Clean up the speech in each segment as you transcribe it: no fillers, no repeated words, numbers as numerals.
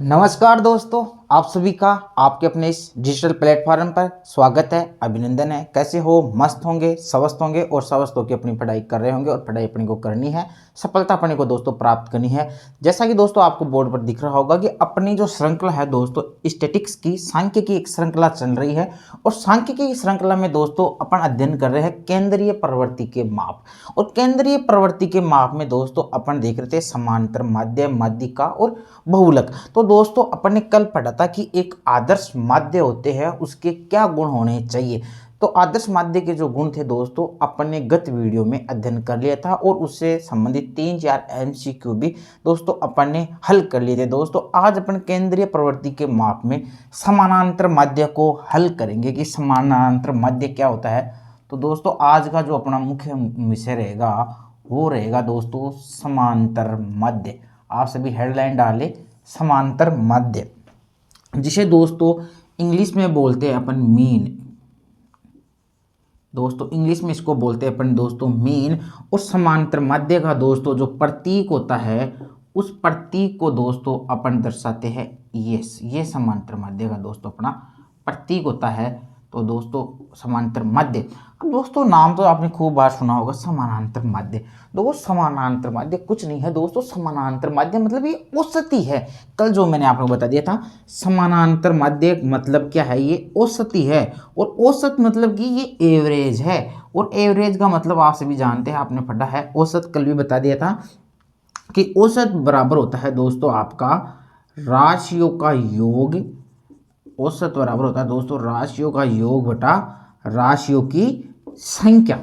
नमस्कार दोस्तों, आप सभी का आपके अपने इस डिजिटल प्लेटफॉर्म पर स्वागत है, अभिनंदन है। कैसे हो? मस्त होंगे, स्वस्थ होंगे और स्वस्थ होकर अपनी पढ़ाई कर रहे होंगे और पढ़ाई अपने को करनी है, सफलता अपने को दोस्तों प्राप्त करनी है। जैसा कि दोस्तों आपको बोर्ड पर दिख रहा होगा कि अपनी जो श्रृंखला है दोस्तों स्टैटिक्स की, सांख्यिकी एक श्रृंखला चल रही है और सांख्यिकी की श्रृंखला में दोस्तों अपन अध्ययन कर रहे हैं केंद्रीय प्रवृत्ति के माप। और केंद्रीय प्रवृत्ति के माप में दोस्तों अपन देख रहे थे समांतर, माध्य, माध्यिका और बहुलक। तो दोस्तों अपन ने कल पढ़ा था कि एक आदर्श माध्य होते हैं, उसके क्या गुण होने चाहिए। तो आदर्श माध्य के जो गुण थे दोस्तों अपन ने गत वीडियो में अध्ययन कर लिया था और उससे संबंधित 3-4 एमसीक्यू भी दोस्तों अपन ने हल कर लिए थे। दोस्तों आज अपन केंद्रीय प्रवृत्ति के माप में समानांतर माध्य को हल करेंगे कि समानांतर माध्य क्या होता है। तो दोस्तों आज का जो अपना मुख्य विषय रहेगा वो रहेगा दोस्तों समांतर माध्य। आप सभी हेडलाइन डाले समांतर माध्य, जिसे दोस्तों इंग्लिश में बोलते हैं अपन मीन। दोस्तों इंग्लिश में इसको बोलते हैं अपन दोस्तों मीन। और समांतर माध्य का दोस्तों जो प्रतीक होता है उस प्रतीक को दोस्तों अपन दर्शाते हैं ये समांतर माध्य का दोस्तों अपना प्रतीक होता है। तो दोस्तों समांतर माध्य, अब दोस्तों नाम तो आपने खूब बार सुना होगा समानांतर माध्य। दोस्तों समानांतर माध्य कुछ नहीं है दोस्तों, समानांतर माध्य मतलब ये औसती है। कल जो मैंने आपको बता दिया था समानांतर माध्य मतलब क्या है, ये औसती है। और औसत मतलब कि ये एवरेज है। और एवरेज का मतलब आप सभी जानते हैं, आपने पढ़ा है औसत, कल भी बता दिया था कि औसत बराबर होता है दोस्तों आपका राशियों का योग। औसत बराबर होता है दोस्तों राशियों का योग बटा राशियों की संख्या।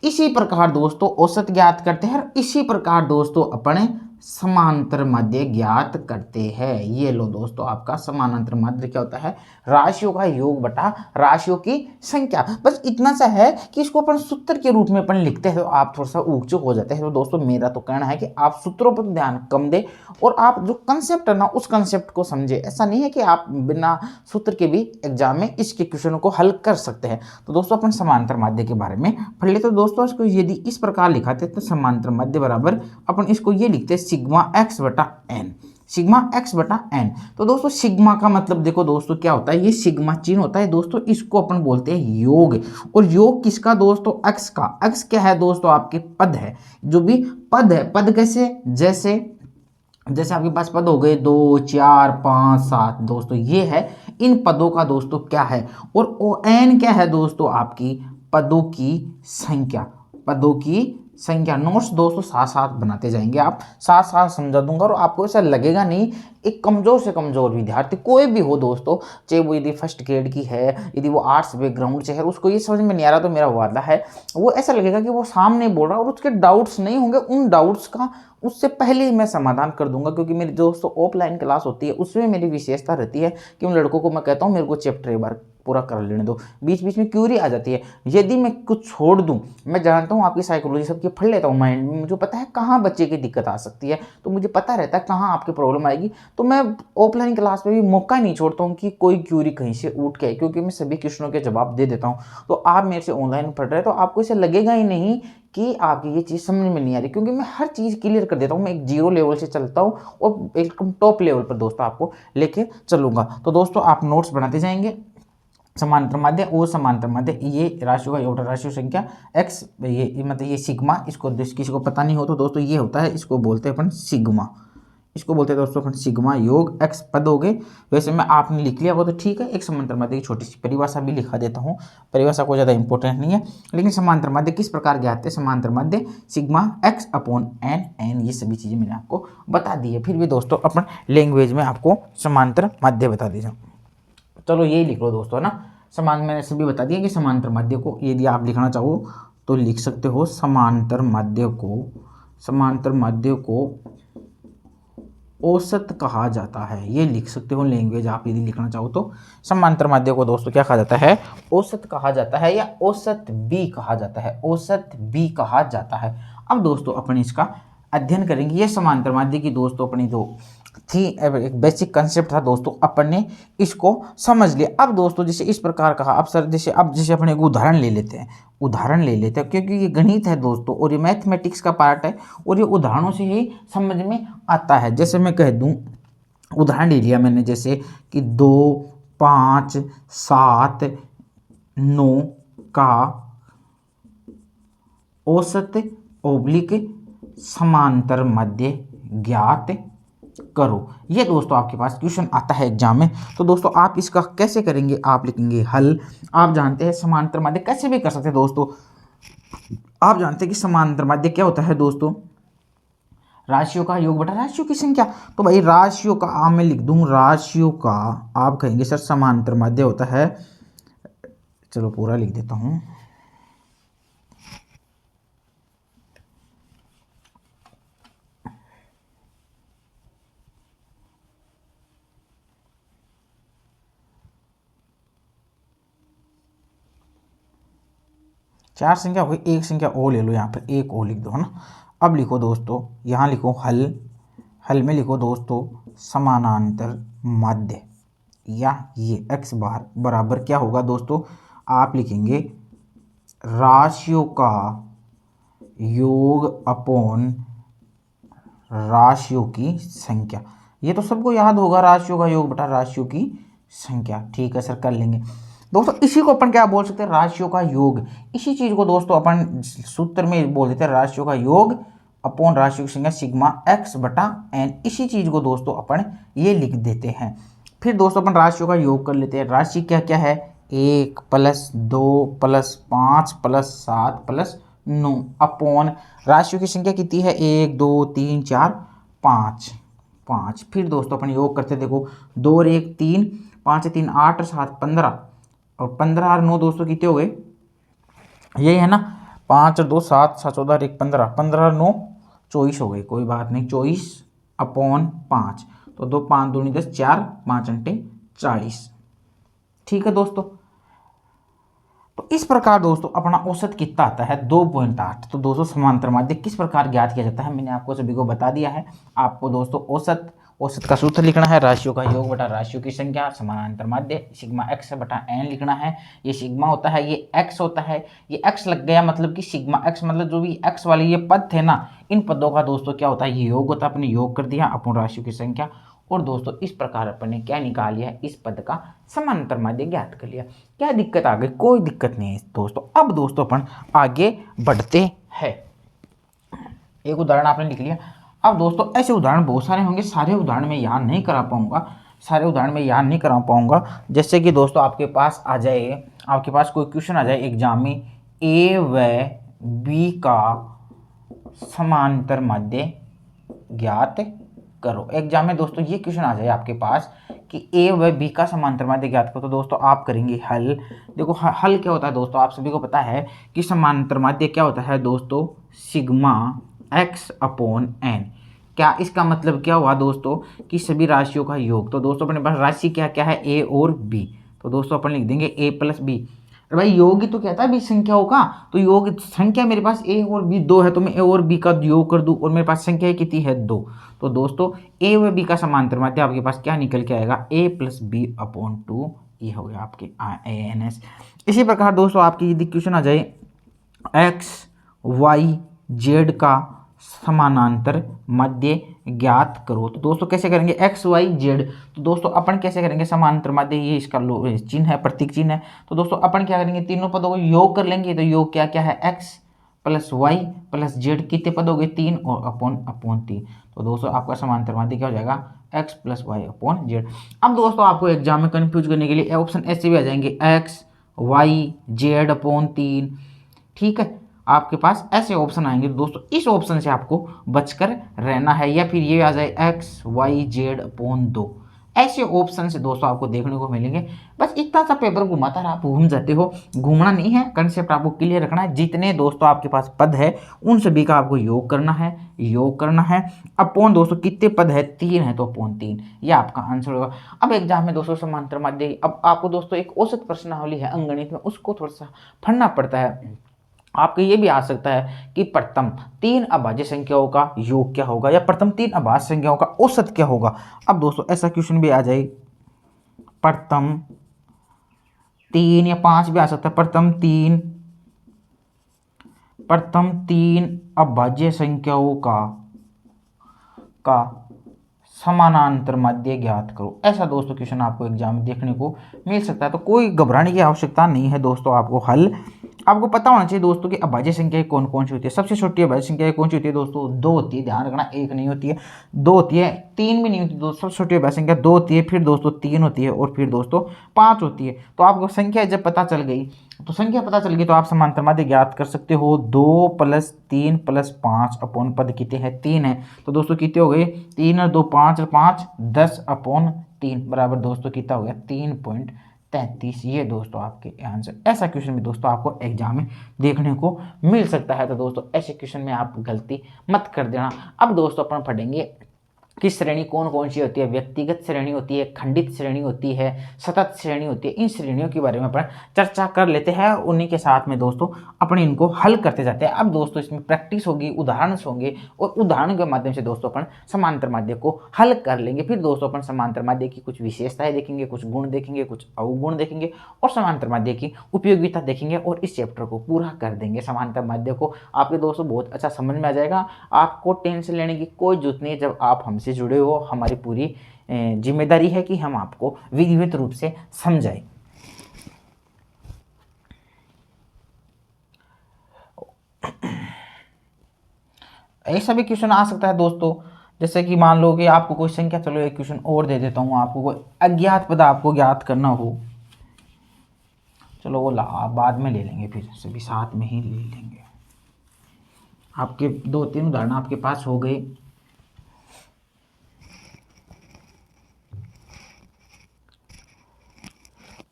इसी प्रकार दोस्तों औसत ज्ञात करते हैं और इसी प्रकार दोस्तों अपने समांतर माध्य ज्ञात करते हैं। ये लो दोस्तों आपका समानांतर माध्य क्या होता है, राशियों का योग बटा राशियों की संख्या। बस इतना सा है कि इसको अपन सूत्र के रूप में अपन लिखते हैं तो आप थोड़ा सा ऊक चूक हो जाते हैं। तो दोस्तों मेरा तो कहना है कि आप सूत्रों पर ध्यान कम दें और आप जो कंसेप्ट है ना उस कंसेप्ट को समझे। ऐसा नहीं है कि आप बिना सूत्र के भी एग्जाम में इसके क्वेश्चनों को हल कर सकते हैं। तो दोस्तों अपन समांतर माध्य के बारे में पढ़ लेते। तो दोस्तों इसको यदि इस प्रकार लिखाते तो समांतर माध्य बराबर अपन इसको ये लिखते सिग्मा एक्स बटा एन, सिग्मा एक्स बटा एन। तो दोस्तों सिग्मा का मतलब देखो दोस्तों क्या होता है, ये सिग्मा चिन्ह होता है दोस्तों, इसको अपन बोलते हैं योग। और योग किसका दोस्तों, एक्स का। एक्स क्या है दोस्तों, आपके पद है, जो भी पद है। पद कैसे, जैसे आपके पास पद हो गए 2, 4, 5, 7 दोस्तों, ये है इन पदों का दोस्तों क्या है। और ओ एन क्या है दोस्तों, आपकी पदों की संख्या, पदों की संख्या। नोट्स दोस्तों साथ साथ बनाते जाएंगे, आप साथ साथ समझा दूंगा और आपको ऐसा लगेगा नहीं। एक कमजोर से कमजोर विद्यार्थी कोई भी हो दोस्तों, चाहे वो यदि फर्स्ट ग्रेड की है, यदि वो आर्ट्स बैकग्राउंड से है, उसको ये समझ में नहीं आ रहा तो मेरा वादा है वो ऐसा लगेगा कि वो सामने बोल रहा है और उसके डाउट्स नहीं होंगे। उन डाउट्स का उससे पहले ही मैं समाधान कर दूंगा, क्योंकि मेरी दोस्तों ऑफलाइन क्लास होती है उसमें मेरी विशेषता रहती है कि उन लड़कों को मैं कहता हूँ मेरे को चैप्टर एक बार पूरा कर लेने दो, बीच बीच में क्यूरी आ जाती है। यदि मैं कुछ छोड़ दूं, मैं जानता हूँ आपकी साइकोलॉजी सबकी पढ़ लेता हूँ माइंड में, मुझे पता है कहाँ बच्चे की दिक्कत आ सकती है, तो मुझे पता रहता है कहाँ आपकी प्रॉब्लम आएगी। तो मैं ऑफलाइन क्लास में भी मौका नहीं छोड़ता हूँ कि कोई क्यूरी कहीं से उठ के आए, क्योंकि मैं सभी क्वेश्चनों के जवाब दे देता हूँ। तो आप मेरे से ऑनलाइन पढ़ रहे हैं तो आपको इसे लगेगा ही नहीं कि आपकी ये चीज़ समझ में नहीं आ रही, क्योंकि मैं हर चीज़ क्लियर कर देता हूँ। मैं एक जीरो लेवल से चलता हूँ और एकदम टॉप लेवल पर दोस्तों आपको लेके चलूंगा। तो दोस्तों आप नोट्स बनाते जाएंगे। समांतर माध्य और समांतर माध्य, ये राशियों का योग राशियों संख्या एक्स, ये मतलब ये सिग्मा, इसको किसी को पता नहीं हो तो दोस्तों ये होता है, इसको बोलते हैं अपन सिग्मा, इसको बोलते हैं दोस्तों अपन सिग्मा योग एक्स पद हो गए। वैसे में आपने लिख लिया वो तो ठीक है, एक समांतर माध्य की छोटी सी परिभाषा भी लिखा देता हूँ, परिभाषा को ज़्यादा इंपॉर्टेंट नहीं है। लेकिन समांतर माध्य किस प्रकार ज्ञात है, समांतर माध्य sigma X upon N, N ये सभी चीज़ें मैंने आपको बता दी है। फिर भी दोस्तों अपन लैंग्वेज में आपको समांतर माध्य बता दीजिए। चलो यही लिख लो दोस्तों ना, मैंने सभी बता दिया कि समांतर माध्य को यदि आप लिखना चाहो तो लिख सकते हो। समांतर माध्य को औसत कहा जाता है, ये लिख सकते हो लैंग्वेज आप यदि लिखना चाहो तो। समांतर माध्य को दोस्तों क्या कहा जाता है, औसत कहा जाता है या औसत भी कहा जाता है, औसत भी कहा जाता है। अब दोस्तों अपन इसका अध्ययन करेंगे। ये समांतर माध्य की दोस्तों अपनी जो थी एक बेसिक कंसेप्ट था दोस्तों, अपन ने इसको समझ लिया। अब दोस्तों जैसे इस प्रकार कहा, अब सर जैसे अपन एक उदाहरण ले लेते हैं, क्योंकि ये गणित है दोस्तों और ये मैथमेटिक्स का पार्ट है और ये उदाहरणों से ही समझ में आता है। जैसे मैं कह दूं उदाहरण ले लिया मैंने, जैसे कि 2, 5, 7, 9 का औसत ओब्लिक समांतर मध्य ज्ञात करो। ये दोस्तों आपके पास क्वेश्चन आता है एग्जाम में। तो दोस्तों आप इसका कैसे करेंगे, आप लिखेंगे हल। आप जानते हैं समांतर मध्य कैसे भी कर सकते हैं दोस्तों। आप जानते हैं कि समांतर मध्य क्या होता है दोस्तों, राशियों का योग बटा राशियों की संख्या। तो भाई राशियों का मैं लिख दूं, राशियों का आप कहेंगे सर समांतर मध्य होता है, चलो पूरा लिख देता हूं। चार संख्या हो गई, एक संख्या ओ ले लो, यहाँ पर एक ओ लिख दो, है ना। अब लिखो दोस्तों, यहाँ लिखो हल। हल में लिखो दोस्तों समानांतर माध्य, या ये x बार बराबर क्या होगा दोस्तों, आप लिखेंगे राशियों का योग अपॉन राशियों की संख्या। ये तो सबको याद होगा, राशियों का योग बटा राशियों की संख्या। ठीक है सर, कर लेंगे दोस्तों। इसी को अपन क्या बोल सकते हैं, राशियों का योग। इसी चीज को दोस्तों अपन सूत्र में बोल देते हैं राशियों का योग अपॉन राशियों की संख्या सिग्मा x बटा n। इसी चीज को दोस्तों अपन ये लिख देते हैं। फिर दोस्तों अपन राशियों का योग कर लेते हैं। राशि क्या क्या है, 1 + 2 + 5 + 7 + 9 अपॉन राशियों की संख्या कितनी है, 1 2 3 4 5 5। फिर दोस्तों अपन योग करते, देखो 2 और 1 3, 5 3 8 और 7 15, और 15 और 9 दोस्तों कितने हो गए, यही है ना, 5 और 2 7, 7 14 और 1 15, 15 और 9 24 हो गए। कोई बात नहीं, 24 अपॉन 5, तो 2 5 2 10 4 5 अंटे 40। ठीक है दोस्तों। तो इस प्रकार दोस्तों अपना औसत कितना आता है, 2.8। तो दोस्तों समांतर माध्य किस प्रकार ज्ञात किया जाता है मैंने आपको सभी को बता दिया है। आपको दोस्तों औसत का सूत्र लिखना है, राशियों का योग बटा राशियों की संख्या, समानांतर माध्य सिग्मा x बटा n लिखना है। ये सिग्मा होता है, ये x होता है, ये x लग गया, मतलब कि सिग्मा x मतलब जो भी x वाले ये पद थे ना, इन पदों का दोस्तों क्या होता है, ये योग होता है। अपने योग कर दिया अपन राशियों की संख्या, और दोस्तों इस प्रकार अपन ने क्या निकाल लिया, इस पद का समांतर माध्य ज्ञात कर लिया। क्या दिक्कत आ गई, कोई दिक्कत नहीं है दोस्तों। अब दोस्तों अपन आगे बढ़ते हैं। एक उदाहरण आपने लिख लिया। अब दोस्तों ऐसे उदाहरण बहुत सारे होंगे, सारे उदाहरण मैं याद नहीं करा पाऊंगा, जैसे कि दोस्तों आपके पास आ जाए, आपके पास कोई क्वेश्चन आ जाए एग्जाम में, ए व बी का समांतर माध्य ज्ञात करो। एग्जाम में दोस्तों ये क्वेश्चन आ जाए आपके पास कि ए व बी का समांतर माध्य ज्ञात करो, तो दोस्तों आप करेंगे हल। देखो हल क्या होता है दोस्तों, आप सभी को पता है कि समांतर माध्य क्या होता है दोस्तों, सिग्मा x अपॉन n। क्या इसका मतलब क्या हुआ दोस्तों, कि सभी राशियों का योग। तो दोस्तों अपने पास राशि क्या क्या है, a और b, तो दोस्तों अपन लिख देंगे a + b। अरे भाई योग ही तो कहता है 20 संख्याओं का, तो योग संख्या मेरे पास a और b 2 है, तो मैं a और b का योग कर दूं, और मेरे पास संख्या कितनी है 2। तो दोस्तों a व b का समांतर माध्य आपके पास क्या निकल के आएगा, a + b अपॉन 2। ये हो गया आपके ans। इसी प्रकार दोस्तों आपकी यदि क्वेश्चन आ जाए x y z का समानांतर माध्य ज्ञात करो, तो दोस्तों कैसे करेंगे, x y z। तो दोस्तों अपन कैसे करेंगे समांतर माध्य, ये इसका चिन्ह है, प्रतीक चिन्ह है। तो दोस्तों अपन क्या करेंगे, तीनों पदों को योग कर लेंगे। तो योग क्या क्या है, x + y + z, कितने पद हो गए 3, और अपॉन 3। तो दोस्तों आपका समांतर माध्य क्या हो जाएगा, x + y अपॉन z। अब दोस्तों आपको एग्जाम में कंफ्यूज करने के लिए ऑप्शन ऐसे भी आ जाएंगे, x y z अपॉन 3। ठीक है, आपके पास ऐसे ऑप्शन आएंगे। तो दोस्तों इस ऑप्शन से आपको बचकर रहना है, या फिर ये आ जाए x y z अपॉन 2। ऐसे ऑप्शन से दोस्तों आपको देखने को मिलेंगे। बस इतना सा पेपर घुमाता है, आप घूम जाते हो, घूमना नहीं है, कंसेप्ट आपको क्लियर रखना है। जितने दोस्तों आपके पास पद है उन सभी का आपको योग करना है। अपॉन दोस्तों कितने पद है, 3 है, तो अपॉन 3, ये आपका आंसर होगा। अब एग्जाम में दोस्तों समांतर माध्य, अब आपको दोस्तों एक औसत प्रश्नावली है अंगणित में, उसको थोड़ा सा पढ़ना पड़ता है। आपको ये भी आ सकता है कि प्रथम 3 अभाज्य संख्याओं का योग क्या होगा, या प्रथम 3 अभाज्य संख्याओं का औसत क्या होगा। अब दोस्तों ऐसा क्वेश्चन भी आ जाए, प्रथम 3 या 5 भी आ सकता है, प्रथम तीन अभाज्य संख्याओं का समानांतर माध्य ज्ञात करो। ऐसा दोस्तों क्वेश्चन आपको एग्जाम में देखने को मिल सकता है। तो कोई घबराने की आवश्यकता नहीं है दोस्तों। आपको पता होना चाहिए दोस्तों कि अभाज्य संख्याएं कौन कौन सी होती है। सबसे छोटी अभाज्य संख्या कौन सी होती है दोस्तों? 2 होती है। ध्यान रखना, 1 नहीं होती है, 2 होती है, 3 भी नहीं होती दोस्तों। सबसे छोटी अभाज्य संख्या 2 होती है, फिर दोस्तों 3 होती है और फिर दोस्तों 5 होती है। तो आपको संख्या जब पता चल गई तो आप समांतर माध्य ज्ञात कर सकते हो। 2 + 3 + 5 अपॉन पद कितने हैं? 3 है। तो दोस्तों कितने हो गए? 3 और 2 5 और 5 10/3 बराबर दोस्तों कितना हो गया? 3.33। ये दोस्तों आपके आंसर। ऐसा क्वेश्चन भी दोस्तों आपको एग्जाम में देखने को मिल सकता है। तो दोस्तों ऐसे क्वेश्चन में आप गलती मत कर देना। अब दोस्तों अपन पढ़ेंगे कि श्रेणी कौन कौन सी होती है। व्यक्तिगत श्रेणी होती है, खंडित श्रेणी होती है, सतत श्रेणी होती है। इन श्रेणियों के बारे में अपन चर्चा कर लेते हैं। उन्हीं के साथ में दोस्तों अपन इनको हल करते जाते हैं। अब दोस्तों इसमें प्रैक्टिस होगी, उदाहरण होंगे और उदाहरण के माध्यम से दोस्तों अपन समांतर माध्य को हल कर लेंगे। फिर दोस्तों अपन समांतर माध्य की कुछ विशेषताएं देखेंगे, कुछ गुण देखेंगे, कुछ अवगुण देखेंगे और समांतर माध्य की उपयोगिता देखेंगे और इस चैप्टर को पूरा कर देंगे। समांतर माध्य को आपके दोस्तों बहुत अच्छा समझ में आ जाएगा। आपको टेंशन लेने की कोई जरूरत नहीं है। जब आप हमसे जुड़े हो, हमारी पूरी जिम्मेदारी है कि हम आपको विधिवत रूप से समझाएं। ऐसा भी क्वेश्चन आ सकता है दोस्तों, जैसे कि मान लो कि आपको कोई संख्या, चलो एक क्वेश्चन और दे देता हूं, आपको कोई अज्ञात पद आपको ज्ञात करना हो। चलो वो बाद में ले लेंगे, फिर सभी साथ में ही ले लेंगे। आपके 2-3 उदाहरण आपके पास हो गए।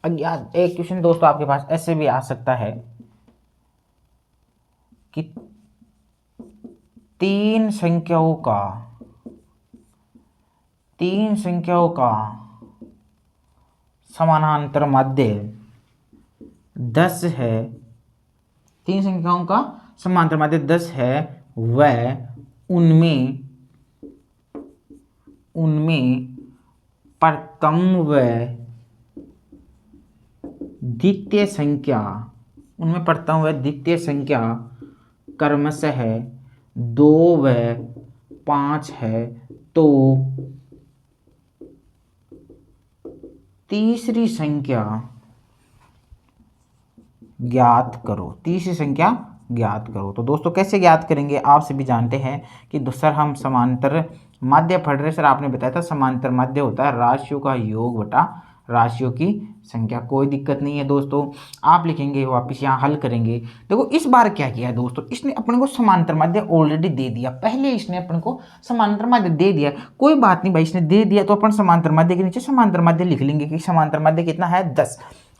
अज्ञात एक क्वेश्चन दोस्तों आपके पास ऐसे भी आ सकता है कि 3 संख्याओं का समानांतर माध्य 10 है। 3 संख्याओं का समांतर माध्य 10 है, वह उनमें प्रथम व द्वितीय संख्या क्रमशः 2 व 5 है। तो तीसरी संख्या ज्ञात करो। तो दोस्तों कैसे ज्ञात करेंगे? आप सभी जानते हैं कि सर हम समांतर माध्य पढ़ रहे। सर आपने बताया था समांतर माध्य होता है राशियों का योग बटा राशियों की संख्या। कोई दिक्कत नहीं है दोस्तों, आप लिखेंगे वापिस यहाँ हल करेंगे। देखो इस बार क्या किया है दोस्तों, इसने अपने को समांतर माध्य ऑलरेडी दे दिया। पहले इसने अपने को समांतर माध्य दे दिया, कोई बात नहीं भाई, इसने दे दिया तो अपन समांतर माध्य के नीचे समांतर माध्य लिख लेंगे कि समांतर माध्य कितना है? 10।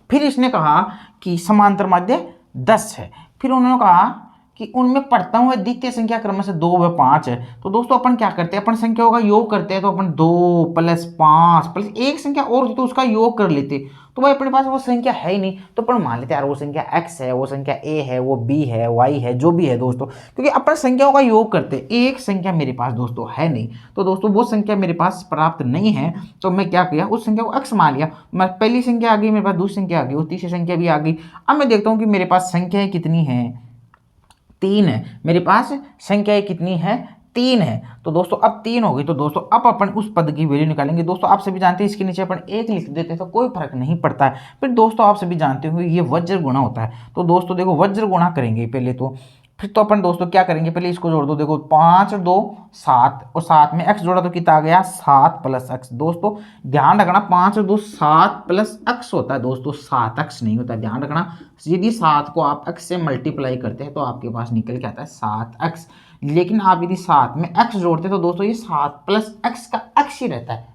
फिर इसने कहा कि समांतर माध्य 10 है। फिर उन्होंने कहा कि उनमें प्रथम व द्वितीय संख्या क्रमशः 2 व 5 है। तो दोस्तों अपन क्या करते हैं? अपन संख्याओं का योग करते हैं। तो अपन 2 + 5 + एक संख्या और थी तो उसका योग कर लेते। तो भाई अपने पास वो संख्या है ही नहीं, तो अपन मान लेते यार वो संख्या x है, वो संख्या a है, वो b है, y है, जो भी है दोस्तों, क्योंकि अपन संख्याओं का योग करते। एक संख्या मेरे पास दोस्तों है नहीं, तो दोस्तों वो संख्या मेरे पास प्राप्त नहीं है। तो मैं क्या किया? उस संख्या को x मान लिया। मैं पहली संख्या आ गई, मेरे पास दूसरी संख्या आ गई, वो तीसरी संख्या भी आ गई। अब मैं देखता हूँ कि मेरे पास संख्याएं कितनी है? 3 है। मेरे पास संख्याएं कितनी है? 3 है। तो दोस्तों अब 3 हो गई। तो दोस्तों अब अपन उस पद की वैल्यू निकालेंगे। दोस्तों आप सभी जानते हैं इसके नीचे अपन 1 लिख देते तो कोई फर्क नहीं पड़ता है। फिर दोस्तों आप सभी जानते हो ये वज्र गुणा होता है। तो दोस्तों देखो वज्र गुणा करेंगे पहले तो, फिर तो अपन दोस्तों क्या करेंगे? पहले इसको जोड़ दो। देखो 5 और 2 7 और 7 में x जोड़ा तो कितना आ गया? 7 + x। दोस्तों ध्यान रखना 5 और 2 7 + x होता है दोस्तों, 7x नहीं होता। ध्यान रखना, यदि 7 को आप x से मल्टीप्लाई करते हैं तो आपके पास निकल के आता है 7x। लेकिन आप यदि 7 में x जोड़ते हैं तो दोस्तों ये 7 + x का x ही रहता है।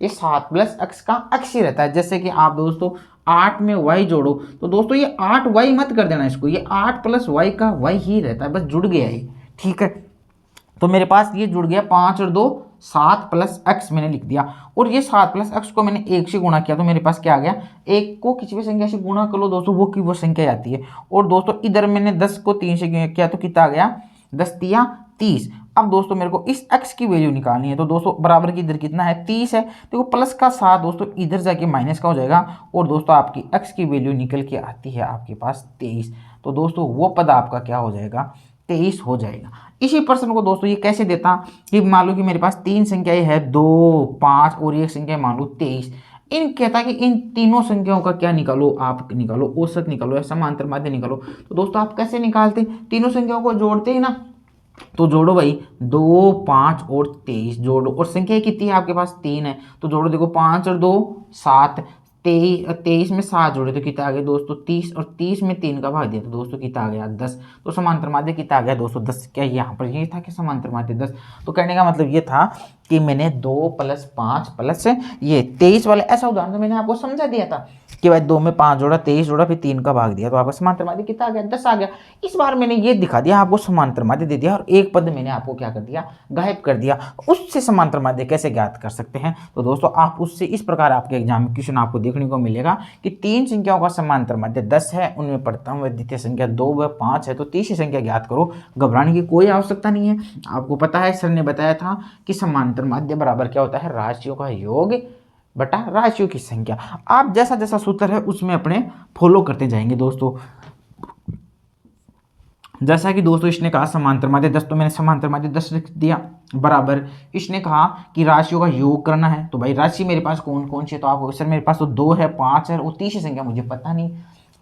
ये 7 + x का x ही रहता है। जैसे कि आप दोस्तों 8 में y जोड़ो तो दोस्तों ये 8y मत कर देना इसको, ये 8 + y का y ही रहता है, बस जुड़ गया ये। ठीक है, तो मेरे पास ये जुड़ गया 5 और 2 7 + x मैंने लिख दिया। और ये 7 + x को मैंने 1 से गुणा किया तो मेरे पास क्या आ गया? 1 को किसी भी संख्या से गुणा कर लो दोस्तों, वो की वो संख्या आती है। और दोस्तों इधर मैंने 10 को 3 से किया तो कितना आ गया? 10 × 30। अब दोस्तों मेरे को इस x की वैल्यू निकालनी है। तो दोस्तों बराबर की इधर कितना है? 30 है। देखो प्लस का 7 दोस्तों इधर जाके माइनस का हो जाएगा और दोस्तों आपकी x की वैल्यू निकल के आती है आपके पास 23। तो दोस्तों वो पद आपका क्या हो जाएगा? 23 हो जाएगा। इसी प्रश्न को दोस्तों ये कैसे देता कि मान लो कि मेरे पास तीन संख्याएं है 2, 5 और एक संख्या मान लो 23। इन कहता है कि इन तीनों संख्याओं का क्या निकालो, आप निकालो औसत निकालो या समांतर माध्य निकालो। तो दोस्तों आप कैसे निकालते, तीनों संख्याओं को जोड़ते ही ना, तो जोड़ो भाई 2, 5 और 23 जोड़ो, और संख्या कितनी है आपके पास, 3 है, तो जोड़ो, देखो 5 और 2 7, 23 में 7 जोड़े तो कितना आ गया दोस्तों 30, और 30 में 3 का भाग दिया तो दोस्तों कितना आ गया 10। तो समांतर माध्य कितना आ गया दोस्तों 10। क्या यहाँ पर ये था कि समांतर माध्य 10, तो कहने का मतलब ये था कि मैंने 2 + 5 प्लस ये 23 वाले ऐसा उदाहरण तो मैंने आपको समझा दिया था कि भाई 2 में 5 जोड़ा, 23 जोड़ा, फिर 3 का भाग दिया, तो आपका समांतर माध्य कितना आ गया 10 आ गया। इस बार मैंने ये दिखा दिया आपको, समांतर माध्य दे दिया और एक पद मैंने आपको क्या कर दिया, गायब कर दिया। उससे समांतर माध्य कैसे ज्ञात कर सकते हैं, तो दोस्तों आप उससे इस प्रकार आपके एग्जाम में क्वेश्चन आपको देखने को मिलेगा कि तीन संख्याओं का समांतर माध्य 10 है, उनमें प्रथम व द्वितीय संख्या 2 व 5 है, तो तीसरी संख्या ज्ञात करो। घबराने की कोई आवश्यकता नहीं है, आपको पता है सर ने बताया था कि समांतर माध्य बराबर क्या होता है, राशियों का योग बटा राशियों की संख्या। आप जैसा जैसा सूत्र है उसमें अपने फॉलो करते जाएंगे दोस्तों। जैसा कि दोस्तों इसने कहा समांतर माध्य 10, तो मैंने समांतर माध्य 10 लिख दिया, बराबर इसने कहा कि राशियों का योग करना है, तो भाई राशि मेरे पास कौन कौन सी है, तो आपको सर मेरे पास तो 2 है, 5 है और तीसरी संख्या मुझे पता नहीं,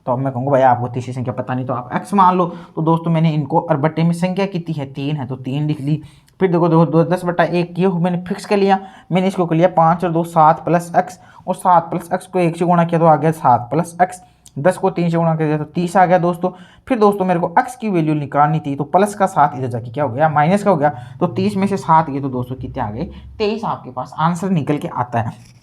तो अब मैं कहूँगा भाई आपको तीसरी संख्या पता नहीं तो आप x मान लो। तो दोस्तों मैंने इनको और बट्टे में संख्या कितनी है 3 है तो 3 लिख ली। फिर देखो देखो 10/1 ये मैंने फिक्स कर लिया, मैंने इसको कर लिया 5 और 2 7 + x, और 7 + x को 1 से गुणा किया तो आ गया 7 + x, 10 को 3 से गुणा कर दिया तो 30 आ गया दोस्तों। फिर दोस्तों मेरे को x की वैल्यू निकालनी थी, तो प्लस का 7 इधर जाके क्या हो गया, माइनस का हो गया, तो 30 में से 7 गए तो दोस्तों कितने आ गए 23 आपके पास आंसर निकल के आता है।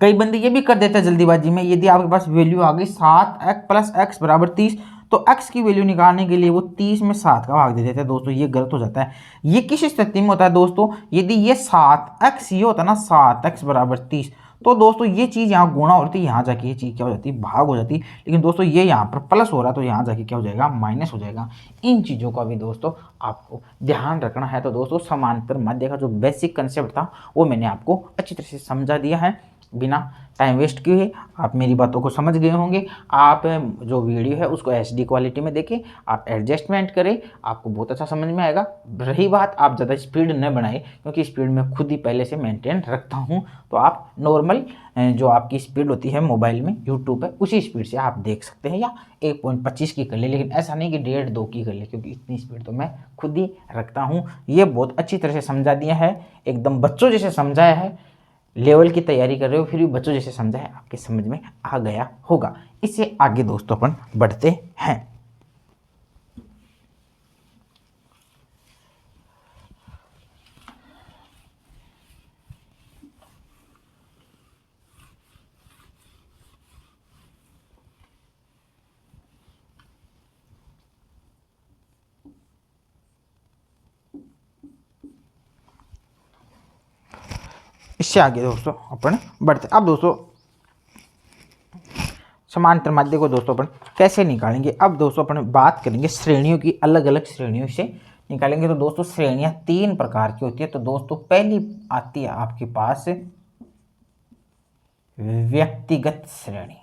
कई बंदे ये भी कर देते हैं जल्दीबाजी में, यदि आपके पास वैल्यू आ गई 7x + x बराबर 30, तो x की वैल्यू निकालने के लिए वो 30 में 7 का भाग दे देते हैं दोस्तों, ये गलत हो जाता है। ये किस स्थिति में होता है दोस्तों, यदि ये 7x ये होता है ना 7x बराबर 30, तो दोस्तों ये चीज़ यहाँ गुणा होती है, यहाँ जाके ये चीज़ क्या हो जाती है, भाग हो जाती है। लेकिन दोस्तों ये यहाँ पर प्लस हो रहा है तो यहाँ जाके क्या हो जाएगा, माइनस हो जाएगा। इन चीज़ों का भी दोस्तों आपको ध्यान रखना है। तो दोस्तों समांतर माध्य का जो बेसिक कंसेप्ट था वो मैंने आपको अच्छी तरह से समझा दिया है, बिना टाइम वेस्ट किए आप मेरी बातों को समझ गए होंगे। आप जो वीडियो है उसको HD क्वालिटी में देखें, आप एडजस्टमेंट करें, आपको बहुत अच्छा समझ में आएगा। रही बात आप ज़्यादा स्पीड न बढ़ाएं, क्योंकि स्पीड मैं खुद ही पहले से मेंटेन रखता हूं, तो आप नॉर्मल जो आपकी स्पीड होती है मोबाइल में यूट्यूब पर उसी स्पीड से आप देख सकते हैं, या 1.25 की कर ले, लेकिन ऐसा नहीं कि 1.5-2 की कर ले, क्योंकि इतनी स्पीड तो मैं खुद ही रखता हूँ। ये बहुत अच्छी तरह से समझा दिया है, एकदम बच्चों जैसे समझाया है। लेवल की तैयारी कर रहे हो फिर भी बच्चों जैसे समझा है, आपके समझ में आ गया होगा। इससे आगे दोस्तों अपन बढ़ते हैं। इससे आगे दोस्तों अपन बढ़ते। अब दोस्तों समांतर माध्य को दोस्तों अपन कैसे निकालेंगे, अब दोस्तों अपन बात करेंगे श्रेणियों की, अलग अलग श्रेणियों से निकालेंगे। तो दोस्तों श्रेणियां 3 प्रकार की होती है। तो दोस्तों पहली आती है आपके पास व्यक्तिगत श्रेणी।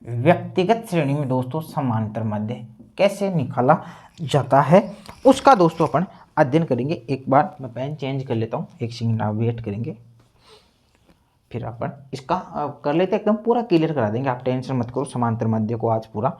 व्यक्तिगत श्रेणी में दोस्तों समांतर माध्य कैसे निकाला जाता है उसका दोस्तों अपन अध्ययन करेंगे। एक बार मैं पेन चेंज कर लेता हूँ, एक सेकंड आप वेट करेंगे, फिर अपन इसका कर लेते, एकदम पूरा क्लियर करा देंगे, आप टेंशन मत करो समांतर माध्य को आज पूरा।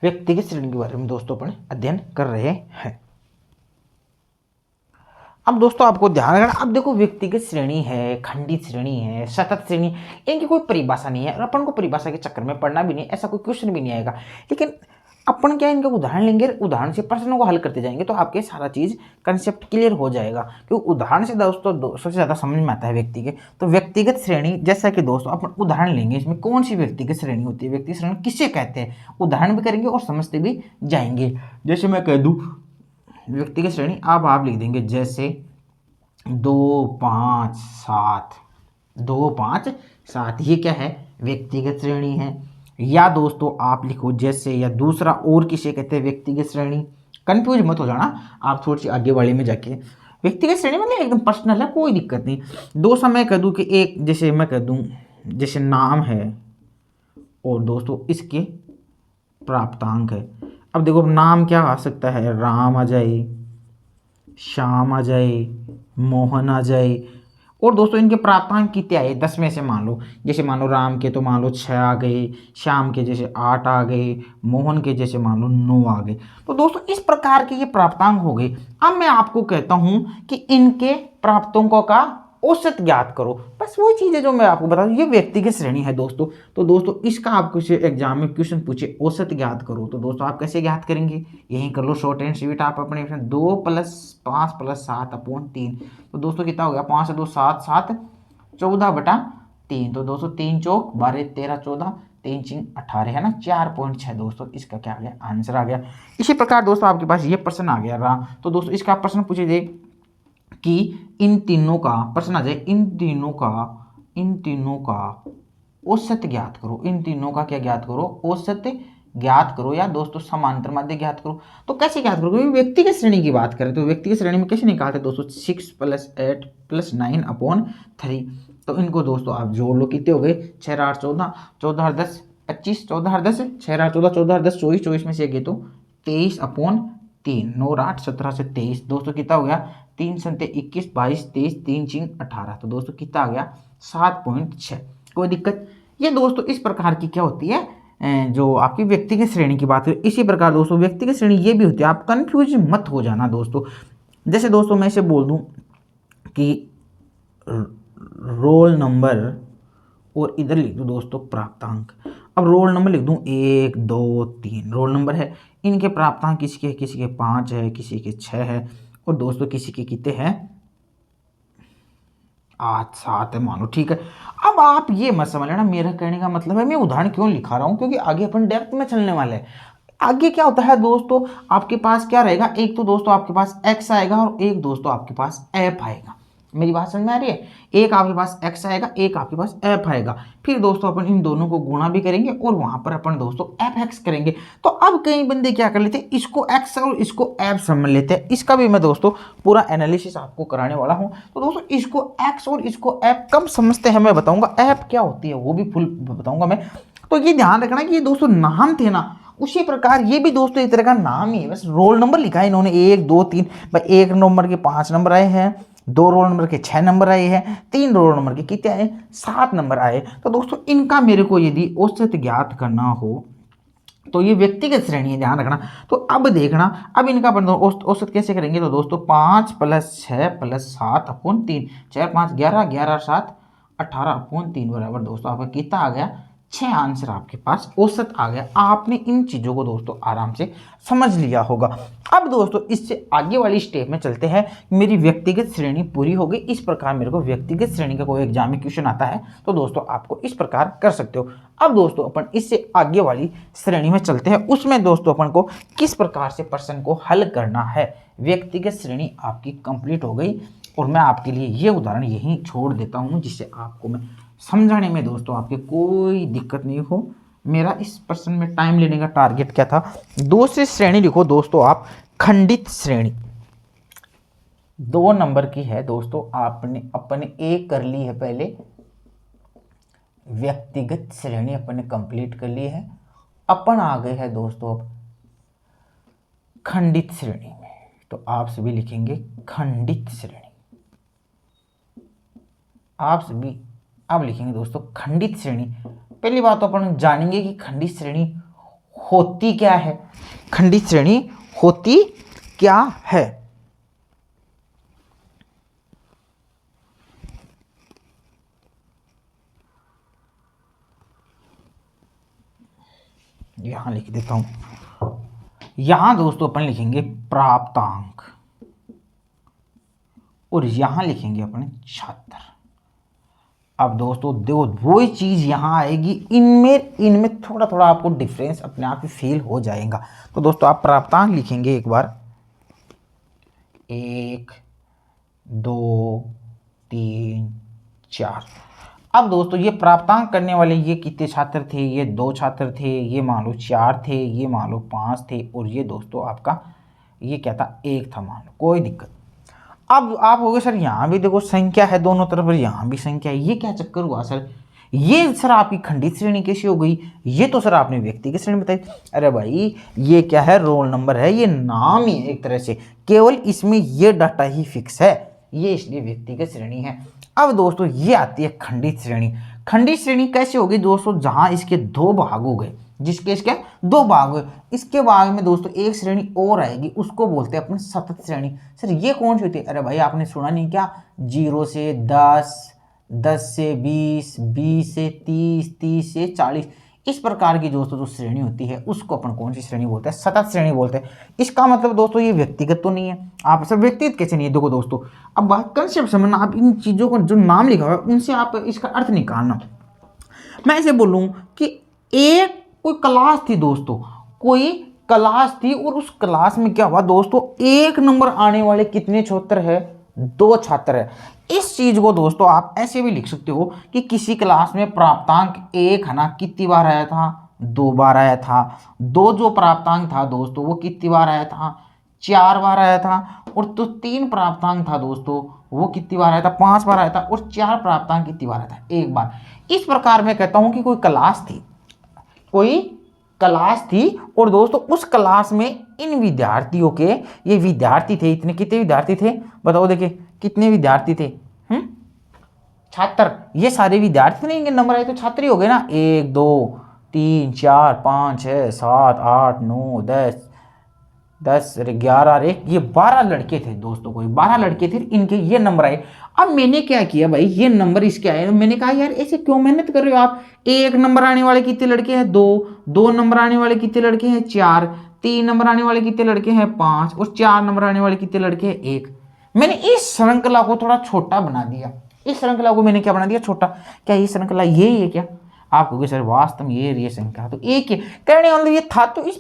व्यक्तिगत श्रेणी के बारे में दोस्तों अपन अध्ययन कर रहे हैं। अब दोस्तों आपको ध्यान रखना, अब देखो व्यक्तिगत श्रेणी है, खंडित श्रेणी है, सतत श्रेणी, इनकी कोई परिभाषा नहीं है और अपन को परिभाषा के चक्कर में पढ़ना भी नहीं, ऐसा कोई क्वेश्चन भी नहीं आएगा। लेकिन अपन क्या इनका उदाहरण लेंगे, उदाहरण से प्रश्नों को हल करते जाएंगे तो आपके सारा चीज़ कंसेप्ट क्लियर हो जाएगा। क्योंकि उदाहरण से दोस्तों सबसे ज़्यादा समझ में आता है व्यक्ति के। तो व्यक्तिगत श्रेणी, जैसा कि दोस्तों अपन उदाहरण लेंगे, इसमें कौन सी व्यक्तिगत श्रेणी होती है, व्यक्तिगत श्रेणी किसे कहते हैं, उदाहरण भी करेंगे और समझते भी जाएंगे। जैसे मैं कह दूँ व्यक्तिगत श्रेणी, अब आप लिख देंगे जैसे 2 5 7, 2 5 7, ये क्या है, व्यक्तिगत श्रेणी है। या दोस्तों आप लिखो जैसे, या दूसरा और किसे कहते हैं व्यक्तिगत श्रेणी। कंफ्यूज मत हो जाना आप थोड़ी सी आगे वाले में जाके। व्यक्तिगत श्रेणी मतलब एकदम पर्सनल है, कोई दिक्कत नहीं। दो समय कह दूं कि एक, जैसे मैं कह दूं जैसे नाम है और दोस्तों इसके प्राप्तांक है। अब देखो नाम क्या आ सकता है, राम आ जाए, श्याम आ जाए, मोहन आ जाए। और दोस्तों इनके प्राप्तांक कितने आए, 10 में से मान लो, जैसे मान लो राम के तो मान लो 6 आ गए, श्याम के जैसे 8 आ गए, मोहन के जैसे मान लो 9 आ गए। तो दोस्तों इस प्रकार के ये प्राप्तांक हो गए। अब मैं आपको कहता हूं कि इनके प्राप्तांकों का औसत ज्ञात करो। बस वो चीज़ है जो मैं आपको बता दूं, ये व्यक्तिगत श्रेणी है दोस्तों। तो दोस्तों इसका आपको एग्जाम में क्वेश्चन पूछे औसत ज्ञात करो, तो दोस्तों आप कैसे ज्ञात करेंगे, यही कर लो शॉर्ट एंड स्वीट। आप अपने 2 + 5 + 7 अपॉन 3, तो दोस्तों कितना हो गया, 5 से 2 7 7 14/3। तो दोस्तों 3 चौक 12 13 14, 3 चिंग 18 है ना, 4.6 दोस्तों इसका क्या आ गया, आंसर आ गया। इसी प्रकार दोस्तों आपके पास ये प्रश्न आ गया रहा। तो दोस्तों इसका प्रश्न पूछे जाए कि इन तीनों का, प्रश्न आ जाए इन तीनों का औसत ज्ञात करो, इन तीनों का क्या ज्ञात करो, औसत ज्ञात करो, या दोस्तों समांतर माध्य ज्ञात करो। तो कैसे ज्ञात करो, क्योंकि व्यक्तिगत श्रेणी की बात करें तो व्यक्तिगत श्रेणी में कैसे निकालते दोस्तों, 6 + 8 + 9 अपॉन 3। तो इनको दोस्तों आप जोड़ लो, कितने हो गए, 6 8 14, 14 10 25, 14 10 6 8 14, 14 10 24, 24 में से गए तो 23/3, 9 8 17 से 23। दोस्तों कितना हो गया, 3 7 21 22 23, 3 चिंग 18। तो दोस्तों कितना आ गया, 7.6। कोई दिक्कत। ये दोस्तों इस प्रकार की क्या होती है, जो आपकी व्यक्तिगत श्रेणी की बात है। इसी प्रकार दोस्तों व्यक्तिगत श्रेणी ये भी होती है, आप कंफ्यूज मत हो जाना दोस्तों। जैसे दोस्तों मैं इसे बोल दूं कि रोल नंबर, और इधर लिख दूं दोस्तों प्राप्तांक। अब रोल नंबर लिख दूं 1 2 3, रोल नंबर है। इनके प्राप्तांक किसी के 5 है, किसी के 6 है, और दोस्तों किसी के कितने हैं, 8 7 है मान लो, ठीक है। अब आप ये मत समझ लेना, मेरा कहने का मतलब है, मैं उदाहरण क्यों लिखा रहा हूं, क्योंकि आगे अपन डेप्थ में चलने वाले हैं। आगे क्या होता है दोस्तों, आपके पास क्या रहेगा, एक तो दोस्तों आपके पास x आएगा और एक दोस्तों आपके पास f आएगा। मेरी बात समझ में आ रही है, एक आपके पास x आएगा, एक आपके पास f आएगा। फिर दोस्तों अपन इन दोनों को गुणा भी करेंगे और वहां पर अपन दोस्तों fx करेंगे। तो अब कई बंदे क्या कर लेते हैं, इसको x और इसको f समझ लेते हैं। इसका भी मैं दोस्तों पूरा एनालिसिस आपको कराने वाला हूं। तो दोस्तों इसको x और इसको f कब समझते हैं मैं बताऊंगा, f क्या होती है वो भी फुल बताऊंगा मैं। तो ये ध्यान रखना कि ये दोस्तों नाम थे ना, उसी प्रकार ये भी दोस्तों एक तरह का नाम ही है, बस रोल नंबर लिखा है इन्होंने 1 2 3। भाई 1 नंबर के 5 नंबर आए हैं, 2 रोल नंबर के 6 नंबर आए हैं, 3 रोल नंबर के कितने आए, 7 नंबर आए। तो दोस्तों इनका मेरे को यदि औसत ज्ञात करना हो तो ये व्यक्तिगत श्रेणी है, ध्यान रखना। तो अब देखना, अब इनका औसत कैसे करेंगे, तो दोस्तों 5 + 6 + 7 अपॉन 3, 4 5 11, 11 7 18 अपॉन 3 बराबर दोस्तों आपका कितना आ गया, 6 आंसर आपके पास औसत आ गया। आपने इन चीज़ों को दोस्तों आराम से समझ लिया होगा। अब दोस्तों इससे आगे वाली स्टेप में चलते हैं। मेरी व्यक्तिगत श्रेणी पूरी हो गई। इस प्रकार मेरे को व्यक्तिगत श्रेणी का कोई एग्जाम में क्वेश्चन आता है तो दोस्तों आपको इस प्रकार कर सकते हो। अब दोस्तों अपन इससे आगे वाली श्रेणी में चलते हैं। उसमें दोस्तों अपन को किस प्रकार से प्रश्न को हल करना है। व्यक्तिगत श्रेणी आपकी कंप्लीट हो गई और मैं आपके लिए ये उदाहरण यहीं छोड़ देता हूँ जिससे आपको मैं समझाने में दोस्तों आपके कोई दिक्कत नहीं हो। मेरा इस प्रश्न में टाइम लेने का टारगेट क्या था। दूसरी श्रेणी लिखो दोस्तों आप, खंडित श्रेणी 2 नंबर की है दोस्तों। आपने अपने एक कर ली है पहले, व्यक्तिगत श्रेणी अपने कंप्लीट कर ली है। अपन आ गए हैं दोस्तों अब खंडित श्रेणी में, तो आप सभी लिखेंगे खंडित श्रेणी। आप सभी अब लिखेंगे दोस्तों खंडित श्रेणी। पहली बात तो अपन जानेंगे कि खंडित श्रेणी होती क्या है। खंडित श्रेणी होती क्या है, यहां लिख देता हूं। यहां दोस्तों अपन लिखेंगे प्राप्तांक और यहां लिखेंगे अपन छात्र। अब दोस्तों देखो वही चीज यहां आएगी, इनमें थोड़ा थोड़ा आपको डिफरेंस अपने आप ही फील हो जाएगा। तो दोस्तों आप प्राप्तांक लिखेंगे एक बार, 1 2 3 4। अब दोस्तों ये प्राप्तांक करने वाले ये कितने छात्र थे, ये 2 छात्र थे, ये मान लो 4 थे, ये मान लो 5 थे, और ये दोस्तों आपका ये क्या था, 1 था, मान लो, कोई दिक्कत। अब आप होगे सर यहाँ भी देखो संख्या है दोनों तरफ, यहाँ भी संख्या है, ये क्या चक्कर हुआ सर, ये सर आपकी खंडित श्रेणी कैसी हो गई, ये तो सर आपने व्यक्तिगत श्रेणी बताई। अरे भाई ये क्या है, रोल नंबर है, ये नाम ही है एक तरह से, केवल इसमें ये डाटा ही फिक्स है, ये इसलिए व्यक्तिगत श्रेणी है। अब दोस्तों ये आती है खंडित श्रेणी। खंडित श्रेणी कैसे होगी दोस्तों, जहां इसके 2 भाग हो गए, जिसके इसके 2 भाग हुए, इसके भाग में दोस्तों एक श्रेणी और आएगी, उसको बोलते हैं अपने सतत श्रेणी। सर ये कौन सी होती है, अरे भाई आपने सुना नहीं क्या, 0 से 10, 10 से 20, 20 से 30, 30 से 40, इस प्रकार की दोस्तों जो श्रेणी होती है उसको अपन कौन सी श्रेणी बोलते हैं, सतत श्रेणी बोलते हैं। इसका मतलब दोस्तों ये व्यक्तिगत तो नहीं है, आप सब व्यक्तिगत कैसे नहीं है, देखो दोस्तों अब बात कंसेप्ट समझना, आप इन चीज़ों को जो नाम लिखा हुआ है उनसे आप इसका अर्थ निकालना। मैं ऐसे बोलूँ कि एक कोई क्लास थी दोस्तों, कोई क्लास थी, और उस क्लास में क्या हुआ दोस्तों, 1 नंबर आने वाले कितने छात्र है, 2 छात्र है। इस चीज को दोस्तों आप ऐसे भी लिख सकते हो कि किसी क्लास में प्राप्तांक 1 है ना, कितनी बार आया था, 2 बार आया था। 2 जो प्राप्तांक था दोस्तों वो कितनी बार आया था, 4 बार आया था। और तो 3 प्राप्तांक था दोस्तों वो कितनी बार आया था, 5 बार आया था। और 4 प्राप्तांक कितनी बार आया था, 1 बार। इस प्रकार मैं कहता हूं कि कोई क्लास थी, कोई क्लास थी, और दोस्तों उस क्लास में इन विद्यार्थियों के, ये विद्यार्थी थे, इतने कितने विद्यार्थी थे बताओ, देखिए कितने विद्यार्थी थे, छात्र, ये सारे विद्यार्थी नहीं, इनके नंबर आए तो छात्र ही हो गए ना, 1 2 3 4 5 6 7 8 9 10 10 11 और 1, ये 12 लड़के थे दोस्तों, कोई 12 लड़के थे, इनके ये नंबर आए। अब मैंने क्या किया भाई, ये नंबर इसके आए, मैंने कहा यार ऐसे क्यों मेहनत कर रहे हो आप, 1 नंबर आने वाले कितने लड़के हैं, 2, 2 नंबर आने वाले कितने लड़के हैं, 4, 3 नंबर आने वाले कितने लड़के हैं, 5, और 4 नंबर आने वाले कितने लड़के हैं, 1। मैंने इस श्रृंखला को थोड़ा छोटा बना दिया, इस श्रृंखला को मैंने क्या बना दिया, छोटा। क्या ये श्रृंखला यही है क्या, आप कहोगे सर वास्तव में ये संख्या तो एक है, कहने मतलब ये था। तो इस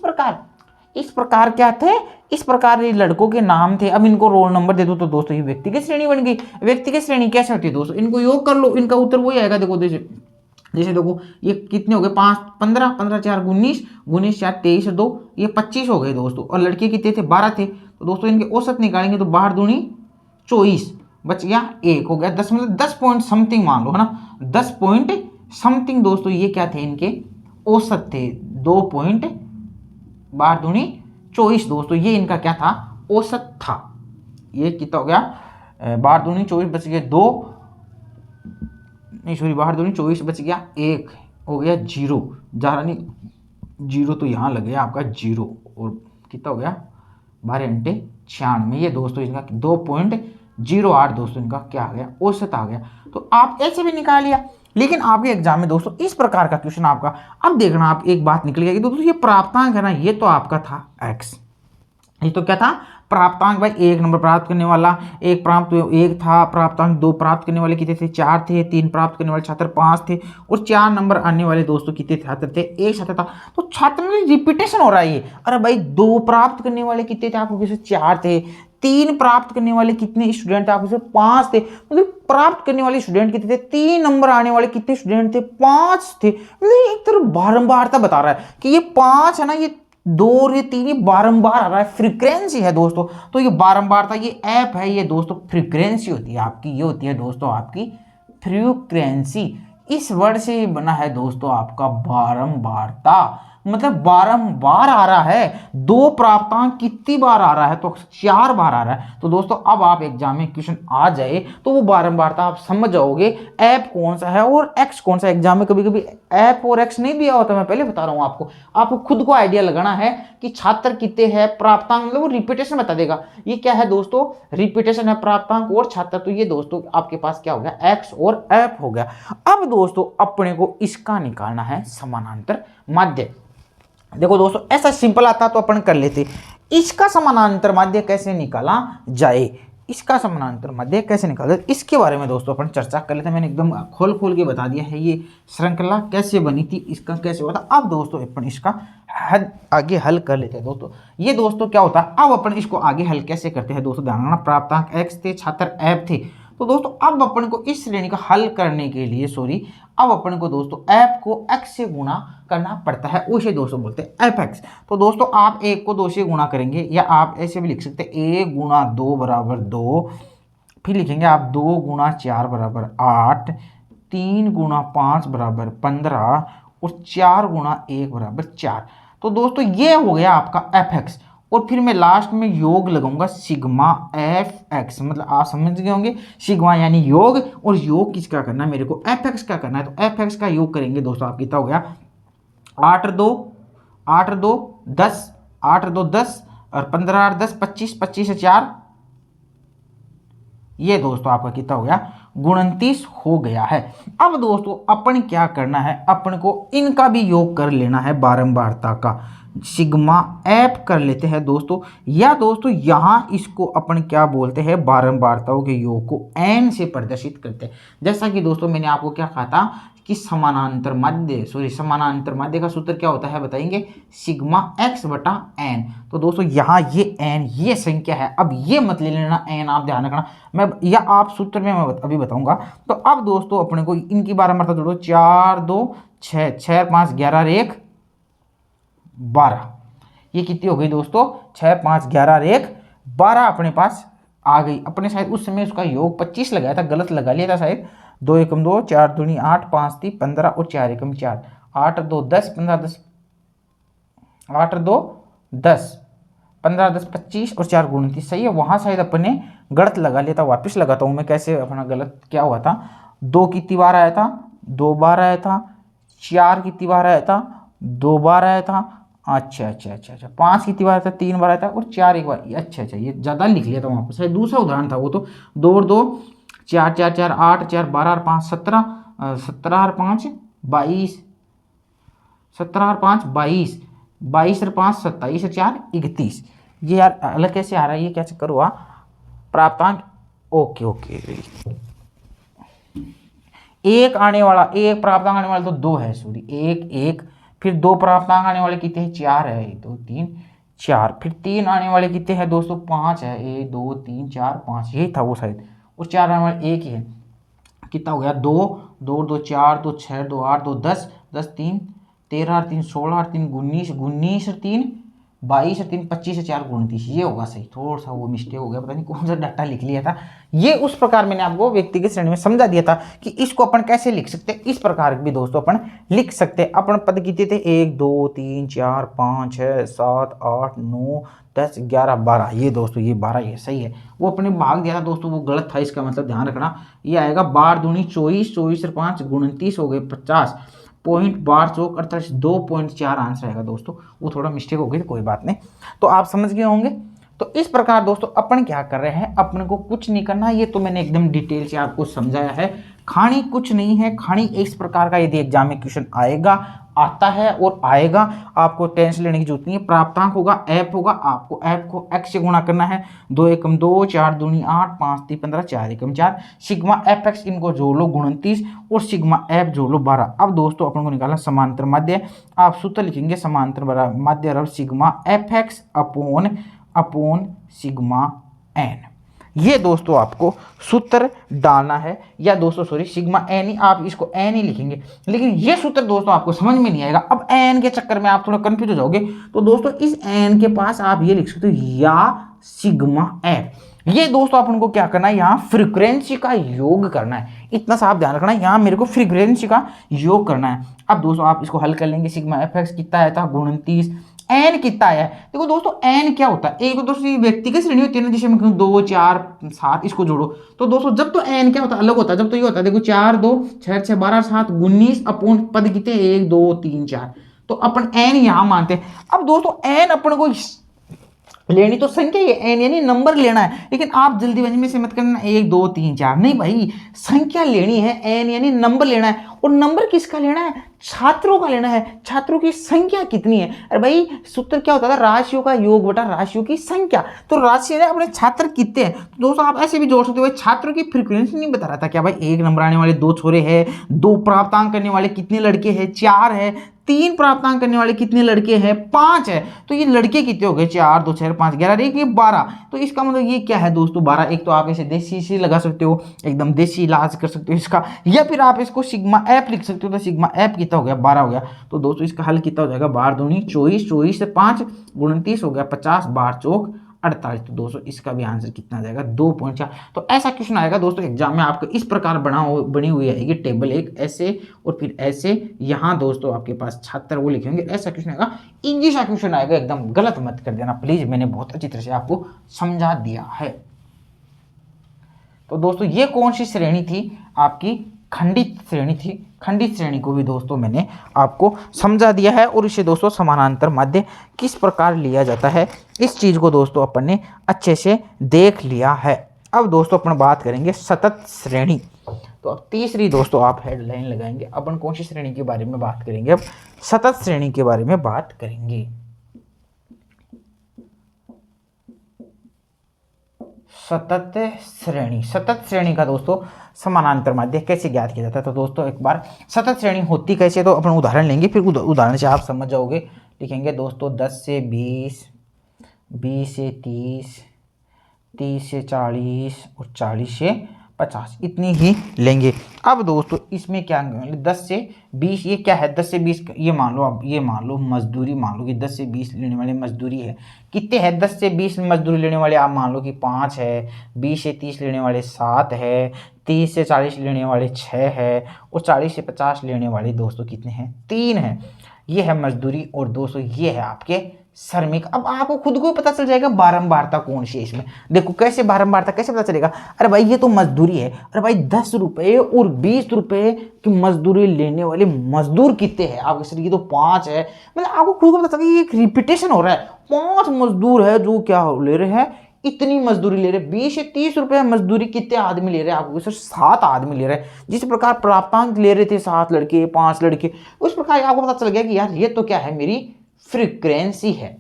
प्रकार क्या थे, इस प्रकार ये लड़कों के नाम थे। अब इनको रोल नंबर दे दो तो दोस्तों ये व्यक्तिगत श्रेणी बन गई। व्यक्तिगत श्रेणी कैसे होती है दोस्तों, इनको योग कर लो, इनका उत्तर वही आएगा। देखो जैसे देखो ये कितने हो गए, 5 15, 15 4 19, 19 4 23 2, ये 25 हो गए दोस्तों। और लड़के कितने थे, 12 थे। तो दोस्तों इनके औसत निकालेंगे तो 12 दूनी 24, बच गया 1, हो गया 10, मतलब 10 पॉइंट समथिंग मान लो, है ना, 10 पॉइंट समथिंग दोस्तों ये क्या थे, इनके औसत थे। 2 पॉइंट 12 दूनी 24 दोस्तों, ये इनका क्या था, औसत था। ये कितना हो गया, 12 दूनी 24, बच गया 2, नहीं सॉरी 12 दूनी 24, बच गया 1, हो गया 0, ज़्यादा नहीं 0 तो यहाँ लग गया आपका 0, और कितना हो गया 12 घंटे 96, ये दोस्तों इनका 2.08 दोस्तों इनका क्या आ गया, औसत आ गया। तो आप ऐसे भी निकाल लिया। लेकिन आपके एग्जाम में दोस्तों इस प्रकार का क्वेश्चन आपका, अब देखना आप एक बात निकल गया कि दोस्तों ये प्राप्तांक है ना, ये तो आपका था x, ये तो क्या था, प्राप्तांक भाई 1 नंबर प्राप्त करने वाला, एक प्राप्त 1 था, प्राप्तांक 2 प्राप्त करने वाले कितने थे, 4 थे, 3 प्राप्त करने वाले छात्र 5 थे, और 4 नंबर आने वाले दोस्तों कितने छात्र थे, 1 छात्र था। तो छात्र में रिपीटेशन हो रहा है ये। अरे भाई 2 प्राप्त करने वाले कितने थे, आपको 4 थे। 3 प्राप्त करने वाले कितने स्टूडेंट थे, आपको 5 थे। मतलब प्राप्त करने वाले स्टूडेंट कितने थे, 3 नंबर आने वाले कितने स्टूडेंट थे, 5 थे। मतलब एक तरह बारंबारता बता रहा है कि ये 5 है ना, ये 2 और ये 3 ये बारंबार आ रहा है, फ्रीक्वेंसी है दोस्तों। तो ये बारंबारता, ये ऐप है, ये दोस्तों फ्रीक्वेंसी होती है आपकी, ये होती है दोस्तों आपकी फ्रीक्वेंसी। इस वर्ड से बना है दोस्तों आपका बारंबारता, मतलब बारंबार आ रहा है। 2 प्राप्तांक कितनी बार आ रहा है, तो 4 बार आ रहा है। तो दोस्तों अब आप एग्जाम में क्वेश्चन आ जाए तो वो बारंबारता आप समझ जाओगे, ऐप कौन सा है और एक्स कौन सा। एग्जाम में कभी कभी ऐप और एक्स नहीं दिया होता, मैं पहले बता रहा हूँ आपको खुद को आइडिया लगाना है कि छात्र कितने हैं, प्राप्तांक मतलब वो रिपीटेशन बता देगा। ये क्या है दोस्तों, रिपीटेशन है, प्राप्तांक और छात्र। तो ये दोस्तों आपके पास क्या हो गया, एक्स और ऐप हो गया। अब दोस्तों अपने को इसका निकालना है समानांतर माध्य। देखो दोस्तों ऐसा सिंपल आता तो अपन कर लेते। इसका समानांतर माध्य कैसे निकाला जाए, इसका समानांतर माध्य कैसे निकाला जाए, इसके बारे में दोस्तों अपन चर्चा कर लेते हैं। मैंने एकदम खोल के बता दिया है ये श्रृंखला कैसे बनी थी, इसका कैसे हुआ था। अब दोस्तों अपन इसका आगे हल कर लेते हैं दोस्तों। ये दोस्तों क्या होता है, अब अपन इसको आगे हल कैसे करते हैं दोस्तों, ध्यान रखना। प्राप्तांक x थे, छात्र ऐप थे। तो दोस्तों अब अपन को इस श्रेणी का हल करने के लिए अब अपन को दोस्तों ऐप को x से गुणा करना पड़ता है, उसे दोस्तों बोलते हैं एफ एक्स। तो दोस्तों आप 1 को 2 से गुणा करेंगे, या आप ऐसे भी लिख सकते हैं 1 गुणा 2 बराबर 2, फिर लिखेंगे आप 2 गुणा 4 बराबर 8, 3 गुणा 5 बराबर 15 और 4 गुणा 1 बराबर 4। तो दोस्तों ये हो गया आपका एफ एक्स, और फिर मैं लास्ट में योग लगाऊंगा सिग्मा एफ एक्स, मतलब आप समझ गए होंगे सिग्मा यानी योग, और योग किसका करना है मेरे को, एफ एक्स का करना है। तो एफ एक्स का योग करेंगे दोस्तों, आप कितना हो गया 8 2 10, 8 2 10 और 15 8 10 25, 25 से 4, ये दोस्तों आपका कितना हो गया 29 हो गया है। अब दोस्तों अपन क्या करना है, अपन को इनका भी योग कर लेना है, बारंबारता का सिग्मा एफ कर लेते हैं दोस्तों। या दोस्तों यहाँ इसको अपन क्या बोलते हैं, बारंबारताओं के योग को एन से प्रदर्शित करते हैं। जैसा कि दोस्तों मैंने आपको क्या कहा था कि समानांतर माध्य का सूत्र क्या होता है बताएंगे, सिग्मा एक्स बटा एन। तो दोस्तों यहाँ ये एन ये संख्या है, अब ये मत ले लेना एन, आप ध्यान रखना, मैं या आप सूत्र में मैं अभी बताऊंगा। तो अब दोस्तों अपने को इनकी बारंबारता जोड़ो, 4 2 6, 6 5 11 और 1 12, ये कितनी हो गई दोस्तों 6 5 11 और 1 12 अपने पास आ गई। अपने शायद उस समय उसका योग 25 लगाया था, गलत लगा लिया था शायद। 2 एकम 2, 4 दूनी 8, 5 3 15 और 4 एकम 4, 8 2 10 15 10, 8 2 10 15 10 25 और 4 29, सही है। वहाँ शायद अपने गलत लगा लिया था, वापस लगाता हूँ मैं कैसे अपना गलत क्या हुआ था। 2 कितनी बार आया था, 2 बार आया था। 4 कितनी बार आया था, 2 बार आया था। अच्छा 5 कितनी बार आया था, 3 बार आया था। और 4 एक बार, अच्छा ये ज़्यादा लिख लिया था वहाँ पर, शायद दूसरा उदाहरण था वो। तो 2 और 2 4 4 4 8 4 12 और 5 17, 17 और 5 22, 17 और 5 22, 22 और 5 27 और 4 31। ये यार अलग कैसे आ रहा है, ये क्या चक्कर हुआ, प्राप्तांक ओके एक आने वाला, एक प्राप्तांक आने वाला तो 2 है, सॉरी 1 1, फिर 2 प्राप्तांक आने वाले कितने हैं 4 है, 1 2 3 4, फिर 3 आने वाले कितने हैं दोस्तों 5 है, 1 2 3 4 5, यही था वो शायद। और 4 आने वाले 1 ही है, कितना हो गया 2 2 2 4 2 6 2 8 2 10 10 3 13 और 3 16 और 3 19 19 और 3 22 और 3 25 और 4 29, ये होगा सही। थोड़ा सा वो मिस्टेक हो गया, पता नहीं कौन सा डाटा लिख लिया था। ये उस प्रकार मैंने आपको व्यक्तिगत श्रेणी में समझा दिया था कि इसको अपन कैसे लिख सकते हैं। इस प्रकार भी दोस्तों अपन लिख सकते हैं। अपन पद कितने थे 1 2 3 4 5 6 7 8 9 10 11 12, ये दोस्तों ये 12 ये सही है। वो अपने भाग दिया था दोस्तों, वो गलत था, इसका मतलब ध्यान रखना। ये आएगा 12 दूनी 24, 24 और 5 29 हो गए 50, पॉइंट 12 चौक 48, 2.4 आंसर आएगा दोस्तों। वो थोड़ा मिस्टेक हो गई, कोई बात नहीं, तो आप समझ गए होंगे। तो इस प्रकार दोस्तों अपन क्या कर रहे हैं, अपन को कुछ नहीं करना, ये तो मैंने एकदम डिटेल से आपको समझाया है। खानी कुछ नहीं है, खानी इस प्रकार का यदि एग्जाम में क्वेश्चन आएगा, आता है और आएगा, आपको टेंशन लेने की जरूरत नहीं है। प्राप्तांक होगा ऐप होगा, आपको ऐप को एक्स से गुणा करना है, 2 एकम 2 4 दूनी 8 5 3 15 4 एकम 4, सिग्मा एफ एक्स इनको जोड़ लो 29 और सिग्मा एफ जोड़ लो 12। अब दोस्तों अपन को निकालना समांतर माध्य, आप सूत्र लिखेंगे समांतर माध्य बराबर sigma F X upon sigma N. ये दोस्तों आपको सूत्र डालना है, या दोस्तों सॉरी सिग्मा एन ही, आप इसको एन ही लिखेंगे, लेकिन ये सूत्र दोस्तों आपको समझ में नहीं आएगा। अब एन के चक्कर में आप थोड़ा कंफ्यूज हो जाओगे, तो दोस्तों इस एन के पास आप ये लिख सकते हो या सिग्मा एफ। ये दोस्तों अपन को क्या करना है, यहाँ फ्रीक्वेंसी का योग करना है, इतना सा आप ध्यान रखना है, यहाँ मेरे को फ्रीक्वेंसी का योग करना है। अब दोस्तों आप इसको हल कर लेंगे, सिग्मा एफ एक्स कितना आया था 29, एन कितना आया है। देखो दोस्तों एन क्या होता है, एक दोस्तों व्यक्तिगत श्रेणी होती है ना, जिसे मैं कहूँ 2 4 7, इसको जोड़ो तो दोस्तों जब तो एन क्या होता है अलग होता है, जब तो ये होता है देखो 4 2 6 6 12 7 19 अपॉन पद कितने 1 2 3 4, तो अपन एन यहाँ मानते हैं। अब दोस्तों एन अपन को लेनी तो संख्या ही है, एन यानी नंबर लेना है, लेकिन आप जल्दीबाजी में से मत करना 1 2 3 4, नहीं भाई, संख्या लेनी है, एन यानी नंबर लेना है। और नंबर किसका लेना है? छात्रों का लेना है, छात्रों की संख्या कितनी है। अरे भाई सूत्र क्या होता था? राशियों का योग बटा राशियों की संख्या। तो राशि है अपने छात्र कितने हैं, तो दोस्तों आप ऐसे भी जोड़ सकते हो, भाई छात्रों की फ्रीक्वेंसी नहीं बता रहा था क्या भाई, 1 नंबर आने वाले 2 छोरे हैं, 2 प्राप्तांक करने वाले कितने लड़के हैं, 4 है, 3 प्राप्तांक करने वाले कितने लड़के हैं, 5 है। तो ये लड़के कितने हो गए? 4 2 6 5 11, एक ये 12। तो इसका मतलब ये क्या है दोस्तों? 12। एक तो आप इसे देसी से लगा सकते हो, एकदम देसी इलाज कर सकते हो इसका, या फिर आप इसको सिग्मा एफ लिख सकते हो। तो सिग्मा एफ कितना हो गया? 12 हो गया। तो दोस्तों इसका हल कितना हो जाएगा? 12 दूनी 24, 24 से 5 29 हो गया 50, 12 चौक 48। तो दोस्तों इसका भी आंसर कितना आ जाएगा? 2.4। तो ऐसा क्वेश्चन आएगा दोस्तों एग्जाम में आपको, इस प्रकार बनी हुई आएगी टेबल एक ऐसे, और फिर ऐसे यहाँ दोस्तों आपके पास छात्र वो लिखेंगे, ऐसा क्वेश्चन आएगा। इजी सा क्वेश्चन आएगा, एकदम गलत मत कर देना प्लीज, मैंने बहुत अच्छी तरह से आपको समझा दिया है। तो दोस्तों ये कौन सी श्रेणी थी? आपकी खंडित श्रेणी थी। खंडित श्रेणी को भी दोस्तों मैंने आपको समझा दिया है, और इसे दोस्तों समानांतर माध्य किस प्रकार लिया जाता है, इस चीज़ को दोस्तों अपन ने अच्छे से देख लिया है। अब दोस्तों अपन बात करेंगे सतत श्रेणी। तो अब तीसरी दोस्तों आप हेडलाइन लगाएंगे, अपन कौन सी श्रेणी के बारे में बात करेंगे? अब सतत श्रेणी के बारे में बात करेंगे। सतत श्रेणी, सतत श्रेणी का दोस्तों समानांतर माध्य कैसे ज्ञात किया जाता है? तो दोस्तों एक बार सतत श्रेणी होती कैसे, तो अपन उदाहरण लेंगे, फिर उदाहरण से आप समझ जाओगे। लिखेंगे दोस्तों 10 से 20, 20 से 30, 30 से 40 और 40 से 50, इतनी ही लेंगे। अब दोस्तों इसमें क्या 10 से 20, ये क्या है? 10 से 20 ये मान लो, अब ये मान लो मजदूरी, मान लो कि 10 से 20 लेने वाले मजदूरी है, कितने हैं? 10 से 20 मजदूरी लेने वाले आप मान लो कि 5 है, 20 से 30 लेने वाले 7 है, 30 से 40 लेने वाले 6 है, और 40 से 50 लेने वाले दोस्तों कितने हैं? 3 है। ये है मजदूरी, और दोस्तों ये है आपके श्रमिक। अब आपको खुद को पता चल जाएगा बारंबारता कौन सी है इसमें। देखो कैसे बारंबारता कैसे पता चलेगा? अरे भाई ये तो मजदूरी है, अरे भाई 10 रुपए और 20 रुपए की मजदूरी लेने वाले मजदूर कितने हैं आपके सर? ये तो 5 है। मतलब आपको खुद को पता चलेगा ये एक रिपीटेशन हो रहा है, 5 मजदूर है जो क्या ले रहे हैं, इतनी मजदूरी ले रहे। 20 से 30 रुपए मजदूरी कितने आदमी ले रहे हैं आपको? सर 7 आदमी ले रहे हैं। जिस प्रकार प्राप्तांक ले रहे थे 7 लड़के 5 लड़के, उस प्रकार आपको पता चल गया कि यार ये तो क्या है, मेरी फ्रीक्वेंसी है,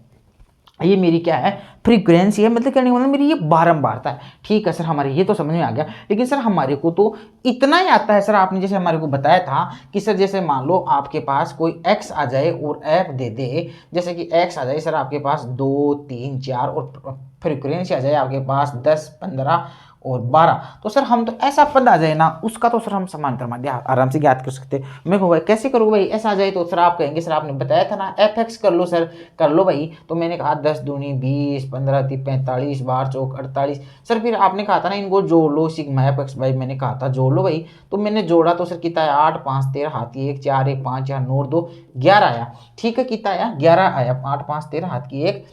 ये मेरी क्या है? फ्रीक्वेंसी है। मतलब क्या नहीं, मतलब मेरी ये बारंबारता है। ठीक है सर, हमारे ये तो समझ में आ गया, लेकिन सर हमारे को तो इतना ही आता है सर। आपने जैसे हमारे को बताया था कि सर जैसे मान लो आपके पास कोई एक्स आ जाए और एफ दे दे, जैसे कि एक्स आ जाए सर आपके पास 2 3 4, और फ्रीक्वेंसी आ जाए आपके पास 10 15 और 12, तो सर हम तो ऐसा पद आ जाए ना, उसका तो सर हम समांतर माध्य आराम से ज्ञात कर सकते हैं। मैं कहूँ भाई कैसे करोगे भाई? ऐसा आ जाए तो सर आप कहेंगे सर आपने बताया था ना एफ एक्स कर लो सर, कर लो भाई। तो मैंने कहा 10 दूनी 20, 15 × 45, 12 चौक 48। सर फिर आपने कहा था ना इनको जोड़ लो सिग्मा एफ एक्स, भाई मैंने कहा था जोड़ लो भाई। तो मैंने जोड़ा तो सर कितना आया? 8 5 13 हाथ की 1 4 1 5 4 9 2 11 आया। ठीक है, कितना आया? 11 आया। 8 5 13 हाथ की 1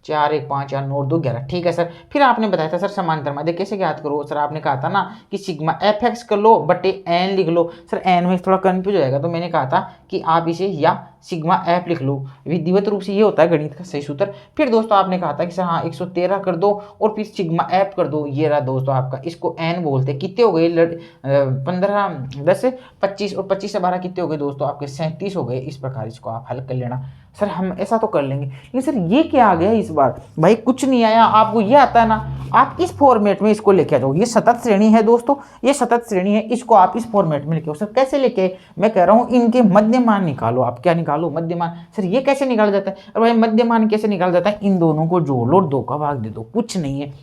4 1 5 4 9 2 11। ठीक है सर, फिर आपने बताया था सर समांतर माध्य कैसे ज्ञात करो? सर आपने कहा था ना कि सिग्मा एफ एक्स कर लो बटे एन लिख लो। सर एन में थोड़ा कंफ्यूज हो जाएगा, तो मैंने कहा था कि आप इसे या सिग्मा एफ लिख लो, विधिवत रूप से ये होता है गणित का सही सूत्र। फिर दोस्तों आपने कहा था कि सर हाँ 113 कर दो और फिर सिग्मा एफ कर दो। ये रहा दोस्तों आपका, इसको एन बोलते हैं। कितने हो गए? 15 10 25, और 25 से 12 कितने हो गए दोस्तों? आपके 37 हो गए। इस प्रकार इसको आप हल कर लेना। सर हम ऐसा तो कर लेंगे, लेकिन सर ये क्या आ गया इस बार? भाई कुछ नहीं आया, आपको ये आता है ना, आप इस फॉर्मेट में इसको लेके आ जाओ। ये सतत श्रेणी है दोस्तों, ये सतत श्रेणी है, इसको आप इस फॉर्मेट में लेके आओ। सर कैसे लेके? मैं कह रहा हूँ इनके मध्यमान निकालो। आप क्या निकालो? मध्यमान। सर ये कैसे निकाला जाता है? अरे भाई मध्यमान कैसे निकाला जाता है? इन दोनों को जोड़ लो और 2 का भाग दे दो, कुछ नहीं है।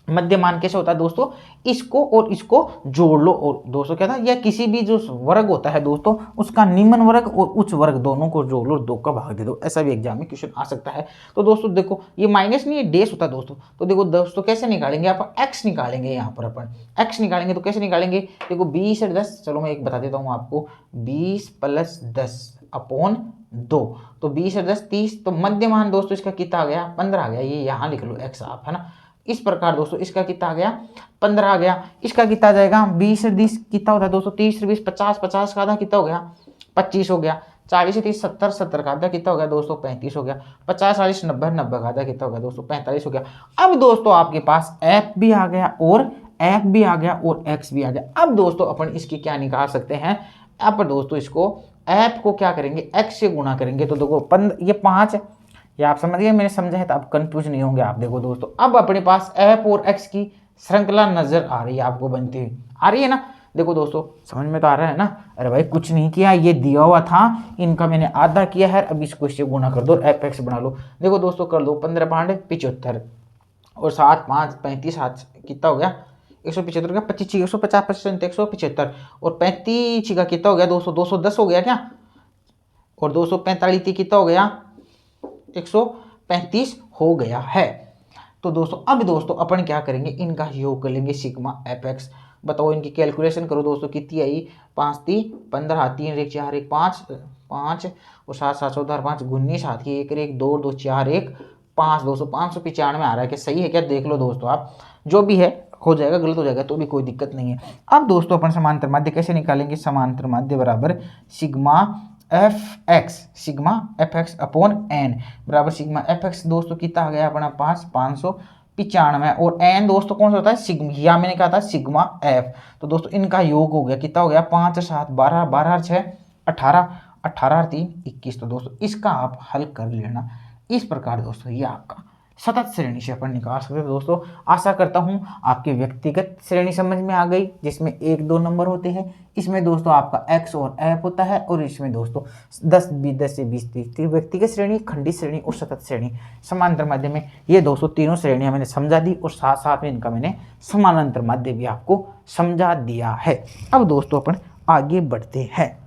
मध्यमान कैसे होता है दोस्तों? इसको और इसको जोड़ लो, और दोस्तों क्या था, या किसी भी जो वर्ग होता है दोस्तों उसका निम्न वर्ग और उच्च वर्ग दोनों को जोड़ लो और 2 का भाग दे दो। ऐसा भी एग्जाम में क्वेश्चन आ सकता है। तो दोस्तों देखो ये माइनस नहीं, ये डेस होता है दोस्तों। तो देखो दोस्तों कैसे निकालेंगे? आप एक्स निकालेंगे, यहाँ पर अपन एक्स निकालेंगे। तो कैसे निकालेंगे? देखो 20 और 10, चलो मैं एक बता देता हूँ आपको, 20 + 10 / 2। तो 20 और 10 30। तो मध्यमान दोस्तों इसका कितना आ गया? 15 आ गया। ये यहाँ लिख लो एक्स आप, है ना। इस प्रकार दोस्तों इसका कितना आ गया? 15 आ गया। इसका कितना आ जाएगा? 20 और 20 कितना होता है दोस्तों? 30 और 20 50, 50 का आधा कितना हो गया? 25 हो गया। 40 से 30 70, 70 का आधा कितना हो गया दोस्तों 35 हो गया। 50 40 90, 90 का आधा कितना हो गया दोस्तों 45 हो गया। अब दोस्तों आपके पास एफ भी आ गया और एफ भी आ गया और एक्स भी आ गया। अब दोस्तों अपन इसकी क्या निकाल सकते हैं, अब दोस्तों इसको एफ को क्या करेंगे एक्स से गुणा करेंगे। तो देखो ये 5 है, ये आप समझ गए, मैंने समझा है तो आप कंफ्यूज नहीं होंगे आप। देखो दोस्तों अब अपने पास एफ और एक्स की श्रृंखला नजर आ रही है आपको बनती हुई, आ रही है ना। देखो दोस्तों समझ में तो आ रहा है ना। अरे भाई कुछ नहीं किया, ये दिया हुआ था, इनका मैंने आधा किया है, अब इसको इससे गुणा कर दो, एफ एक्स बना लो। देखो दोस्तों कर दो, 15 5 75 और 7 5 35, 7 कितना हो गया 175 का 25 150 25 175 और 35 का कितना हो गया 200 210 हो गया क्या, और 245 कितना हो गया 135 हो गया है। तो दोस्तों अब दोस्तों अपन क्या करेंगे, इनका योग कर लेंगे सिग्मा एफ एक्स। बताओ इनकी कैलकुलेशन करो दोस्तों, कितनी आई 5 3 15 3 1 4 1 5 5 और 7 7 14 5 19 हाथ की 1 1 2 2 4 1 5 दोस्तों 595 आ रहा है। क्या सही है क्या, देख लो दोस्तों आप, जो भी है हो जाएगा, गलत हो जाएगा तो भी कोई दिक्कत नहीं है। अब दोस्तों अपन समांतर माध्य कैसे निकालेंगे, समांतर माध्य बराबर sigma F X upon N बराबर सिग्मा एफ एक्स दोस्तों कितना आ गया अपना 595 और एन दोस्तों कौन सा होता है सिग्मा, या मैंने कहा था सिग्मा एफ। तो दोस्तों इनका योग हो गया कितना हो गया 5 7 12 12 6 18 18 3 21। तो दोस्तों इसका आप हल कर लेना इस प्रकार दोस्तों, ये आपका सतत श्रेणी से अपन निकाल सकते हैं। दोस्तों आशा करता हूं आपके व्यक्तिगत श्रेणी समझ में आ गई, जिसमें 1 2 नंबर होते हैं। इसमें दोस्तों आपका एक्स और एफ होता है और इसमें दोस्तों 10 से 20 30 व्यक्तिगत श्रेणी, खंडित श्रेणी और सतत श्रेणी। समांतर माध्य में ये दोस्तों तीनों श्रेणियां मैंने समझा दी और साथ साथ में इनका मैंने समानांतर माध्य भी आपको समझा दिया है। अब दोस्तों अपन आगे बढ़ते हैं।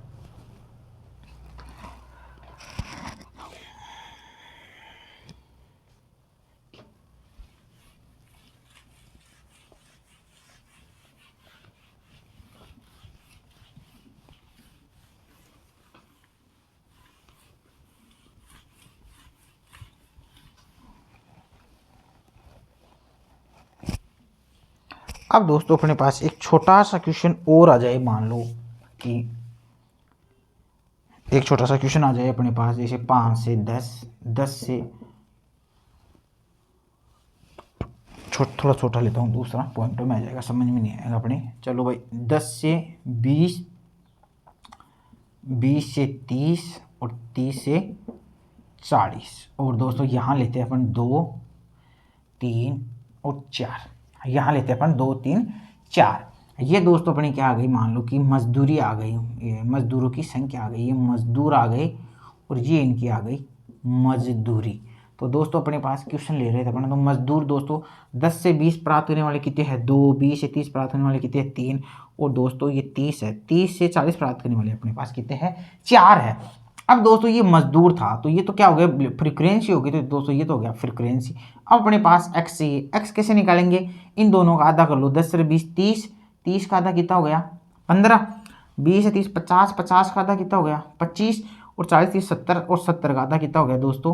अब दोस्तों अपने पास एक छोटा सा क्वेश्चन और आ जाए, मान लो कि एक छोटा सा क्वेश्चन आ जाए अपने पास, जैसे 5 से 10 10 से थोड़ा छोटा लेता हूँ, दूसरा पॉइंट में आ जाएगा, समझ में नहीं आएगा अपने। चलो भाई 10 से 20 20 से 30 और 30 से 40 और दोस्तों यहाँ लेते हैं अपन 2 3 और 4, यहाँ लेते हैं अपन 2 3 4। ये दोस्तों अपनी क्या आ गई, मान लो कि मजदूरी आ गई, ये मजदूरों की संख्या आ गई, ये मजदूर आ गए और ये इनकी आ गई मजदूरी। तो दोस्तों अपने पास क्वेश्चन ले रहे थे अपन, तो मजदूर दोस्तों 10 से 20 प्राप्त होने वाले कितने हैं 2, 20 से 30 प्राप्त होने वाले कितने हैं 3 और दोस्तों ये 30 है, 30 से 40 प्राप्त करने वाले अपने पास कितने हैं 4 है। अब दोस्तों ये मजदूर था तो ये तो क्या हो गया फ्रीक्वेंसी होगी, तो दोस्तों ये तो हो गया फ्रीक्वेंसी। अब अपने पास एक्स चाहिए, एक्स कैसे निकालेंगे, इन दोनों का आधा कर लो, 10 से 20 30, 30 का आधा कितना हो गया 15, 20 से 30 50, 50 का आधा कितना हो गया 25 और 40 30 70 और 70 का आधा कितना हो गया दोस्तों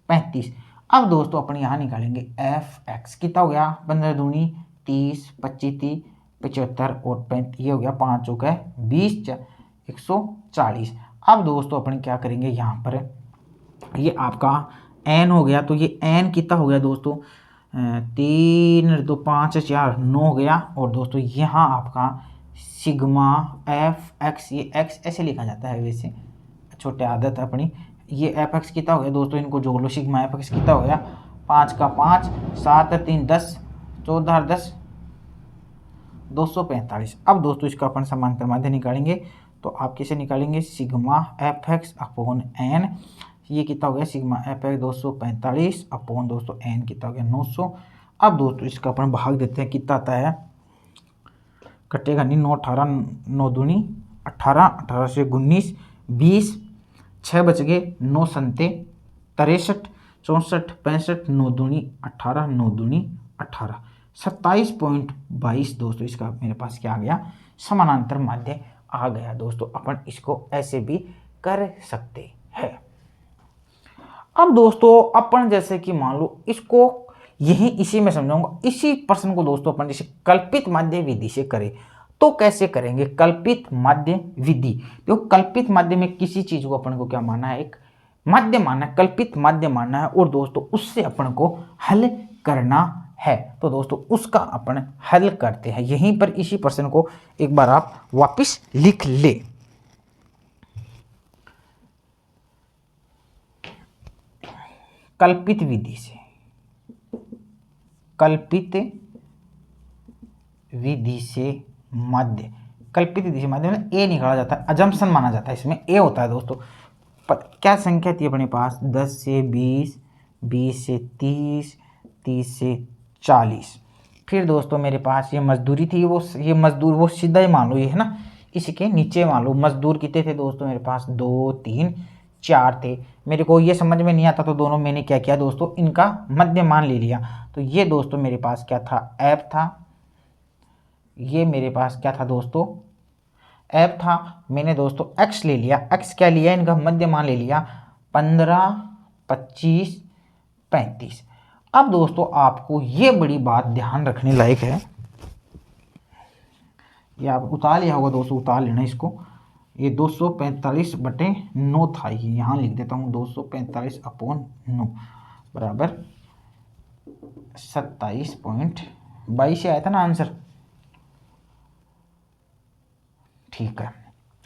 35। अब दोस्तों अपन यहाँ निकालेंगे एफ एक्स कितना हो गया 15 दूनी 30 25 30 75 और 35, ये हो गया 5 चौका 20 140। अब दोस्तों अपन क्या करेंगे, यहाँ पर ये आपका एन हो गया, तो ये एन कितना हो गया दोस्तों 3 2 5 4 9 हो गया और दोस्तों यहाँ आपका सिग्मा एफ एक्स, ये एक्स ऐसे लिखा जाता है वैसे, छोटे आदत अपनी। ये एफ एक्स कितना हो गया दोस्तों, इनको जोड़ लो, सिग्मा एफ एक्स कितना हो गया 5 का 5 7 3 10 14 10 245। अब दोस्तों इसका अपन समांतर माध्य निकालेंगे, तो आप कैसे निकालेंगे, sigma F X upon N, ये कितना हो गया सिग्मा एफ एक्स 245 अपॉन दोस्तों एन कितना हो गया 900। अब दोस्तों इसका अपन भाग देते हैं, कितना आता है, कटेगा नहीं, 9 18 9 दूनी 18 18 से 19 20 6 बच गए 9 संते 63 64 65 9 दूनी 18 9 दूनी 18 27.22 दोस्तों इसका मेरे पास क्या आ गया समानांतर माध्य आ गया। दोस्तों अपन इसको ऐसे भी कर सकते हैं। अब दोस्तों अपन जैसे कि मान लो इसको यही इसी में समझाऊंगा, इसी प्रश्न को दोस्तों अपन जैसे कल्पित माध्य विधि से करें तो कैसे करेंगे कल्पित माध्य विधि। तो कल्पित माध्य में किसी चीज को अपन को क्या मानना है, एक माध्य मानना है, कल्पित माध्य मानना है और दोस्तों उससे अपन को हल करना है। तो दोस्तों उसका अपन हल करते हैं। यहीं पर इसी प्रश्न को एक बार आप वापस लिख ले। कल्पित विधि से, कल्पित विधि से माध्य, कल्पित विधि से माध्य में ए निकाला जाता है, अजम्पशन माना जाता है, इसमें ए होता है दोस्तों। क्या संख्या थी अपने पास, 10 से 20, 20 से 30, 30 से 40। फिर दोस्तों मेरे पास ये मजदूरी थी, ये मजदूर वो सीधा ही मान लो, ये है ना, इसके नीचे मान लो मजदूर कितने थे दोस्तों, मेरे पास 2, 3, 4 थे। मेरे को ये समझ में नहीं आता तो दोनों मैंने क्या किया दोस्तों, इनका मध्य मान ले लिया। तो ये दोस्तों मेरे पास क्या था, एफ था। ये मेरे पास क्या था दोस्तों, एफ था। मैंने दोस्तों एक्स ले लिया, एक्स क्या लिया, इनका मध्य मान ले लिया, 15, 25, 35। अब दोस्तों आपको ये बड़ी बात ध्यान रखने लायक है, ये आप उतार लिया होगा दोस्तों, उतार लेना इसको। ये 245/9 था, ये यहाँ लिख देता हूँ, 245/9 बराबर 27.22 से आया था ना आंसर। ठीक है,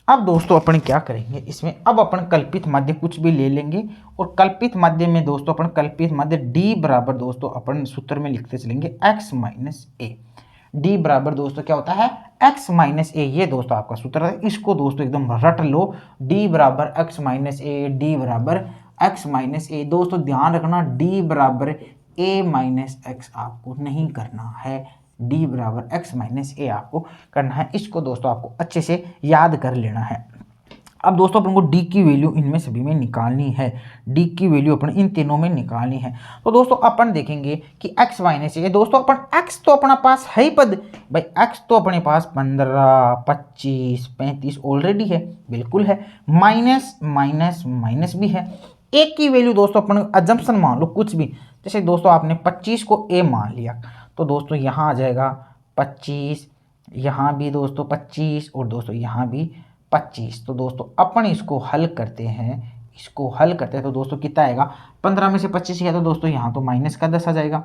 अब दोस्तों अपन क्या करेंगे इसमें, अब अपन कल्पित माध्य कुछ भी ले लेंगे और कल्पित माध्य में दोस्तों अपन कल्पित माध्य डी बराबर दोस्तों अपन सूत्र में लिखते चलेंगे x माइनस ए। डी बराबर दोस्तों क्या होता है, x माइनस ए। ये दोस्तों आपका सूत्र है, इसको दोस्तों एकदम रट लो, डी बराबर x माइनस ए, डी बराबर x माइनस ए। दोस्तों ध्यान रखना, डी बराबर a माइनस एक्स आपको नहीं करना है, डी बराबर x माइनस ए आपको करना है। इसको दोस्तों आपको अच्छे से याद कर लेना है। अब दोस्तों अपन को d की वैल्यू इनमें सभी में निकालनी है, d की वैल्यू अपन इन तीनों में निकालनी है। तो दोस्तों अपन देखेंगे कि x माइनस ए, दोस्तों अपन x तो अपना पास है ही पद, भाई x तो अपने पास 15, 25, 35 ऑलरेडी है, बिल्कुल है, माइनस माइनस माइनस भी है। a की वैल्यू दोस्तों अपन अजम्पशन मान लो कुछ भी, जैसे दोस्तों आपने 25 को a मान लिया तो दोस्तों यहाँ आ जाएगा 25, यहाँ भी दोस्तों 25 और दोस्तों यहाँ भी 25। तो दोस्तों अपन इसको हल करते हैं, इसको हल करते हैं तो दोस्तों कितना आएगा, 15 में से 25 किया तो दोस्तों यहाँ तो माइनस का 10 आ जाएगा,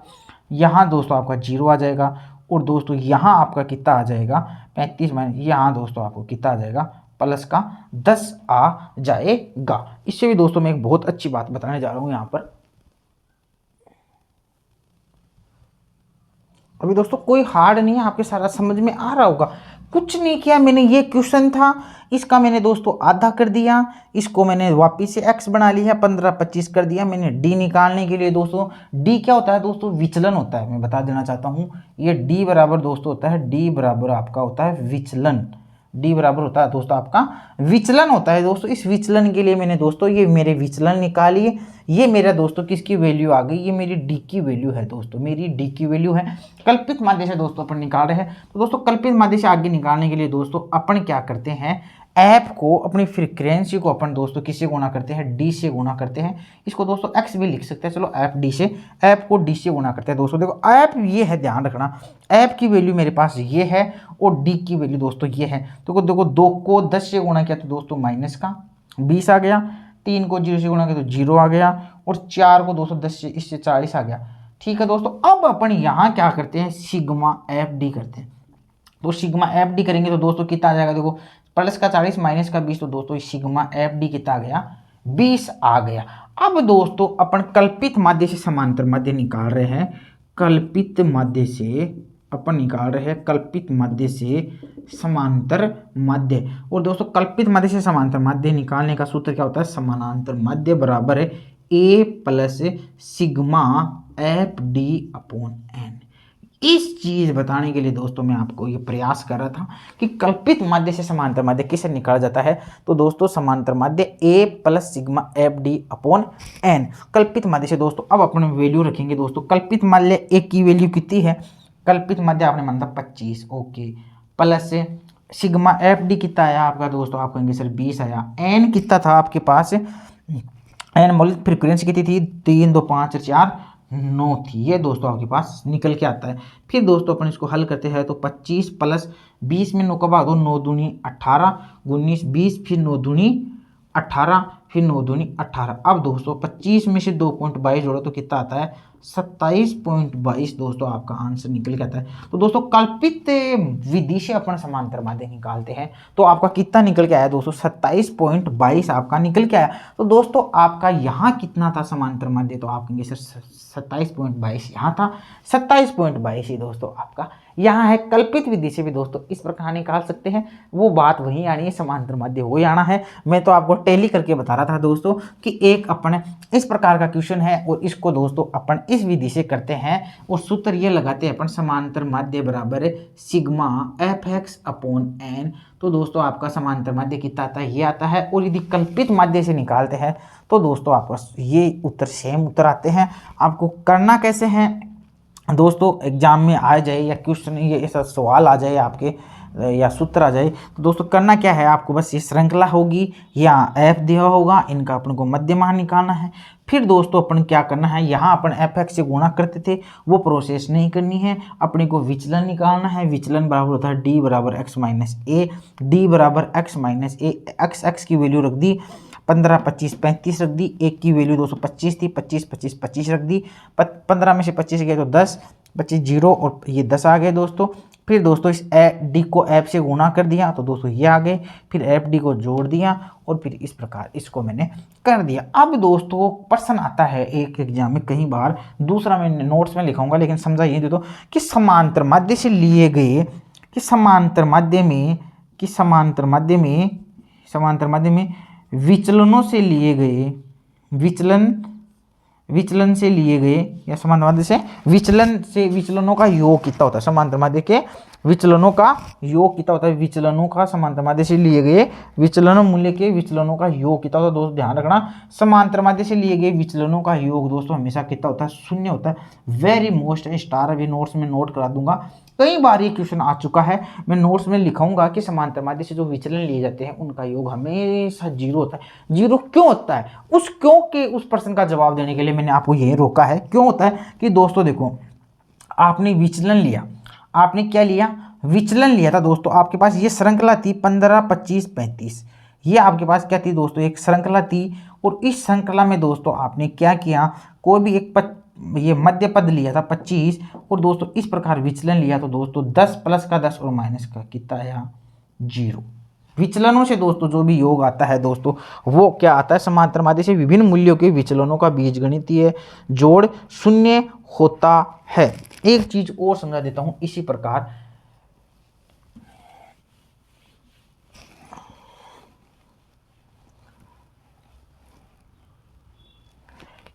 यहाँ दोस्तों आपका 0 आ जाएगा और दोस्तों यहाँ आपका कितना आ जाएगा 35 माइनस, यहाँ दोस्तों आपको कितना आ जाएगा प्लस का 10 आ जाएगा। इससे भी दोस्तों मैं एक बहुत अच्छी बात बताने जा रहा हूँ यहाँ पर। अभी दोस्तों कोई हार्ड नहीं है, आपके सारा समझ में आ रहा होगा। कुछ नहीं किया मैंने, ये क्वेश्चन था, इसका मैंने दोस्तों आधा कर दिया, इसको मैंने वापिस से x बना लिया, 15, 25 कर दिया मैंने। d निकालने के लिए दोस्तों, d क्या होता है दोस्तों, विचलन होता है, मैं बता देना चाहता हूँ। ये d बराबर दोस्तों होता है, d बराबर आपका होता है विचलन, d बराबर होता है दोस्तों आपका विचलन होता है दोस्तों। इस विचलन के लिए मैंने दोस्तों ये मेरे विचलन निकालिए, ये मेरा दोस्तों किसकी वैल्यू आ गई, ये मेरी d की वैल्यू है दोस्तों, मेरी d की वैल्यू है। कल्पित माध्य से दोस्तों अपन निकाल रहे हैं, तो दोस्तों कल्पित माध्य से आगे निकालने के लिए दोस्तों अपन क्या करते हैं, ऐप को, अपनी फ्रीक्वेंसी को अपन दोस्तों किससे गुणा करते हैं, d से गुणा करते हैं। इसको दोस्तों x भी लिख सकते हैं, चलो ऐप d से, ऐप को d से गुणा करते हैं दोस्तों। देखो ऐप ये है, ध्यान रखना, ऐप की वैल्यू मेरे पास ये है और d की वैल्यू दोस्तों ये है। तो देखो 2 को 10 से गुणा किया तो दोस्तों माइनस का 20 आ गया, 3 को 0 से गुणा किया तो 0 आ गया और 4 को दोस्तों 10 से इससे 40 आ गया। ठीक है दोस्तों, अब अपन यहाँ क्या करते हैं, सिग्मा एफ डी करते हैं। तो सिग्मा एफ डी करेंगे तो दोस्तों कितना आ जाएगा, देखो प्लस का 40 माइनस का 20, तो दोस्तों सिग्मा एफ डी कितना आ गया, 20 आ गया। अब दोस्तों अपन कल्पित माध्य से समांतर माध्य निकाल रहे हैं, कल्पित माध्य से अपन निकाल रहे हैं, कल्पित माध्य से समांतर माध्य। और दोस्तों कल्पित माध्य से समांतर माध्य निकालने का सूत्र क्या होता है, समानांतर माध्य बराबर है a plus sigma F D upon N. इस चीज बताने के लिए दोस्तों मैं आपको ये प्रयास कर रहा था कि कल्पित माध्य से समांतर माध्य किसे निकाला जाता है। तो दोस्तों समांतर माध्य a plus sigma F D upon N. कल्पित माध्य से दोस्तों अब अपन वैल्यू रखेंगे दोस्तों, कल्पित माध्य a की वैल्यू कितनी है, कल्पित माध्य आपने माना था 25, okay, plus sigma F D कितना आया आपका दोस्तों, आप कहेंगे सर 20 आया। एन कितना था आपके पास, एन मौलिक फ्रीक्वेंसी कितनी थी, 3, 2, 5, 4, 9 थी, ये दोस्तों आपके पास निकल के आता है। फिर दोस्तों अपन इसको हल करते हैं तो 25 प्लस 20 में 9 का भाग दो, 9 दूनी 18, 19 20, फिर 9 दूनी 18, फिर 9 दूनी 18। अब दोस्तों 25 में से 2.22 जोड़ो तो कितना आता है, 27.22 दोस्तों आपका आंसर निकल के आता है। तो दोस्तों कल्पित विधि से अपन समांतर माध्य निकालते हैं तो आपका कितना निकल के आया दोस्तों, 27.22 आपका निकल के आया। तो दोस्तों आपका यहाँ कितना था समांतर माध्य, तो आप कहेंगे सर 27.22 यहाँ था, 27.22 ही दोस्तों आपका यहाँ है। कल्पित विधि से भी दोस्तों इस प्रकार निकाल सकते हैं, वो बात वही आनी है, समांतर माध्य वही आना है। मैं तो आपको टैली करके बता रहा था दोस्तों कि एक अपन इस प्रकार का क्वेश्चन है और इसको दोस्तों अपन इस विधि से करते हैं और सूत्र ये लगाते हैं अपन, समांतर माध्य बराबर sigma F X upon N. तो दोस्तों आपका समांतर माध्य कितना आता है, ये आता है। और यदि कल्पित माध्य से निकालते हैं तो दोस्तों आपका ये उत्तर सेम उत्तर आते हैं। आपको करना कैसे है दोस्तों, एग्जाम में आ जाए या क्वेश्चन ये ऐसा सवाल आ जाए आपके या सूत्र आ जाए तो दोस्तों करना क्या है, आपको बस ये श्रृंखला होगी या एफ दिया होगा, इनका अपन को मध्यमान निकालना है। फिर दोस्तों अपन क्या करना है, यहाँ अपन एफ एक्स से गुणा करते थे वो प्रोसेस नहीं करनी है, अपने को विचलन निकालना है। विचलन बराबर होता है डी बराबर एक्स माइनस ए, डी बराबर एक्स माइनस ए, एक्स की वैल्यू रख दी 15 25 35 रख दी, एक की वैल्यू 225 थी, 25 25 25 रख दी, 15 में से 25 गए तो 10, 25 जीरो और ये 10 आ गए दोस्तों। फिर दोस्तों इस डी को एफ से गुणा कर दिया तो दोस्तों ये आ गए, फिर एफ डी को जोड़ दिया और फिर इस प्रकार इसको मैंने कर दिया। अब दोस्तों प्रश्न आता है एक एग्जाम में कई बार, दूसरा मैं नोट्स में लिखाऊंगा लेकिन समझा ये दे दो कि समांतर माध्य से लिए गए, कि समांतर माध्य में विचलनों से लिए गए, विचलन से लिए गए या समांतर माध्य से विचलनों का योग कितना होता है, समांतर माध्य के विचलनों का योग कितना होता है, विचलनों का समांतर माध्य से लिए गए विचलन मूल्य के विचलनों का योग कितना होता है दोस्तों, ध्यान रखना समांतर माध्य से लिए गए विचलनों का योग दोस्तों हमेशा कितना होता है, 0 होता है। वेरी मोस्ट स्टार, अभी नोट्स में नोट करा दूंगा, कई बार ये क्वेश्चन आ चुका है, मैं नोट्स में लिखाऊंगा कि समांतर माध्य से जो विचलन लिए जाते हैं उनका योग हमेशा 0 होता है। 0 क्यों होता है, उस क्यों के उस प्रश्न का जवाब देने के लिए मैंने आपको यही रोका है। क्यों होता है कि दोस्तों देखो, आपने विचलन लिया, आपने क्या लिया, विचलन लिया था दोस्तों, आपके पास ये श्रृंखला थी 15 25 35, ये आपके पास क्या थी दोस्तों, एक श्रृंखला थी। और इस श्रृंखला में दोस्तों आपने क्या किया, कोई भी एक ये मध्य पद लिया था 25 और दोस्तों इस प्रकार विचलन लिया तो दोस्तों 10 प्लस का 10 और माइनस का कितना आया, 0। विचलनों से दोस्तों जो भी योग आता है दोस्तों वो क्या आता है, समांतर माध्य से विभिन्न मूल्यों के विचलनों का बीजगणितीय जोड़ 0 होता है। एक चीज और समझा देता हूं इसी प्रकार,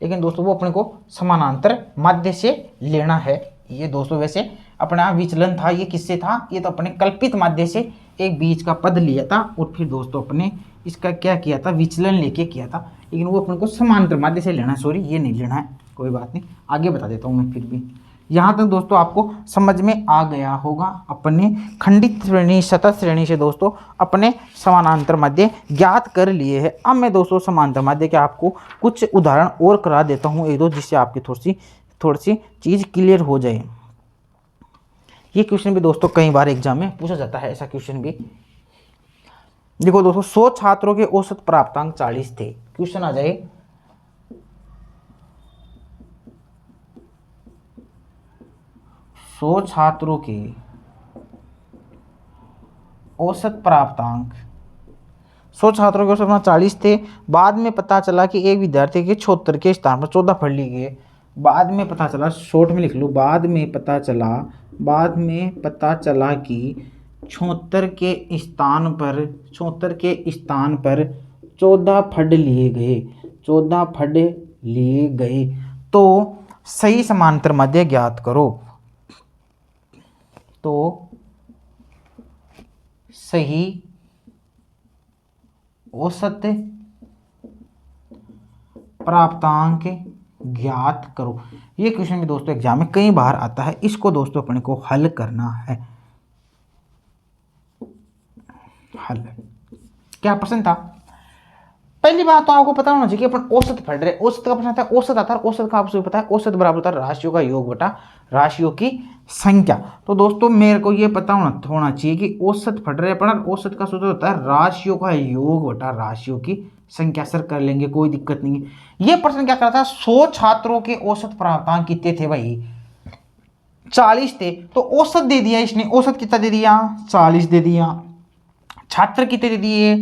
लेकिन दोस्तों वो अपने को समानांतर माध्य से लेना है। ये दोस्तों वैसे अपना विचलन था, ये किससे था, ये तो अपने कल्पित माध्य से एक बीच का पद लिया था और फिर दोस्तों अपने इसका क्या किया था, विचलन लेके किया था, लेकिन वो अपने को समांतर माध्य से लेना है, सॉरी ये नहीं लेना है, कोई बात नहीं, आगे बता देता हूँ मैं। फिर भी यहाँ तक दोस्तों आपको समझ में आ गया होगा। अपने खंडित श्रेणी सतत श्रेणी से दोस्तों अपने समानांतर माध्य ज्ञात कर लिए हैं। अब मैं दोस्तों समांतर माध्य के आपको कुछ उदाहरण और करा देता हूँ एक दो, जिससे आपकी थोड़ी सी चीज़ क्लियर हो जाए। ये क्वेश्चन भी दोस्तों कई बार एग्जाम में पूछा जाता है, ऐसा क्वेश्चन भी। देखो दोस्तों 100 छात्रों के औसत प्राप्तांक 40 थे, क्वेश्चन आ जाए 100 छात्रों के औसत प्राप्तांक 100 छात्रों के औसत प्राप्तांक 40 थे। बाद में पता चला कि एक विद्यार्थी के 76 के स्थान पर 14 पढ़ लिए गए। बाद में पता चला, शॉर्ट में लिख लो, बाद में पता चला कि 76 के स्थान पर 14 फंड लिए गए। तो सही समांतर माध्य ज्ञात करो। तो सही औसत प्राप्तांक ज्ञात करो। ये क्वेश्चन भी दोस्तों एग्जाम में कई बार आता है, इसको दोस्तों अपने को हल करना है। हल क्या प्रश्न था, पहली बात तो आपको पता होना चाहिए कि अपन औसत पढ़ रहे हैं। औसत का प्रश्न आता है, औसत आता है, औसत का आपको पता है, औसत बराबर होता है राशियों का योग बटा राशियों की संख्या। तो दोस्तों मेरे को ये पता होना चाहिए कि औसत पढ़ रहे हैं अपन, औसत का सूत्र होता है राशियों का योग बटा राशियों की संख्या। सर कर लेंगे, कोई दिक्कत नहीं है। ये प्रश्न क्या करता है, 100 छात्रों के औसत प्राप्तांक कितने थे भाई, 40 थे। तो औसत दे दिया इसने, औसत कितना दे दिया, 40 दे दिया। छात्र कितने दे दिए,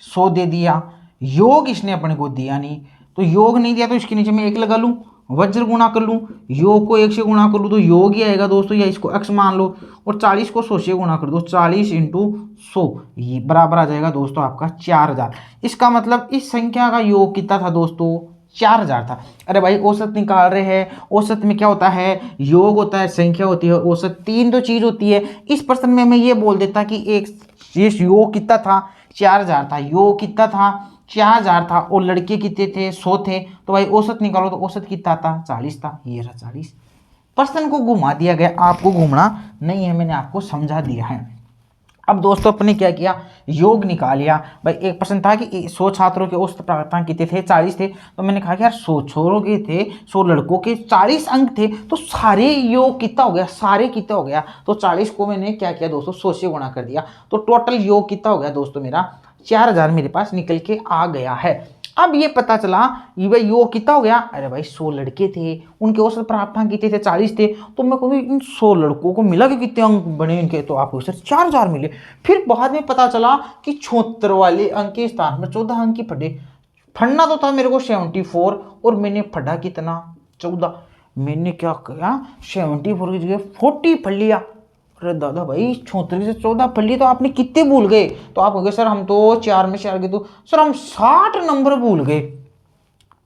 100 दे दिया। योग इसने अपने को दिया नहीं, तो योग नहीं दिया तो इसके नीचे मैं 1 लगा लूं, वज्र गुणा कर लूं, योग को 1 से गुणा कर लूं तो योग ही आएगा दोस्तों, या इसको x मान लो, और 40 को 100 से गुणा कर दो, 40 इंटू 100 ये बराबर आ जाएगा दोस्तों आपका 4000। इसका मतलब इस संख्या का योग कितना था दोस्तों, 4000 था। अरे भाई औसत निकाल रहे हैं, औसत में क्या होता है, योग होता है, संख्या होती है, औसत, तीन तो चीज होती है। इस प्रश्न में मैं ये बोल देता कि एक ये योग कितना था, 4000 था, योग कितना था, 4000 था, और लड़के कितने थे, 100 थे। तो भाई औसत निकालो तो औसत कितना था, 40 था। ये रहा 40। प्रश्न को घुमा दिया गया, आपको घूमना नहीं है, मैंने आपको समझा दिया है। अब दोस्तों अपने क्या किया, योग निकाल लिया। भाई एक प्रश्न था कि 100 छात्रों के औसत प्राप्तांक कितने थे, 40 थे। तो मैंने कहा कि यार 100 छोरों के थे, 100 लड़कों के 40 अंक थे, तो सारे योग कितना हो गया, सारे कितना हो गया, तो 40 को मैंने क्या किया दोस्तों, 100 से गुणा कर दिया। तो टोटल योग कितना हो गया दोस्तों, मेरा 4000 मेरे पास निकल के आ गया है। अब ये पता चला ये भाई योग कितना हो गया, अरे भाई 100 लड़के थे, उनके औसत प्राप्तांक कितने थे, 40 थे। तो मैं कहूँ इन 100 लड़कों को मिला कि कितने अंक बने इनके, तो आपको सर 4000 मिले। फिर बाद में पता चला कि 76 वाले अंक के स्थान में 14 अंक ही पढ़े। पढ़ना तो था मेरे को 74, और मैंने पढ़ा कितना, 14। मैंने क्या किया, 74 की जगह 40 पढ़ लिया। अरे दादा भाई 34 से 14 पढ़ लिए तो आपने कितने भूल गए, तो आप कहोगे सर हम तो 4 में से आ गए, तो सर हम 60 नंबर भूल गए,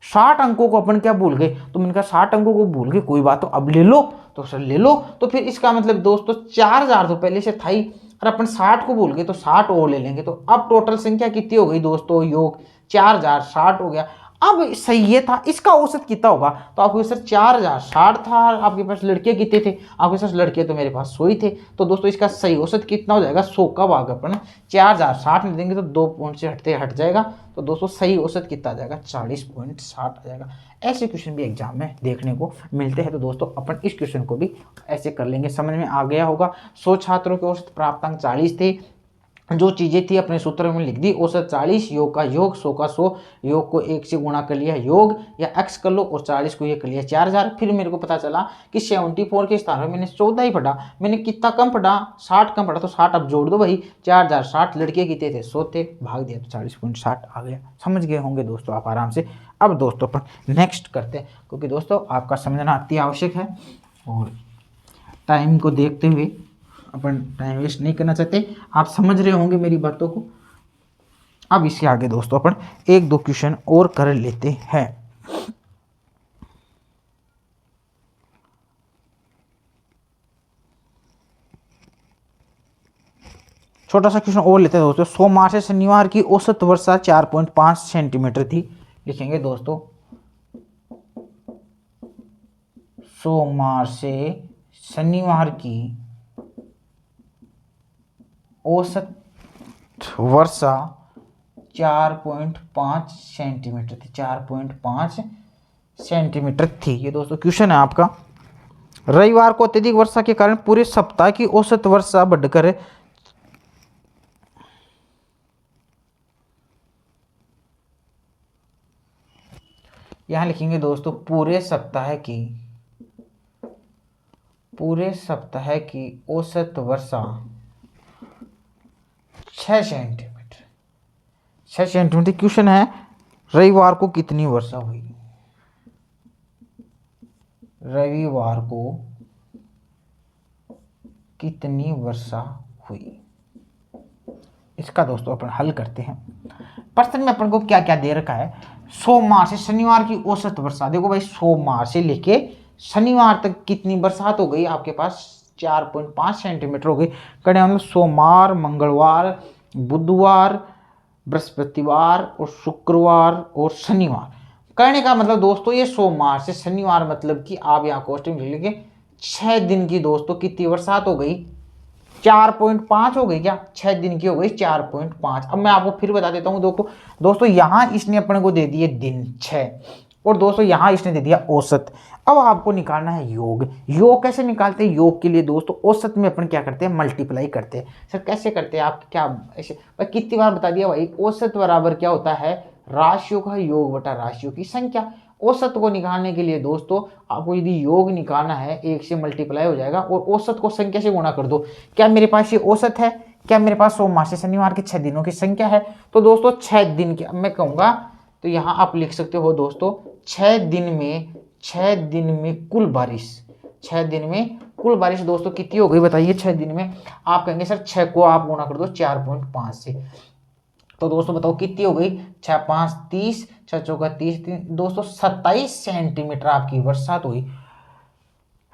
60 अंकों को अपन क्या भूल गए। तो मैंने कहा 60 अंकों को भूल गए, कोई बात, तो अब ले लो, तो सर ले लो। तो फिर इसका मतलब दोस्तों 4000 तो पहले से था ही, और अपन 60 को भूल गए, तो 60 और ले लेंगे। तो अब टोटल संख्या कितनी हो गई दोस्तों, योग 4000, 60 हो गया। अब सही ये था, इसका औसत कितना होगा, तो आपके सर 4060 था। आपके पास लड़के कितने थे, आपके पास लड़के तो मेरे पास 100 ही थे। तो दोस्तों इसका सही औसत कितना हो जाएगा, 100 का भाग अपन 4060 में देंगे तो 2 पॉइंट से हटते हट जाएगा। तो दोस्तों सही औसत कितना आ जाएगा, 40.60 आ जाएगा। ऐसे क्वेश्चन भी एग्जाम में देखने को मिलते हैं। तो दोस्तों अपन इस क्वेश्चन को भी ऐसे कर लेंगे, समझ में आ गया होगा। 100 छात्रों के औसत प्राप्तांक 40 थे, जो चीज़ें थी अपने सूत्र में लिख दी, औसत 40, योग का योग 100 का 100, योग को 1 से गुणा कर लिया योग या x कर लो, और 40 को ये कर लिया 4000। फिर मेरे को पता चला कि 74 के स्थान पर मैंने 14 ही पढ़ा, मैंने कितना कम पढ़ा, 60 कम पढ़ा, तो 60 अब जोड़ दो भाई, 4060 लड़के कितने थे, 100 थे, भाग दिया तो 40.60 आ गया। समझ गए होंगे दोस्तों आप आराम से। अब दोस्तों अपन नेक्स्ट करते हैं, क्योंकि दोस्तों आपका समझना अति आवश्यक है, और टाइम को देखते हुए अपन टाइम वेस्ट नहीं करना चाहते, आप समझ रहे होंगे मेरी बातों को। अब इसके आगे दोस्तों अपन 1-2 क्वेश्चन और कर लेते हैं। छोटा सा क्वेश्चन और लेते हैं दोस्तों। सोमवार से शनिवार की औसत वर्षा 4.5 सेंटीमीटर थी। लिखेंगे दोस्तों, सोमवार से शनिवार की औसत वर्षा 4.5 सेंटीमीटर थी, 4.5 सेंटीमीटर थी। ये दोस्तों क्वेश्चन है आपका। रविवार को अत्यधिक वर्षा के कारण पूरे सप्ताह की औसत वर्षा बढ़कर यहां लिखेंगे दोस्तों पूरे सप्ताह की औसत वर्षा 6 सेंटीमीटर। 6 सेंटीमीटर क्वेश्चन है, रविवार को कितनी वर्षा हुई, रविवार को कितनी वर्षा हुई, इसका दोस्तों अपन हल करते हैं। प्रश्न में अपन को क्या क्या दे रखा है, सोमवार से शनिवार की औसत वर्षा। देखो भाई सोमवार से लेके शनिवार तक कितनी बरसात हो गई, आपके पास 4.5 सेंटीमीटर हो गई। कड़े हम सोमवार, मंगलवार, बुधवार, बृहस्पतिवार और शुक्रवार और शनिवार। कहने का मतलब दोस्तों ये सोमवार से शनिवार मतलब कि आप यहाँ क्वेश्चन लिख लीजिए 6 दिन की दोस्तों कितनी बरसात हो गई, 4.5 हो गई क्या, 6 दिन की हो गई 4.5। अब मैं आपको फिर बता देता हूँ दोस्तों यहाँ इसने अपने को दे दिए दिन 6 और दोस्तों यहाँ इसने दे दिया औसत। अब आपको निकालना है योग। योग कैसे निकालते हैं? योग के लिए दोस्तों औसत में अपन क्या करते हैं, मल्टीप्लाई करते हैं। सर कैसे करते हैं आप, क्या ऐसे भाई कितनी बार बता दिया भाई, औसत बराबर क्या होता है, राशियों का योग बटा राशियों की संख्या। औसत को निकालने के लिए दोस्तों आपको यदि योग निकालना है 1 से मल्टीप्लाई हो जाएगा और औसत को संख्या से गुणा कर दो। क्या मेरे पास ये औसत है, क्या मेरे पास सोमवार से शनिवार के 6 दिनों की संख्या है? तो दोस्तों 6 दिन की, अब मैं कहूँगा तो यहाँ आप लिख सकते हो दोस्तों 6 दिन में कुल बारिश, 6 दिन में कुल बारिश दोस्तों कितनी हो गई बताइए 6 दिन में? आप कहेंगे सर 6 को आप गुणा कर दो 4.5 से, तो दोस्तों बताओ कितनी हो गई, 6 5 30, 6 चौका 30, दोस्तों 27 सेंटीमीटर आपकी बरसात हुई।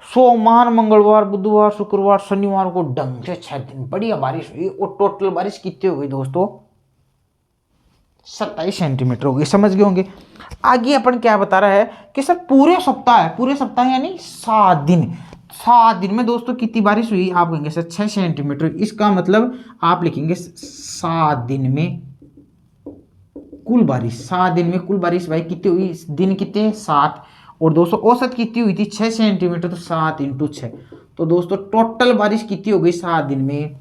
सोमवार, मंगलवार, बुधवार, शुक्रवार, शनिवार को ढंग से 6 दिन बढ़िया बारिश हुई और टोटल बारिश कितनी हो गई दोस्तों, 27 सेंटीमीटर हो गई। समझ गए होंगे। आगे अपन क्या बता रहा है कि सर पूरे सप्ताह यानी 7 दिन, 7 दिन में दोस्तों कितनी बारिश हुई? आप कहेंगे सर 6 सेंटीमीटर। इसका मतलब आप लिखेंगे 7 दिन में कुल बारिश, 7 दिन में कुल बारिश भाई कितनी हुई, दिन कितने 7, और दोस्तों औसत कितनी हुई थी 6 सेंटीमीटर, तो 7 × 6, तो दोस्तों टोटल बारिश कितनी हो गई 7 दिन में,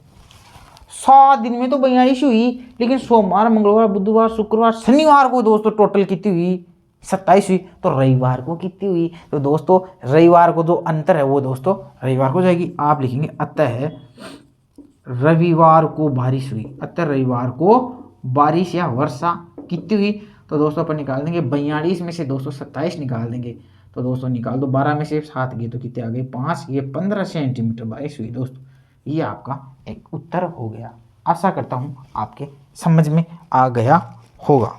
7 दिन में तो 42 हुई, लेकिन सोमवार, मंगलवार, बुधवार, शुक्रवार, शनिवार को दोस्तों टोटल कितनी हुई 27 हुई। तो रविवार को कितनी हुई? तो दोस्तों रविवार को जो अंतर है वो दोस्तों रविवार को जाएगी। आप लिखेंगे अतः रविवार को बारिश हुई, अतः रविवार को बारिश या वर्षा कितनी हुई? तो दोस्तों अपन निकाल देंगे 42 में से दोस्तों 27 निकाल देंगे, तो दोस्तों निकाल दो 12 में से 7 गए तो कितने आ गए 5, ये 15 सेंटीमीटर बारिश हुई दोस्तों। ये आपका एक उत्तर हो गया। आशा करता हूँ आपके समझ में आ गया होगा।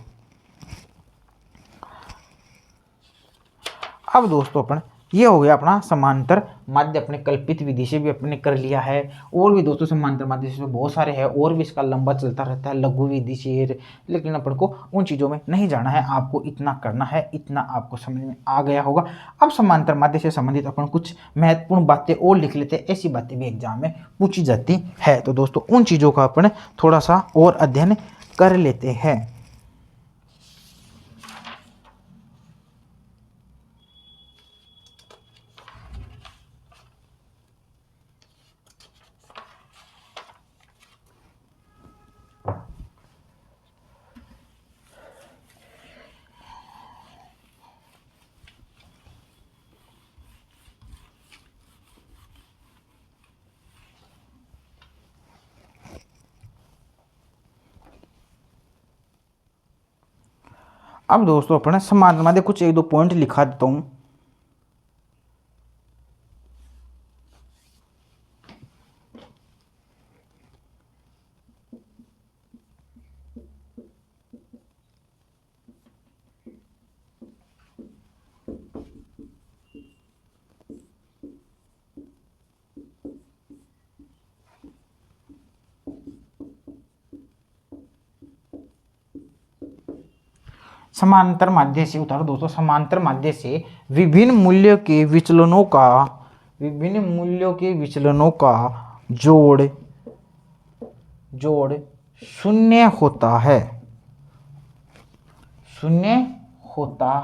अब दोस्तों अपन ये हो गया अपना समांतर माध्य, अपने कल्पित विधि से भी अपने कर लिया है। और भी दोस्तों समांतर माध्य से बहुत सारे हैं, और भी इसका लंबा चलता रहता है, लघु विधि से, लेकिन अपन को उन चीज़ों में नहीं जाना है। आपको इतना करना है, इतना आपको समझ में आ गया होगा। अब समांतर माध्य से संबंधित अपन कुछ महत्वपूर्ण बातें और लिख लेते हैं, ऐसी बातें भी एग्जाम में पूछी जाती है। तो दोस्तों उन चीज़ों का अपन थोड़ा सा और अध्ययन कर लेते हैं। अब दोस्तों अपने समांतर माध्य कुछ 1-2 पॉइंट लिखा देता हूँ। समांतर माध्य से उतारो दोस्तों, समांतर माध्य से विभिन्न मूल्यों के विचलनों का जोड़ शून्य होता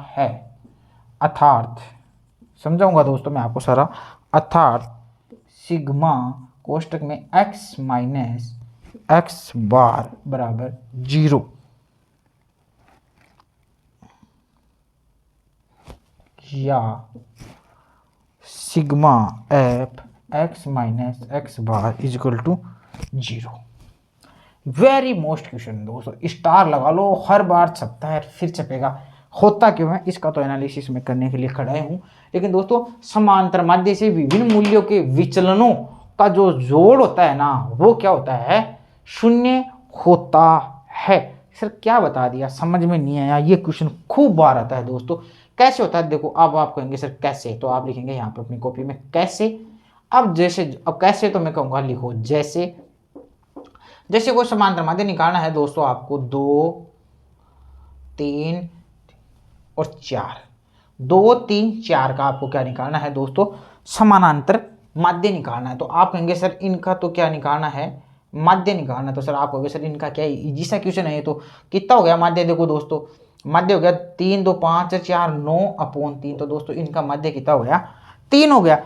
है। अर्थात समझाऊंगा दोस्तों मैं आपको सारा, अर्थात सिग्मा कोष्टक में x माइनस x बार बराबर 0, या sigma F x minus x bar equal to 0। Very most question दोस्तों, स्टार लगा लो, हर बार छपता है, फिर छपेगा, होता क्यों है इसका तो एनालिसिस में करने के लिए खड़ा हूं। लेकिन दोस्तों समांतर माध्य से विभिन्न मूल्यों के विचलनों का जो जोड़ होता है ना, वो क्या होता है, शून्य होता है। सर क्या बता दिया, समझ में नहीं आया? ये क्वेश्चन खूब बार आता है दोस्तों। कैसे होता है देखो, अब आप कहेंगे सर कैसे, तो आप लिखेंगे यहाँ पे अपनी कॉपी में कैसे। अब कैसे तो मैं कहूँगा लिखो जैसे कोई समांतर माध्य निकालना है दोस्तों आपको 2 3 और 4, 2 3 4 का आपको क्या निकालना है दोस्तों, समानांतर माध्य निकालना है। तो आप कहेंगे सर इनका तो क्या निकालना है, माध्य निकालना है। तो सर आप कहोगे सर इनका क्या इजी सा क्वेश्चन है ये तो। कितना हो गया माध्य, देखो दोस्तों माध्य हो गया 3 2 5 4 9/3। तो दोस्तों इनका माध्य कितना हो गया, 3 हो गया।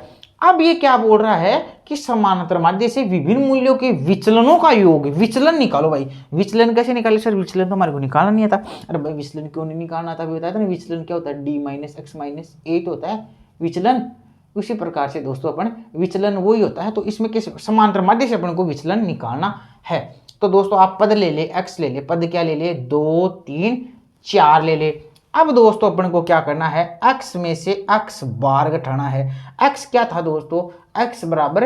अब ये क्या बोल रहा है कि समानांतर माध्य से विभिन्न मूल्यों के विचलनों का योग, विचलन निकालो भाई। विचलन कैसे निकाले सर, विचलन तो हमारे को निकालना नहीं आता। अरे भाई विचलन क्यों नहीं निकालना था, बताया था ना विचलन क्या होता है, d - x - a होता है विचलन। उसी प्रकार से दोस्तों अपन विचलन वही होता है। तो इसमें किस समांतर माध्य से अपन को विचलन निकालना है। तो दोस्तों आप पद ले ले, x ले ले, पद क्या ले ले, 2 3 4 ले ले। अब दोस्तों अपन को क्या करना है, x में से x बार घटाना है। x क्या था दोस्तों, x बराबर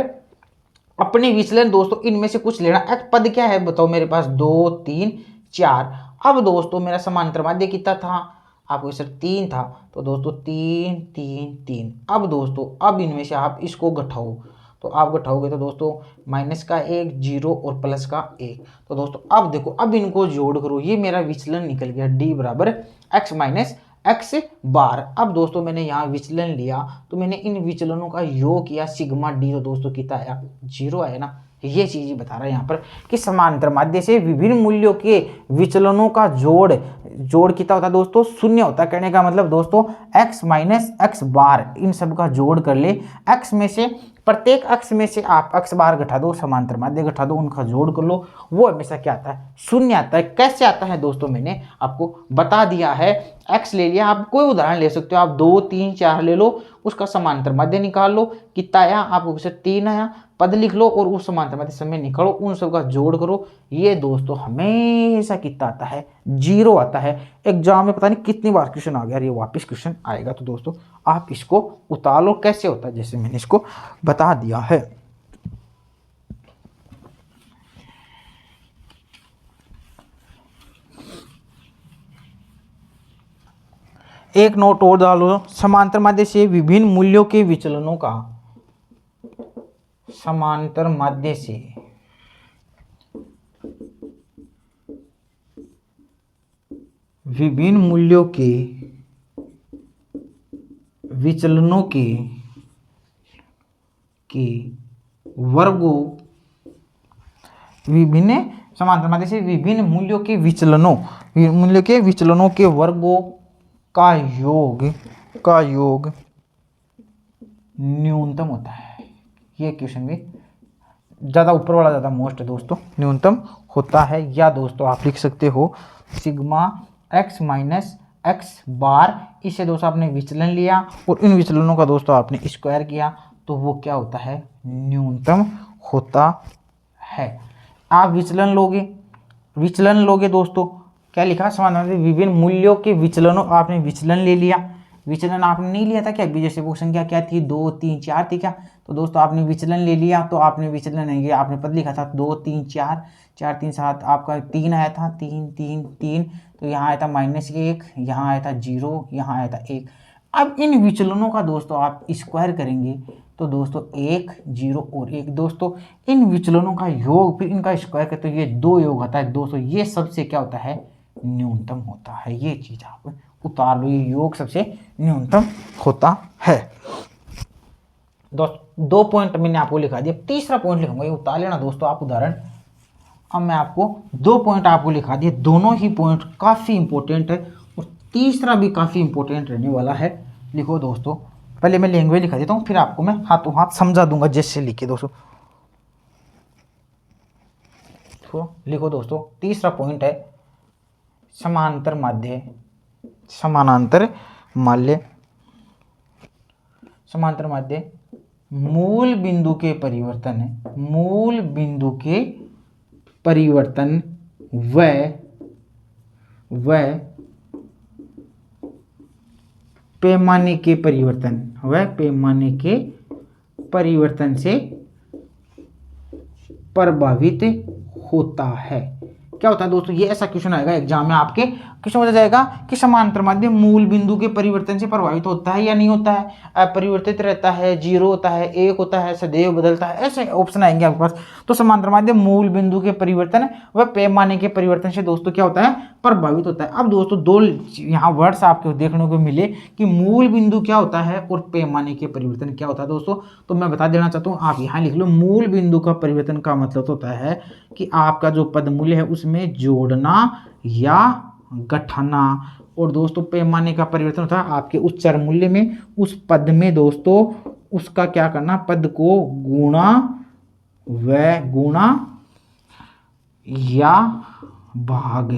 अपने विचलन दोस्तों इनमें से कुछ लेना। x पद क्या है बताओ मेरे पास, 2 3 4। अब दोस्तों मेरा समांतर माध्य कितना था, आपको सर 3 था। तो दोस्तों 3 3 3। अब दोस्तों अब इनमें से आप इसको घटाओ, तो आप घटाओगे तो दोस्तों माइनस का 1 0 और प्लस का 1। तो दोस्तों अब देखो अब इनको जोड़ करो, ये मेरा विचलन निकल गया d बराबर x माइनस x बार। अब दोस्तों मैंने यहाँ विचलन लिया तो मैंने इन विचलनों का योग किया सिग्मा d। तो दोस्तों कितना आया, 0 आया ना। ये चीज बता रहा है यहाँ पर कि समांतर माध्य से विभिन्न मूल्यों के विचलनों का जोड़ कितना होता है दोस्तों, 0 होता है। कहने का मतलब दोस्तों x माइनस x बार इन सब का जोड़ कर ले। x में से प्रत्येक x में से आप x बार घटा दो, समांतर माध्य घटा दो, उनका जोड़ कर लो, वो हमेशा क्या आता है, 0 आता है। कैसे आता है दोस्तों मैंने आपको बता दिया है। x ले लिया, आप कोई उदाहरण ले सकते हो, आप 2 3 4 ले लो, उसका समांतर माध्य निकाल लो, कितना आया आपको 3 आया। पद लिख लो और उस समांतर माध्य समय निकालो, उन सब का जोड़ करो। ये दोस्तों हमेशा कितना आता है, 0 आता है। एग्जाम में पता नहीं कितनी बार क्वेश्चन आ गया, ये वापस क्वेश्चन आएगा। तो दोस्तों आप इसको उतार लो, कैसे होता है जैसे मैंने इसको बता दिया है। एक नोट और डालो, समांतर माध्य से विभिन्न मूल्यों के विचलनों का, समांतर माध्य से विभिन्न मूल्यों के विचलनों के वर्गों, विभिन्न समांतर माध्य से विभिन्न मूल्यों के विचलनों के वर्गों का योग न्यूनतम होता है। ये क्वेश्चन भी ज़्यादा ऊपर वाला ज़्यादा मोस्ट है दोस्तों, न्यूनतम होता है। या दोस्तों आप लिख सकते हो सिग्मा x माइनस x बार। इसे दोस्तों आपने विचलन लिया और इन विचलनों का दोस्तों आपने स्क्वायर किया, तो वो क्या होता है, न्यूनतम होता है। आप विचलन लोगे दोस्तों, क्या लिखा, समाधान विभिन्न मूल्यों के विचलनों, आपने विचलन ले लिया। विचलन आपने नहीं लिया था क्या, जैसे वो संख्या क्या थी, 2 3 4 थी क्या। तो दोस्तों आपने विचलन ले लिया, तो आपने विचलन नहीं लिया, आपने पद लिखा था 2 3 4 4 3 7, आपका 3 आया था, 3 3 3। तो यहाँ आया था -1, यहाँ आया था 0, यहाँ आया था 1। अब इन विचलनों का दोस्तों आप स्क्वायर करेंगे, तो दोस्तों 1 0 और 1। दोस्तों इन विचलनों का योग फिर इनका स्क्वायर करते तो ये 2 योग होता है दोस्तों। ये सबसे क्या होता है, न्यूनतम होता है। ये चीज आप उतार लो, ये योग सबसे न्यूनतम होता है। दोस्तों 2 पॉइंट मैंने आपको लिखा दिया, तीसरा पॉइंट लिखूंगा, ये उतार लेना दोस्तों आप उदाहरण। अब मैं आपको 2 पॉइंट आपको लिखा दिए, दोनों ही पॉइंट काफ़ी इंपॉर्टेंट है और तीसरा भी काफ़ी इंपॉर्टेंट रहने वाला है। लिखो दोस्तों, पहले मैं लैंग्वेज लिखा देता हूँ, फिर आपको मैं हाथों हाथ समझा दूंगा जैसे लिखे दोस्तों। तो लिखो दोस्तों, तीसरा पॉइंट है समानांतर माध्य मूल बिंदु के परिवर्तन व पैमाने के परिवर्तन से प्रभावित होता है। क्या होता है दोस्तों, ये ऐसा क्वेश्चन आएगा एग्जाम में आपके, क्वेश्चन पूछा जाएगा कि समांतर माध्य मूल बिंदु के परिवर्तन से प्रभावित होता है या नहीं होता है, अपरिवर्तित रहता है, 0 होता है, 1 होता है, सदैव बदलता है, ऐसे ऑप्शन आएंगे आपके पास। तो समांतर माध्य मूल बिंदु के परिवर्तन व पैमाने के परिवर्तन से दोस्तों क्या होता है, प्रभावित होता है। अब दोस्तों दो यहाँ वर्ड्स आपको देखने को मिले कि मूल बिंदु क्या होता है और पैमाने के परिवर्तन क्या होता है दोस्तों, तो मैं बता देना चाहता हूँ, आप यहाँ लिख लो। मूल बिंदु का परिवर्तन का मतलब होता है कि आपका जो पद मूल्य है उसमें जोड़ना या घटाना, और दोस्तों पैमाने का परिवर्तन होता है आपके उस चर मूल्य में, उस पद में दोस्तों उसका क्या करना, पद को गुणा या भाग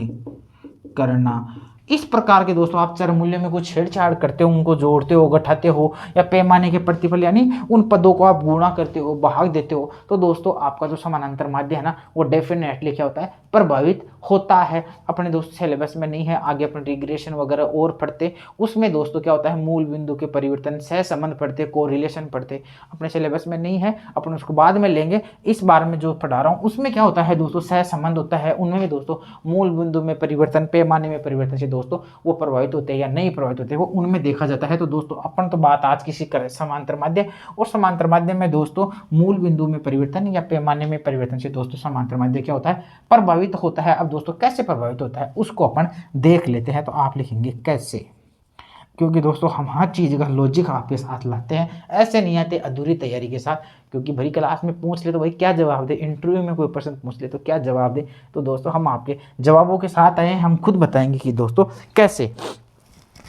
करना। इस प्रकार के दोस्तों आप चर मूल्य में कुछ छेड़छाड़ करते हो, उनको जोड़ते हो, घटाते हो, या पैमाने के प्रतिफल यानी उन पदों को आप गुणा करते हो, भाग देते हो, तो दोस्तों आपका जो समानांतर माध्य है ना वो डेफिनेटली क्या होता है, प्रभावित होता है। अपने दोस्त सिलेबस में नहीं है, आगे अपने रिग्रेशन वगैरह और पढ़ते, उसमें दोस्तों क्या होता है, मूल बिंदु के परिवर्तन, सहसंबंध पढ़ते, कोरिलेशन पढ़ते, अपने सिलेबस में नहीं है, अपन उसको बाद में लेंगे। इस बार में जो पढ़ा रहा हूँ उसमें क्या होता है दोस्तों, सहसंबंध होता है, उनमें भी दोस्तों मूल बिंदु में परिवर्तन, पैमाने में परिवर्तन से दोस्तों वो प्रभावित होते हैं या नहीं प्रभावित होते हैं, वो उनमें देखा जाता है। तो दोस्तों अपन तो बात आज किसी करें समांतर माध्य, और समांतर माध्य में दोस्तों मूल बिंदु में परिवर्तन या पैमाने में परिवर्तन से दोस्तों समांतर माध्य क्या होता है, प्रभावित होता है। अब दोस्तों कैसे प्रभावित होता है उसको अपन देख लेते हैं। तो आप लिखेंगे कैसे, क्योंकि दोस्तों हम हर चीज़ का लॉजिक आपके साथ लाते हैं, ऐसे नहीं आते अधूरी तैयारी के साथ, क्योंकि भाई क्लास में पूछ ले तो भाई क्या जवाब दे, इंटरव्यू में कोई प्रश्न पूछ ले तो क्या जवाब दे। तो दोस्तों हम आपके जवाबों के साथ आए हैं, हम खुद बताएंगे कि दोस्तों कैसे।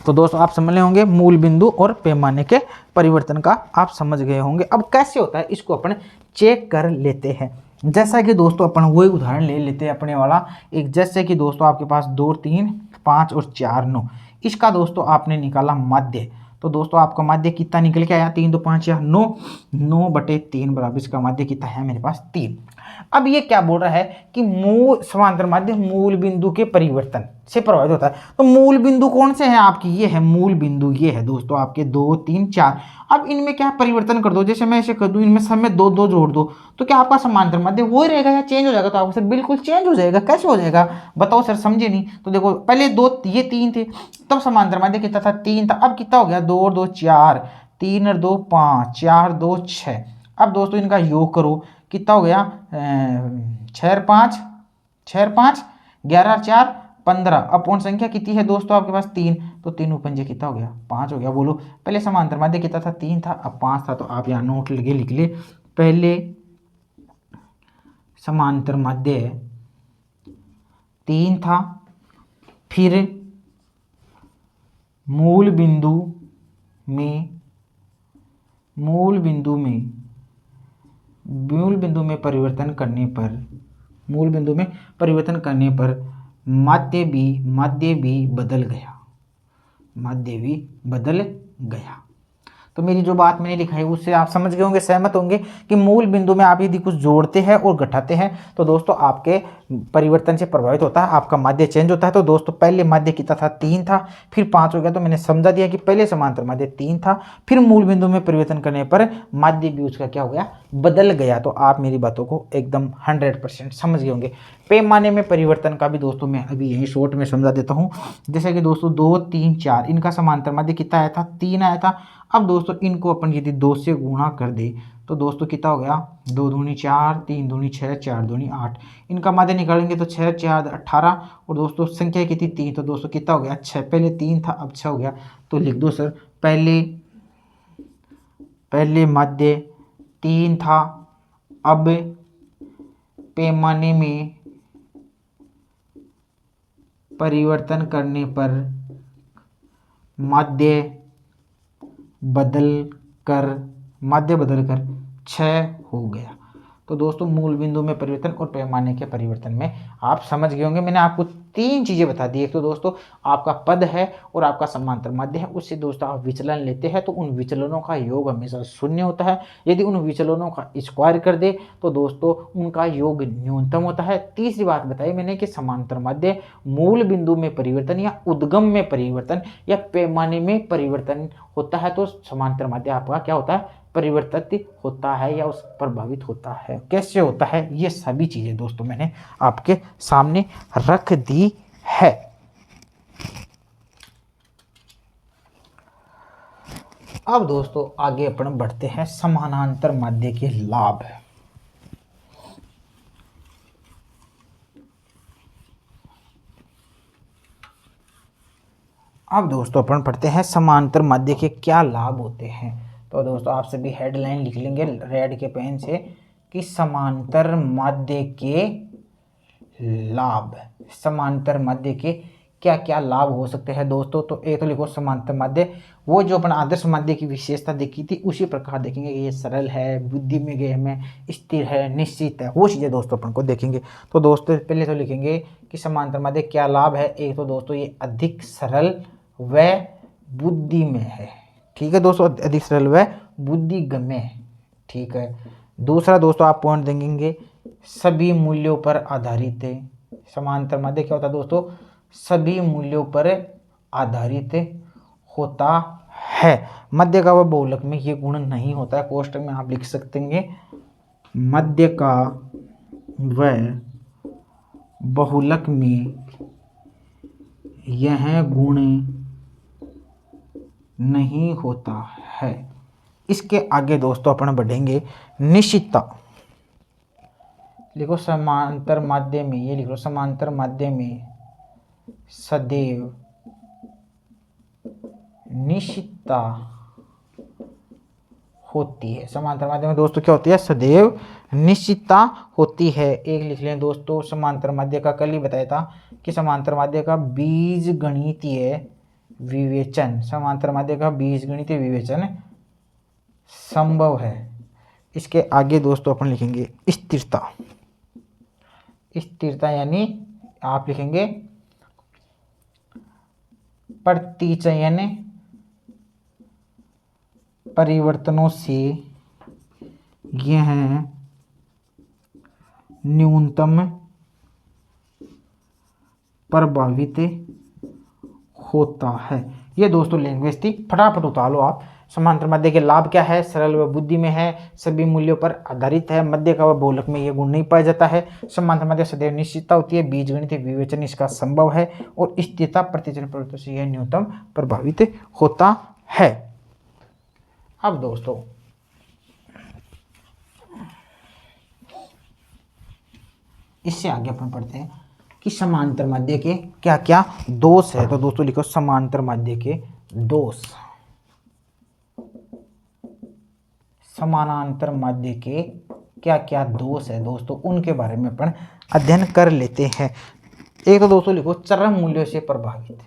तो दोस्तों आप समझ रहे होंगे मूल बिंदु और पैमाने के परिवर्तन का आप समझ गए होंगे। अब कैसे होता है इसको अपन चेक कर लेते हैं। जैसा कि दोस्तों अपन वही उदाहरण ले लेते हैं अपने वाला एक, जैसे कि दोस्तों आपके पास 2, 3, 5 और 4, 9, इसका दोस्तों आपने निकाला माध्य। तो दोस्तों आपका माध्य कितना निकल के आया, 3 2 5 या 9, 9/3 बराबर इसका माध्य कितना है मेरे पास 3। अब ये क्या बोल रहा है कि मूल समांतर माध्य मूल बिंदु के परिवर्तन से प्रभावित होता है। तो मूल बिंदु कौन से हैं आपकी, ये है मूल बिंदु, ये है दोस्तों आपके 2, 3, 4। अब इनमें क्या परिवर्तन कर दो, जैसे मैं ऐसे कर दूं, इनमें सब में 2 2 जोड़ दो, तो क्या आपका समांतर माध्य वो ही रहेगा या चेंज हो जाएगा? तो आपको सर बिल्कुल चेंज हो जाएगा। कैसे हो जाएगा बताओ सर, समझे नहीं? तो देखो पहले 2 ये 3 थे, तब समांतर माध्य कितना था, 3 था। अब कितना हो गया, 2 और 2 4, 3 और 2 5, 4 2 6। अब दोस्तों इनका योग करो, कितना हो गया, 6 और 5 11 और 4 15। अपॉन संख्या कितनी है दोस्तों आपके पास 3, तो 3 उपंजे कितना हो गया, 5 हो गया। बोलो पहले समांतर माध्य कितना था, 3 था, अब 5 था। तो आप यहाँ नोट लगे लिख ले, पहले समांतर माध्य 3 था, फिर मूल बिंदु में परिवर्तन करने पर माध्य भी बदल गया। तो मेरी जो बात मैंने लिखा है उससे आप समझ गए होंगे, सहमत होंगे कि मूल बिंदु में आप यदि कुछ जोड़ते हैं और घटाते हैं तो दोस्तों आपके परिवर्तन से प्रभावित होता है, आपका माध्य चेंज होता है। तो दोस्तों पहले माध्य कितना था, 3 था, फिर 5 हो गया। तो मैंने समझा दिया कि पहले समांतर माध्य 3 था, फिर मूल बिंदु में परिवर्तन करने पर माध्य भी उसका क्या हो गया, बदल गया। तो आप मेरी बातों को एकदम 100% समझ गए होंगे। पैमाने में परिवर्तन का भी दोस्तों मैं अभी यही शॉर्ट में समझा देता हूँ। जैसे कि दोस्तों 2 3 4 इनका समांतर माध्य कितना आया था, 3 आया था। अब दोस्तों इनको अपन यदि 2 से गुणा कर दे तो दोस्तों कितना हो गया, 2 दूनी 4, 3 दूनी 6, 4 दूनी 8। इनका माध्य निकालेंगे तो 6 4 18, और दोस्तों संख्या कितनी 3, तो दोस्तों कितना हो गया 6। पहले 3 था अब 6 हो गया। तो लिख दो सर, पहले माध्य 3 था, अब पैमाने में परिवर्तन करने पर माध्य बदल कर 6 हो गया। तो दोस्तों मूल बिंदु में परिवर्तन और पैमाने के परिवर्तन में आप समझ गए होंगे। मैंने आपको 3 चीज़ें बता दी। एक तो दोस्तों आपका पद है और आपका समांतर माध्य है, उससे दोस्तों आप विचलन लेते हैं तो उन विचलनों का योग हमेशा 0 होता है। यदि उन विचलनों का स्क्वायर कर दे तो दोस्तों उनका योग न्यूनतम होता है। तीसरी बात बताई मैंने कि समांतर माध्य मूल बिंदु में परिवर्तन या उद्गम में परिवर्तन या पैमाने में परिवर्तन होता है, तो समांतर माध्य आपका क्या होता है, परिवर्तित होता है या उस प्रभावित होता है। कैसे होता है, ये सभी चीज़ें दोस्तों मैंने आपके सामने रख दी है। अब दोस्तों आगे अपन बढ़ते हैं समानांतर माध्य के लाभ। अब दोस्तों अपन पढ़ते हैं समांतर माध्य के क्या लाभ होते हैं। तो दोस्तों आप सभी हेडलाइन लिख लेंगे रेड के पेन से कि समांतर माध्य के लाभ, समांतर माध्य के क्या क्या लाभ हो सकते हैं दोस्तों। तो एक तो लिखो समांतर माध्य, वो जो अपन आदर्श माध्य की विशेषता देखी थी उसी प्रकार देखेंगे कि ये सरल है, बुद्धि में गए में, स्थिर है, निश्चित है, वो चीज़ें दोस्तों अपन को देखेंगे। तो दोस्तों पहले तो लिखेंगे कि समांतर माध्य क्या लाभ है। एक तो दोस्तों ये अधिक सरल व बुद्धि में है, ठीक है दोस्तों, अधिक सरल व बुद्धिगम्य, ठीक है। दूसरा दोस्तों आप पॉइंट देंगे सभी मूल्यों पर आधारित है। समांतर माध्य क्या होता है दोस्तों, सभी मूल्यों पर आधारित होता है। मध्य का व बहुलक में ये गुण नहीं होता है। कोष्टक में आप लिख सकते हैं मध्य का व बहुलक में यह गुण नहीं होता है। इसके आगे दोस्तों अपन बढ़ेंगे निश्चितता। लिखो समांतर माध्य में, ये लिखो समांतर माध्य में सदैव निश्चितता होती है। समांतर माध्य में दोस्तों क्या होती है, सदैव निश्चितता होती है। एक लिख लें दोस्तों समांतर माध्य का, कल ही बताया था कि समांतर माध्य का बीजगणितीय विवेचन, समांतर माध्य का बीजगणितीय विवेचन संभव है। इसके आगे दोस्तों अपन लिखेंगे स्थिरता। स्थिरता यानी आप लिखेंगे प्रतिचयन परिवर्तनों से यह न्यूनतम प्रभावित होता है। ये दोस्तों लैंग्वेज थी, फटाफट उतार लो आप। समांतर माध्य के लाभ क्या है, सरल व बुद्धि में है, सभी मूल्यों पर आधारित है, मध्य का व बहुलक में यह गुण नहीं पाया जाता है, समांतर माध्य सदैव निश्चितता होती है, बीजगणितीय विवेचन इसका संभव है, और स्थिरता प्रतिचयन परिवर्तन से यह न्यूनतम प्रभावित होता है। अब दोस्तों इससे आगे अपन पढ़ते हैं कि समांतर माध्य के क्या क्या दोष है। तो दोस्तों लिखो समांतर माध्य के दोष। समानांतर माध्य के क्या क्या दोष है दोस्तों, उनके बारे में अपन अध्ययन कर लेते हैं। एक तो दोस्तों लिखो चरम मूल्यों से प्रभावित,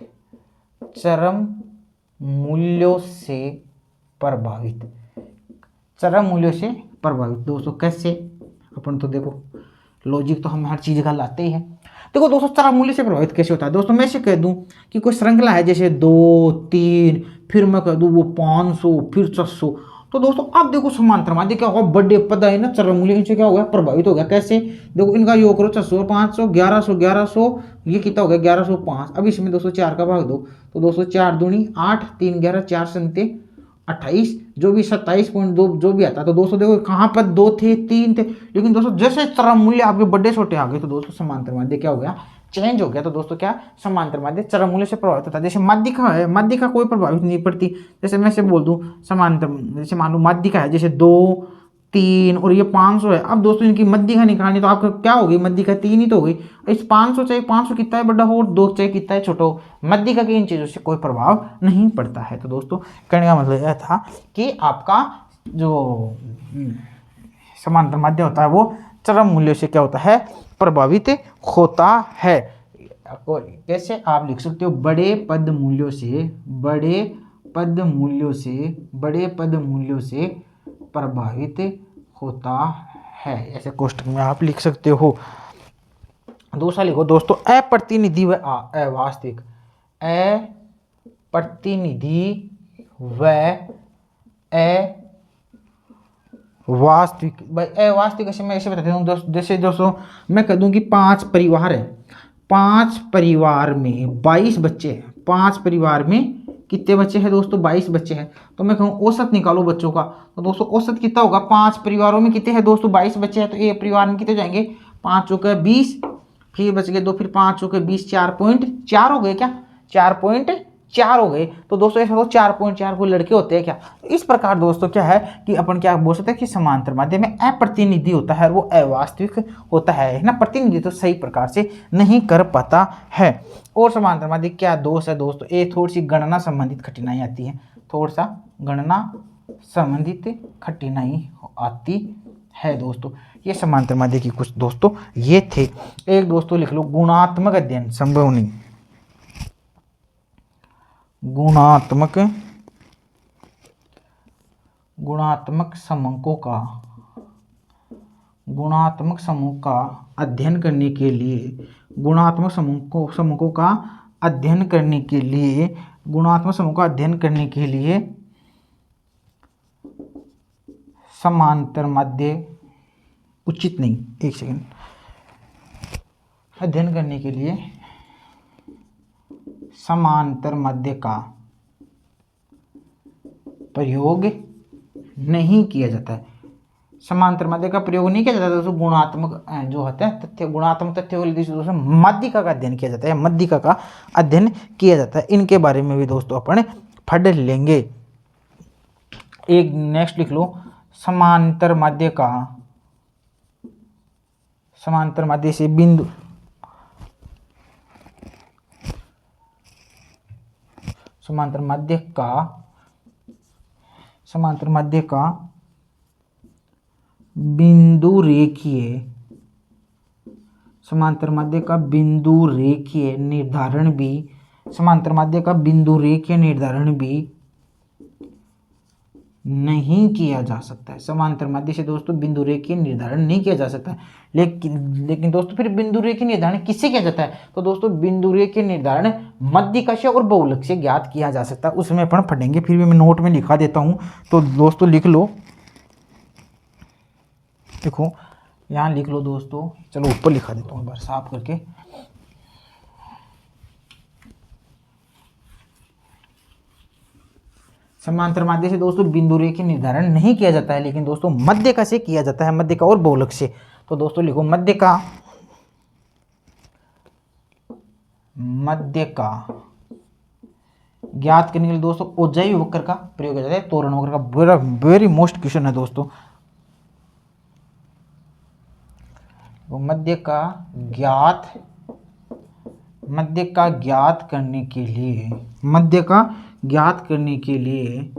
चरम मूल्यों से प्रभावित, चरम मूल्यों से प्रभावित दोस्तों कैसे, अपन तो देखो लॉजिक तो हम हर चीज का लाते ही हैं। देखो दोस्तों चरम मूल्य से प्रभावित कैसे होता है दोस्तों, मैं ऐसे कह दूं कि कोई श्रृंखला है जैसे 2, 3, फिर मैं कह दूं वो 500, फिर 600, तो दोस्तों अब देखो समांतर माध्य क्या होगा, बड़े पद है ना, चरम मूल्य इनसे क्या हो गया, प्रभावित हो गया। कैसे, देखो इनका योग करो 600, 500, 1100, 1100, ये कितना हो गया 1105। अब इसमें दोस्तों 4 का भाग दो, तो दोस्तों 4 दूनी 8, 3 11, 4 संते 28, जो भी 27.2 जो भी आता। तो दोस्तों देखो कहाँ पर 2 थे 3 थे, लेकिन दोस्तों जैसे चरम मूल्य आपके बड़े छोटे आ गए तो दोस्तों समांतर माध्य क्या हो गया, चेंज हो गया। तो दोस्तों क्या, समांतर माध्य चरम मूल्य से प्रभावित होता है। जैसे माध्यिका है, माध्यिका कोई प्रभावित नहीं पड़ती। जैसे मैं से बोल दूं समांतर, जैसे मान लो माध्यिका है जैसे 2, 3 और ये 500 है। अब दोस्तों इनकी मध्यिका निकालनी तो आपका क्या होगी, मध्यिका 3 ही तो हो गई। इस 500 चाहे 500 कितना है बड़ा हो और 2 चाहे कितना है छोटा हो, मध्यिका की इन चीज़ों से कोई प्रभाव नहीं पड़ता है। तो दोस्तों कहने का मतलब यह था कि आपका जो समांतर माध्य होता है वो चरम मूल्यों से क्या होता है, प्रभावित होता है। कैसे आप लिख सकते हो, बड़े पद मूल्यों से, बड़े पद मूल्यों से, बड़े पद मूल्यों से प्रभावित होता है, ऐसे कोष्टक में आप लिख सकते हो। दूसरा लिखो दोस्तों अप्रतिनिधि व अवास्तविक, अप्रतिनिधि व अवास्तविक। भाई अवास्तविक ऐसे मैं ऐसे बताता हूँ दोस्तों, जैसे दोस्तों मैं कह दूं कि 5 परिवार है, 5 परिवार में 22 बच्चे हैं, 5 परिवार में कितने बच्चे हैं दोस्तों, 22 बच्चे हैं। तो मैं कहूँ औसत निकालो बच्चों का, तो दोस्तों औसत कितना होगा, 5 परिवारों में कितने हैं दोस्तों, 22 बच्चे हैं, तो एक परिवार में कितने जाएंगे, 5 चौके 20, फिर बच गए 2, फिर 5 चौके 20, 4.4 हो गए क्या, 4.4 4 हो गए, तो दोस्तों ऐसा तो 4.4 कोई लड़के होते हैं क्या? इस प्रकार दोस्तों क्या है कि अपन क्या बोल सकते हैं कि समांतर माध्य में अप्रतिनिधि होता है और वो अवास्तविक होता है ना, प्रतिनिधि तो सही प्रकार से नहीं कर पाता है। और समांतर माध्य क्या दोष है दोस्तों? ये थोड़ी सी गणना संबंधित कठिनाई आती है, थोड़ा सा गणना संबंधित कठिनाई आती है दोस्तों। ये समांतर माध्य की कुछ दोस्तों ये थे। एक दोस्तों लिख लो, गुणात्मक अध्ययन संभव नहीं। गुणात्मक समूह का अध्ययन करने के लिए गुणात्मक समूहों का अध्ययन करने के लिए समांतर माध्य उचित नहीं। एक सेकंड, अध्ययन करने के लिए समांतर माध्य का प्रयोग नहीं किया जाता है। समांतर माध्य का प्रयोग नहीं किया जाता दोस्तों। गुणात्मक जो होता है तथ्य, गुणात्मक तथ्य वाले दोस्तों माध्यिका का अध्ययन किया जाता है, माध्यिका का अध्ययन किया जाता है। इनके बारे में भी दोस्तों अपन पढ़ लेंगे। एक नेक्स्ट लिख लो, समांतर माध्य से बिंदु समांतर माध्य का बिंदु रेखीय निर्धारण भी नहीं किया जा सकता है। समांतर माध्य से दोस्तों बिंदु रेखीय निर्धारण नहीं किया जा सकता है। लेकिन दोस्तों फिर बिंदु रेखीय निर्धारण किससे किया जाता है? तो दोस्तों बिंदु रेखीय निर्धारण माध्यिका से और बहुलक से ज्ञात किया जा सकता है। उसमें अपन पढ़ेंगे, फिर भी मैं नोट में लिखा देता हूं, तो दोस्तों लिख लो। देखो यहाँ लिख लो दोस्तों, चलो ऊपर लिखा देता हूँ एक बार साफ करके। समांतर माध्य से दोस्तों बिंदु रेखीय निर्धारण नहीं किया जाता है, लेकिन दोस्तों माध्यिका से किया जाता है, माध्यिका और बहुलक से। तो दोस्तों लिखो, माध्यिका ज्ञात करने के लिए दोस्तों ओजाई वक्र का प्रयोग किया जाता है। तोरण वक्र का वेरी मोस्ट क्वेश्चन है दोस्तों। माध्यिका ज्ञात करने के लिए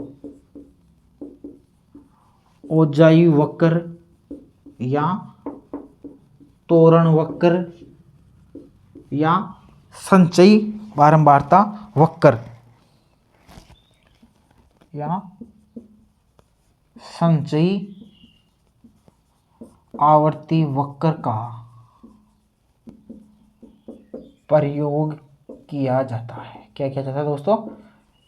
ओजाई वक्र या तोरण वक्र या संचयी बारंबारता वक्र या संचयी आवर्ती वक्र का प्रयोग किया जाता है। क्या किया जाता है दोस्तों?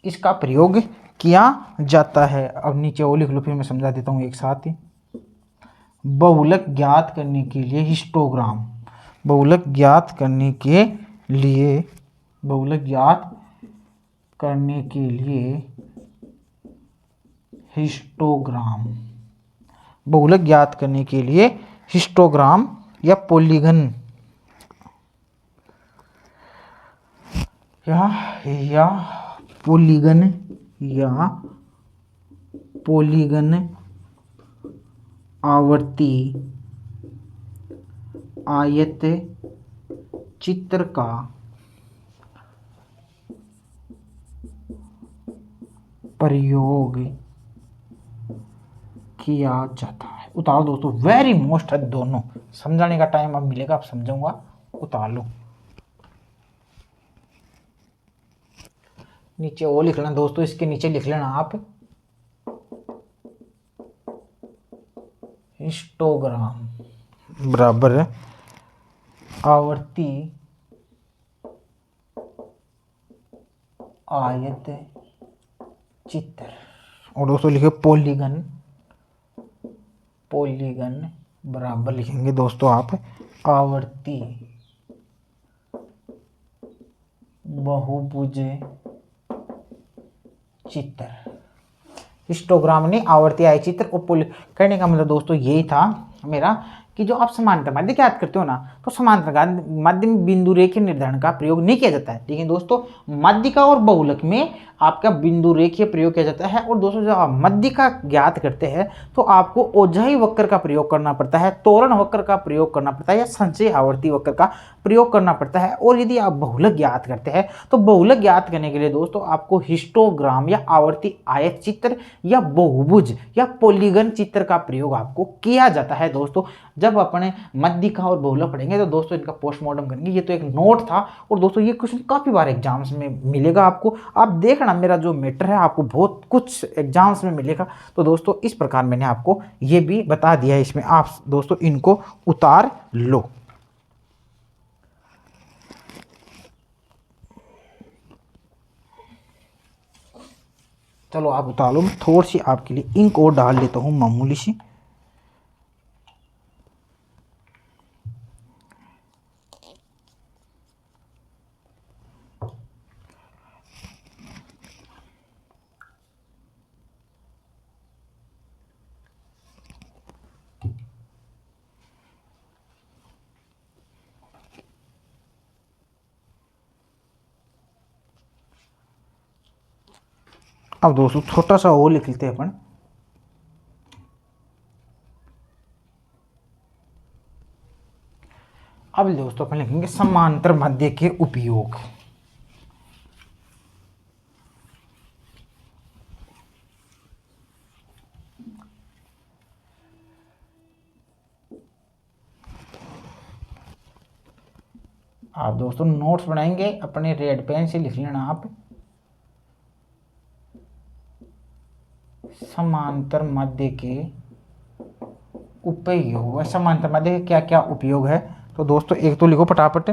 इसका प्रयोग किया जाता है। अब नीचे वो लिख लो, फिर मैं समझा देता हूँ एक साथ ही। बहुलक ज्ञात करने के लिए हिस्टोग्राम, बहुलक ज्ञात करने के लिए हिस्टोग्राम या पॉलीगन पॉलीगन आवर्ती आयत चित्र का प्रयोग किया जाता है। उतारो दोस्तों, वेरी मोस्ट है दोनों। समझाने का टाइम अब मिलेगा, अब समझाऊंगा, उतार लो। नीचे वो लिख लेना दोस्तों, इसके नीचे लिख लेना आप हिस्टोग्राम बराबर आवर्ती आयत चित्र, और दोस्तों लिखे पॉलीगन बराबर लिखेंगे दोस्तों आप आवर्ती बहुभुज चित्र। हिस्टोग्राम ने आवर्ती आय चित्र और कहने का मतलब दोस्तों यही था मेरा कि जो आप समांतर माध्य याद करते हो ना, तो समांतर माध्य में बिंदु रेखीय निर्धारण का प्रयोग नहीं किया जाता है, लेकिन दोस्तों माध्यिका और बहुलक में आपका बिंदु रेखीय प्रयोग किया जाता है। और दोस्तों जब आप माध्यिका ज्ञात करते हैं तो आपको ओझाई वक्र का प्रयोग करना पड़ता है, तोरण वक्र का प्रयोग करना पड़ता है, या संचय आवर्ती वक्र का प्रयोग करना पड़ता है। और यदि आप बहुलक ज्ञात करते हैं तो बहुलक ज्ञात करने के लिए दोस्तों आपको हिस्टोग्राम या आवर्ती आयत चित्र या बहुभुज या पॉलीगन चित्र का प्रयोग आपको किया जाता है। दोस्तों जब अपने माध्यिका और बहुलक पढ़ेंगे तो दोस्तों इनका पोस्टमार्टम करेंगे। ये तो एक नोट था, और दोस्तों ये क्वेश्चन काफ़ी बार एग्जाम्स में मिलेगा आपको। आप देखना मेरा जो मैटर है आपको बहुत कुछ एग्जाम्स में मिलेगा। तो दोस्तों इस प्रकार मैंने आपको ये भी बता दिया है, इसमें आप दोस्तों इनको उतार लो। चलो आप उतार लो, मैं थोड़ी सी आपके लिए इंक और डाल लेता हूँ मामूली सी। अब दोस्तों छोटा सा और लिख लेते हैं अपन। अब दोस्तों अपन लिखेंगे समांतर माध्य के उपयोग। आप दोस्तों नोट्स बनाएंगे अपने रेड पेन से लिख लेना आप। समांतर माध्य के उपयोग, समांतर माध्य के क्या क्या उपयोग है, तो दोस्तों एक तो लिखो फटाफट।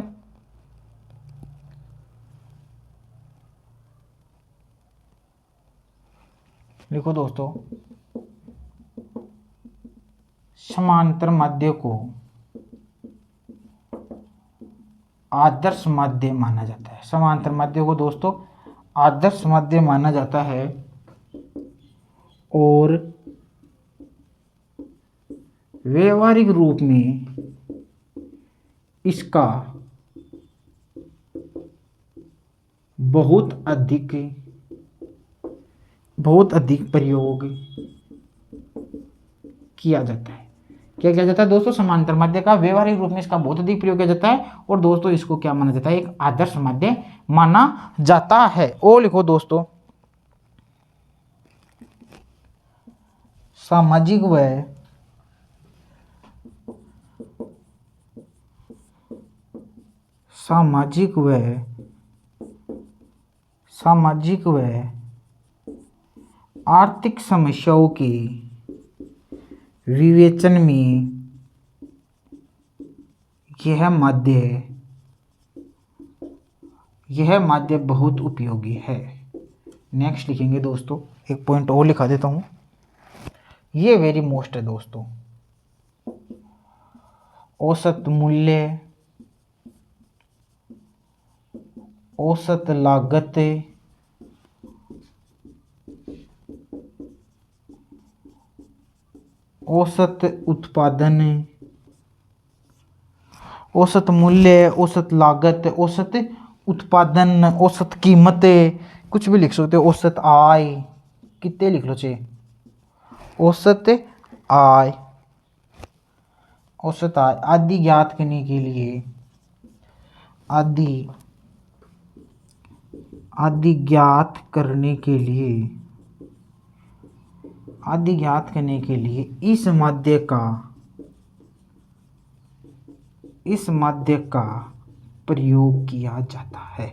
लिखो दोस्तों, समांतर माध्य को आदर्श माध्य माना जाता है। समांतर माध्य को दोस्तों आदर्श माध्य माना जाता है, और व्यवहारिक रूप में इसका बहुत अधिक प्रयोग किया जाता है। क्या किया जाता है दोस्तों? समांतर माध्य का व्यवहारिक रूप में इसका बहुत अधिक प्रयोग किया जाता है, और दोस्तों इसको क्या माना जाता है? एक आदर्श माध्य माना जाता है। और लिखो दोस्तों, सामाजिक व आर्थिक समस्याओं के विवेचन में यह माध्य बहुत उपयोगी है। नेक्स्ट लिखेंगे दोस्तों, एक पॉइंट और लिखा देता हूं, ये वेरी मोस्ट है दोस्तों। औसत मूल्य, औसत लागत, औसत उत्पादन, औसत मूल्य, औसत लागत, औसत उत्पादन, औसत कीमत, कुछ भी लिख सकते हो। औसत आय, कितने लिख लो चाहिए, औसत आय, औसत आय आदि ज्ञात करने के लिए, आदि ज्ञात करने के लिए इस माध्य का प्रयोग किया जाता है।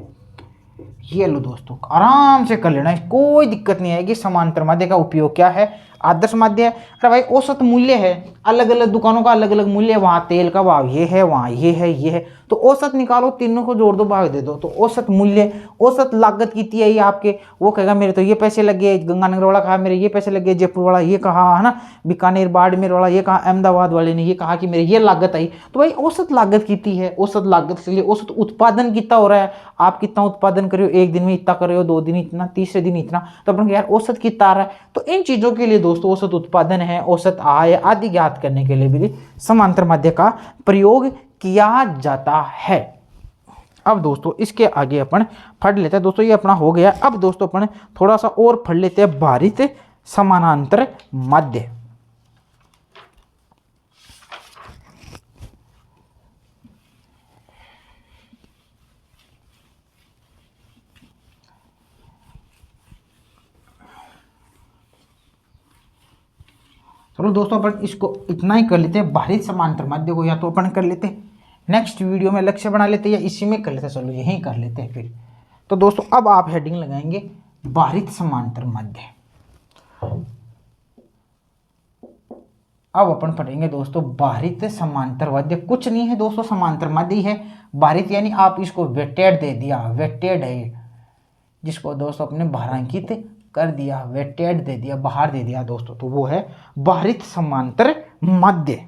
ये लो दोस्तों, आराम से कर लेना, कोई दिक्कत नहीं आएगी। समांतर माध्य का उपयोग क्या है? आदर्श माध्य है। अरे भाई औसत मूल्य है, अलग अलग दुकानों का अलग अलग मूल्य है, वहाँ तेल का भाव ये है, वहाँ ये है, ये है, तो औसत निकालो, तीनों को जोड़ दो, भाग दे दो, तो औसत मूल्य। औसत लागत कितनी है ये आपके, वो कहेगा मेरे तो ये पैसे लगे, गंगानगर वाला कहा मेरे ये पैसे लगे, जयपुर वाला ये कहा, है ना, बीकानेर बाड़मेर वाला ये कहा, अहमदाबाद वाले ने ये कहा कि मेरे ये लागत आई। तो भाई औसत लागत कितनी है? औसत लागत के लिए औसत उत्पादन कितना हो रहा है, आप कितना उत्पादन कर रहे हो, एक दिन में इतना कर रहे हो, 2 दिन इतना, तीसरे दिन इतना, तो अपन यार औसत कितना आ रहा है। तो इन चीज़ों के लिए दोस्तों औसत उत्पादन है, औसत आय आदि ज्ञात करने के लिए भी समांतर माध्य का प्रयोग किया जाता है। अब दोस्तों इसके आगे अपन पढ़ लेते हैं। दोस्तों ये अपना हो गया। अब दोस्तों अपन थोड़ा सा और पढ़ लेते हैं भारित समानांतर माध्य। चलो दोस्तों अपन इसको इतना ही कर लेते हैं, भारित समांतर माध्य को या तो अपन कर लेते हैं नेक्स्ट वीडियो में लक्ष्य बना लेते हैं, या इसी में कर लेते हैं। चलो यही कर लेते हैं फिर। तो दोस्तों अब आप हेडिंग लगाएंगे भारित समांतर माध्य। अब अपन पढ़ेंगे दोस्तों भारित समांतर माध्य। कुछ नहीं है दोस्तों, समांतर माध्य ही है। भारित यानी आप इसको वेटेड दे दिया, वेटेड है जिसको दोस्तों अपने भारांकित कर दिया, वेटेड दे दिया, बाहर दे दिया दोस्तों, तो वो है भारित समांतर माध्य।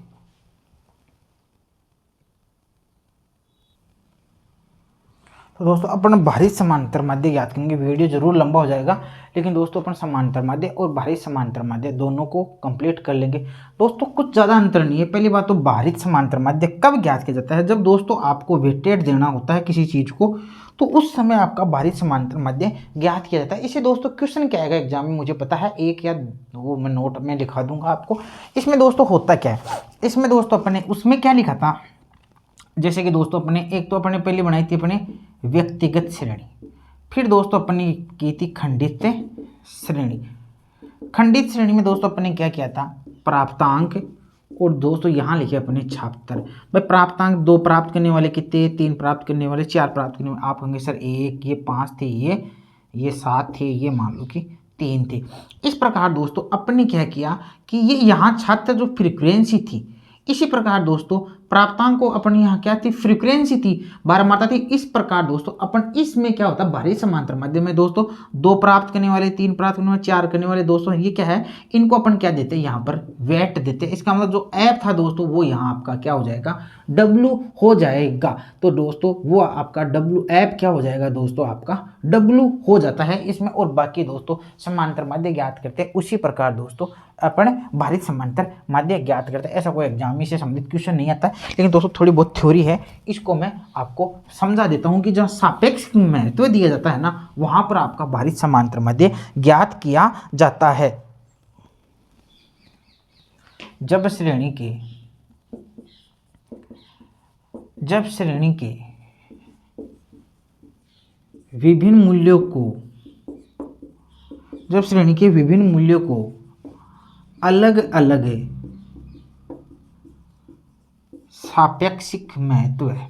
तो दोस्तों अपन भारित समांतर माध्य ज्ञात करेंगे। वीडियो जरूर लंबा हो जाएगा, लेकिन दोस्तों अपन समांतर माध्य और भारित समांतर माध्य दोनों को कंप्लीट कर लेंगे। दोस्तों कुछ ज़्यादा अंतर नहीं है। पहली बात तो भारित समांतर माध्य कब ज्ञात किया जाता है? जब दोस्तों आपको वेटेड देना होता है किसी चीज़ को, तो उस समय आपका भारित समांतर माध्य ज्ञात किया जाता है। इसे दोस्तों क्वेश्चन क्या आएगा एग्जाम में मुझे पता है, एक या दो मैं नोट में लिखा दूंगा आपको। इसमें दोस्तों होता क्या है, इसमें दोस्तों अपने उसमें क्या लिखा था, जैसे कि दोस्तों अपने एक तो अपने पहले बनाई थी अपने व्यक्तिगत श्रेणी, फिर दोस्तों अपनी की थी खंडित श्रेणी। खंडित श्रेणी में दोस्तों अपने क्या किया था, प्राप्तांक, और दोस्तों यहाँ लिखे अपने छात्र। भाई प्राप्तांक 2 प्राप्त करने वाले कितने, 3 प्राप्त करने वाले, 4 प्राप्त करने वाले। आप कहेंगे सर 1, ये 5 थे, ये 7 थे, ये मान लो कि 3 थे। इस प्रकार दोस्तों अपने क्या किया कि ये यहाँ छात्र जो फ्रीक्वेंसी थी, इसी प्रकार दोस्तों प्राप्तांक को अपन यहाँ क्या थी, फ्रीक्वेंसी थी, बारहमारता थी। इस प्रकार दोस्तों अपन इसमें क्या होता है, भारित समांतर माध्य में दोस्तों 2 प्राप्त करने वाले, 3 प्राप्त करने वाले, 4 करने वाले दोस्तों, ये क्या है, इनको अपन क्या देते हैं, यहाँ पर वेट देते हैं। इसका मतलब जो ऐप था दोस्तों वो यहाँ आपका क्या हो जाएगा, W हो जाएगा। तो दोस्तों वो आपका W ऐप क्या हो जाएगा दोस्तों, आपका W हो जाता है इसमें। और बाकी दोस्तों समांतर माध्य ज्ञात करते हैं उसी प्रकार दोस्तों अपन भारित समांतर माध्य ज्ञात करते हैं। ऐसा कोई एग्जाम से संबंधित क्वेश्चन नहीं आता, लेकिन दोस्तों थोड़ी बहुत थ्योरी है, इसको मैं आपको समझा देता हूं कि जहां सापेक्ष महत्व दिया जाता है ना, वहां पर आपका भारित समांतर माध्य ज्ञात किया जाता है। जब श्रेणी के विभिन्न मूल्यों को अलग अलग सापेक्षिक महत्व है,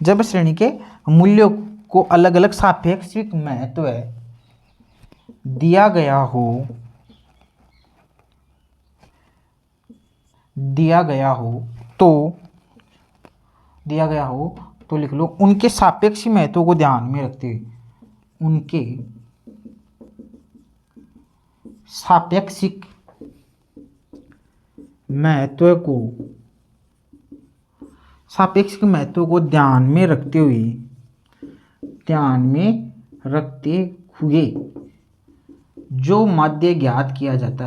जब श्रेणी के मूल्यों को अलग अलग सापेक्षिक महत्व दिया गया हो तो लिख लो उनके सापेक्षिक महत्व को ध्यान में रखते हुए, उनके सापेक्षिक महत्व को ध्यान में रखते हुए जो माध्य ज्ञात किया जाता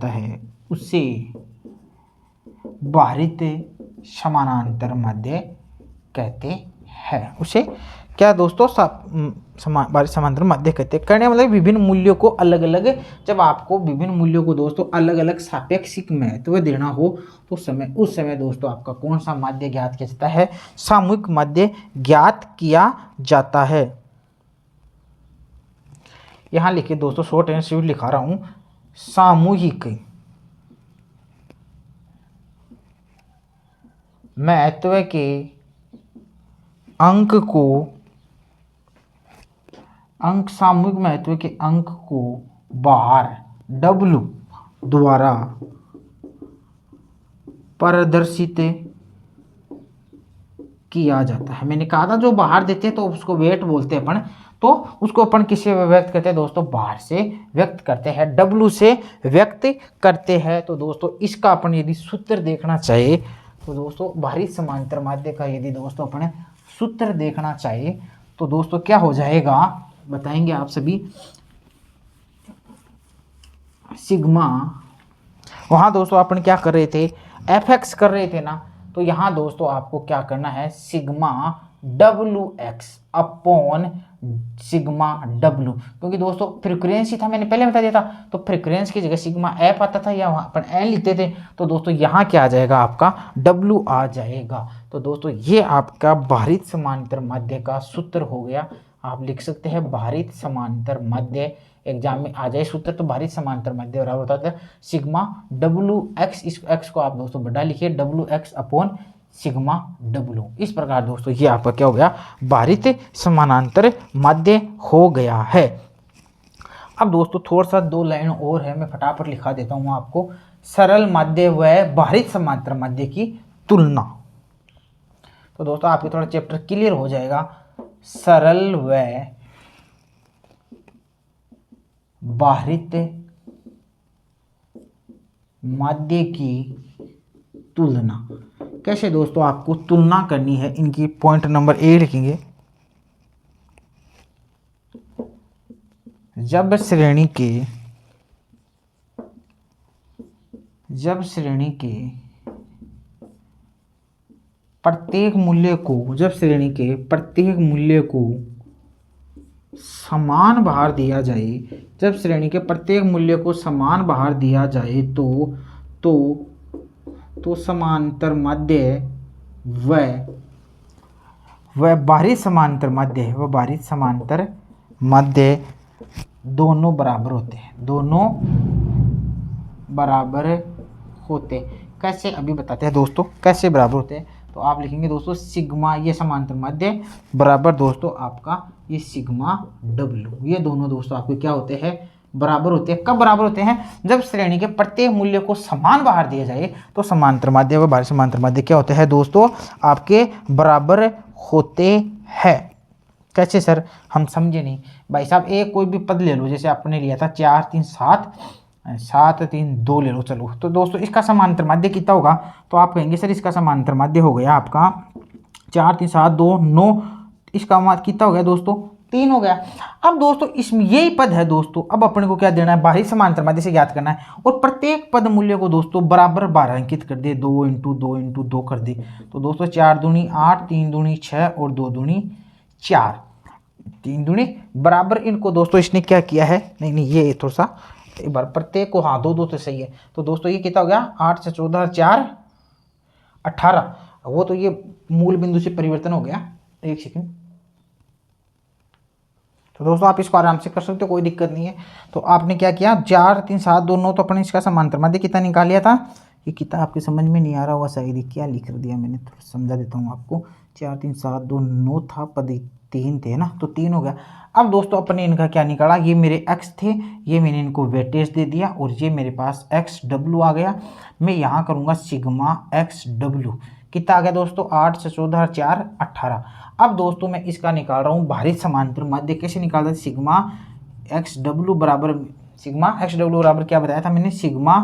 है, उसे भारित समानांतर माध्य कहते हैं। उसे क्या दोस्तों भारित समांतर माध्य कहते हैं। कहने मतलब विभिन्न मूल्यों को अलग अलग, जब आपको विभिन्न मूल्यों को दोस्तों अलग अलग सापेक्षिक महत्व देना हो तो उस समय दोस्तों आपका कौन सा माध्य ज्ञात किया जाता है, सामूहिक माध्य ज्ञात किया जाता है। यहां लिखे दोस्तों शॉर्ट एंड स्वीट लिखा रहा हूं, सामूहिक महत्व के सामूहिक महत्व के अंक को बाहर W द्वारा प्रदर्शित किया जाता है। मैंने कहा था जो बाहर देते हैं तो उसको वेट बोलते हैं अपन, तो उसको अपन किससे व्यक्त करते हैं दोस्तों, बाहर से व्यक्त करते हैं, W से व्यक्त करते हैं। तो दोस्तों इसका अपन यदि सूत्र देखना चाहिए तो दोस्तों भारित समांतर माध्य का यदि दोस्तों अपने सूत्र देखना चाहिए तो दोस्तों क्या हो जाएगा बताएंगे आप सभी। सिग्मा, वहाँ दोस्तों अपन क्या कर रहे थे, एफ एक्स कर रहे थे ना, तो यहाँ दोस्तों आपको क्या करना है, sigma W x upon sigma W, क्योंकि दोस्तों फ्रीक्वेंसी था मैंने पहले बता दिया था, तो फ्रीक्वेंसी की जगह सिग्मा एफ आता था या वहाँ अपन एन लिखते थे, तो दोस्तों यहाँ क्या आ जाएगा आपका डब्लू आ जाएगा। तो दोस्तों ये आपका भारित समांतर माध्य का सूत्र हो गया। आप लिख सकते हैं भारित समांतर माध्य, एग्जाम में आ जाए सूत्र तो भारित समांतर माध्य बराबर होता है सिग्मा डब्लू एक्स, इस एक्स को आप दोस्तों बड़ा लिखिए W x upon sigma W. इस प्रकार दोस्तों ये आपका क्या हो गया, भारित समानांतर माध्य हो गया है। अब दोस्तों थोड़ा सा 2 लाइन और है, मैं फटाफट लिखा देता हूं आपको। सरल माध्य व भारित समांतर माध्य की तुलना, तो दोस्तों आपको थोड़ा चैप्टर क्लियर हो जाएगा। सरल व भारित माध्य की तुलना, कैसे दोस्तों आपको तुलना करनी है इनकी, पॉइंट नंबर ए लिखेंगे। जब श्रेणी के प्रत्येक मूल्य को, जब श्रेणी के प्रत्येक मूल्य को समान भार दिया जाए, जब श्रेणी के प्रत्येक मूल्य को समान भार दिया जाए तो समांतर माध्य व भारित समांतर माध्य व भारित समांतर माध्य दोनों बराबर होते हैं, दोनों बराबर होते। कैसे अभी बताते हैं दोस्तों कैसे बराबर होते हैं। तो आप लिखेंगे दोस्तों सिग्मा, ये समांतर माध्य बराबर दोस्तों आपका ये सिग्मा डब्लू, ये दोनों दोस्तों आपके क्या होते हैं, बराबर होते हैं। कब बराबर होते हैं, जब श्रेणी के प्रत्येक मूल्य को समान भार दिया जाए तो समांतर माध्य व भारित समांतर माध्य क्या होते हैं दोस्तों आपके बराबर होते हैं। कैसे सर, हम समझे नहीं भाई साहब। एक कोई भी पद ले लो, जैसे आपने लिया था 4 3 7 7 3 2 ले लो, चलो तो दोस्तों इसका समांतर माध्य कितना होगा, तो आप कहेंगे सर इसका समांतर माध्य हो गया आपका 4 3 7 2 9, इसका माध्य कितना हो गया दोस्तों 3 हो गया। अब दोस्तों इसमें यही पद है दोस्तों, अब अपने को क्या देना है, भारित समांतर माध्य से ज्ञात करना है, और प्रत्येक पद मूल्य को दोस्तों बराबर अंकित कर दे, 2 × 2 × 2 कर दे। तो दोस्तों 4 दूनी 8, 3 दूनी 6 और 2 दूनी 4, 3 दूनी बराबर। इनको दोस्तों इसने क्या किया है, नहीं ये थोड़ा सा एक बार प्रत्येक को, हाँ 2 2 तो सही है। तो दोस्तों ये कितना हो गया, 8 से 14 4 18, वो तो ये मूल बिंदु से परिवर्तन हो गया। एक सेकंड, तो दोस्तों आप इसको आराम से कर सकते हो, कोई दिक्कत नहीं है। तो आपने क्या किया, 4 3 7 2 9, तो अपने इसका समांतर माध्य कितना निकाल लिया था। ये कितना आपके समझ में नहीं आ रहा होगा शायद, क्या लिख दिया मैंने, थोड़ा समझा देता हूँ आपको। 4 3 7 2 9 था, पद 3 थे ना, तो 3 हो गया। अब दोस्तों अपने इनका क्या निकाला, ये मेरे x थे, ये मैंने इनको वेटेज दे दिया, और ये मेरे पास एक्स डब्लू आ गया। मैं यहाँ करूँगा सिग्मा एक्स डब्लू, कितना आ गया दोस्तों 8 से 14 4 18। अब दोस्तों मैं इसका निकाल रहा हूँ भारित समांतर माध्य, कैसे निकालता है, सिग्मा एक्स डब्लू बराबर, सिग्मा एक्स डब्लू बराबर क्या बताया था मैंने, sigma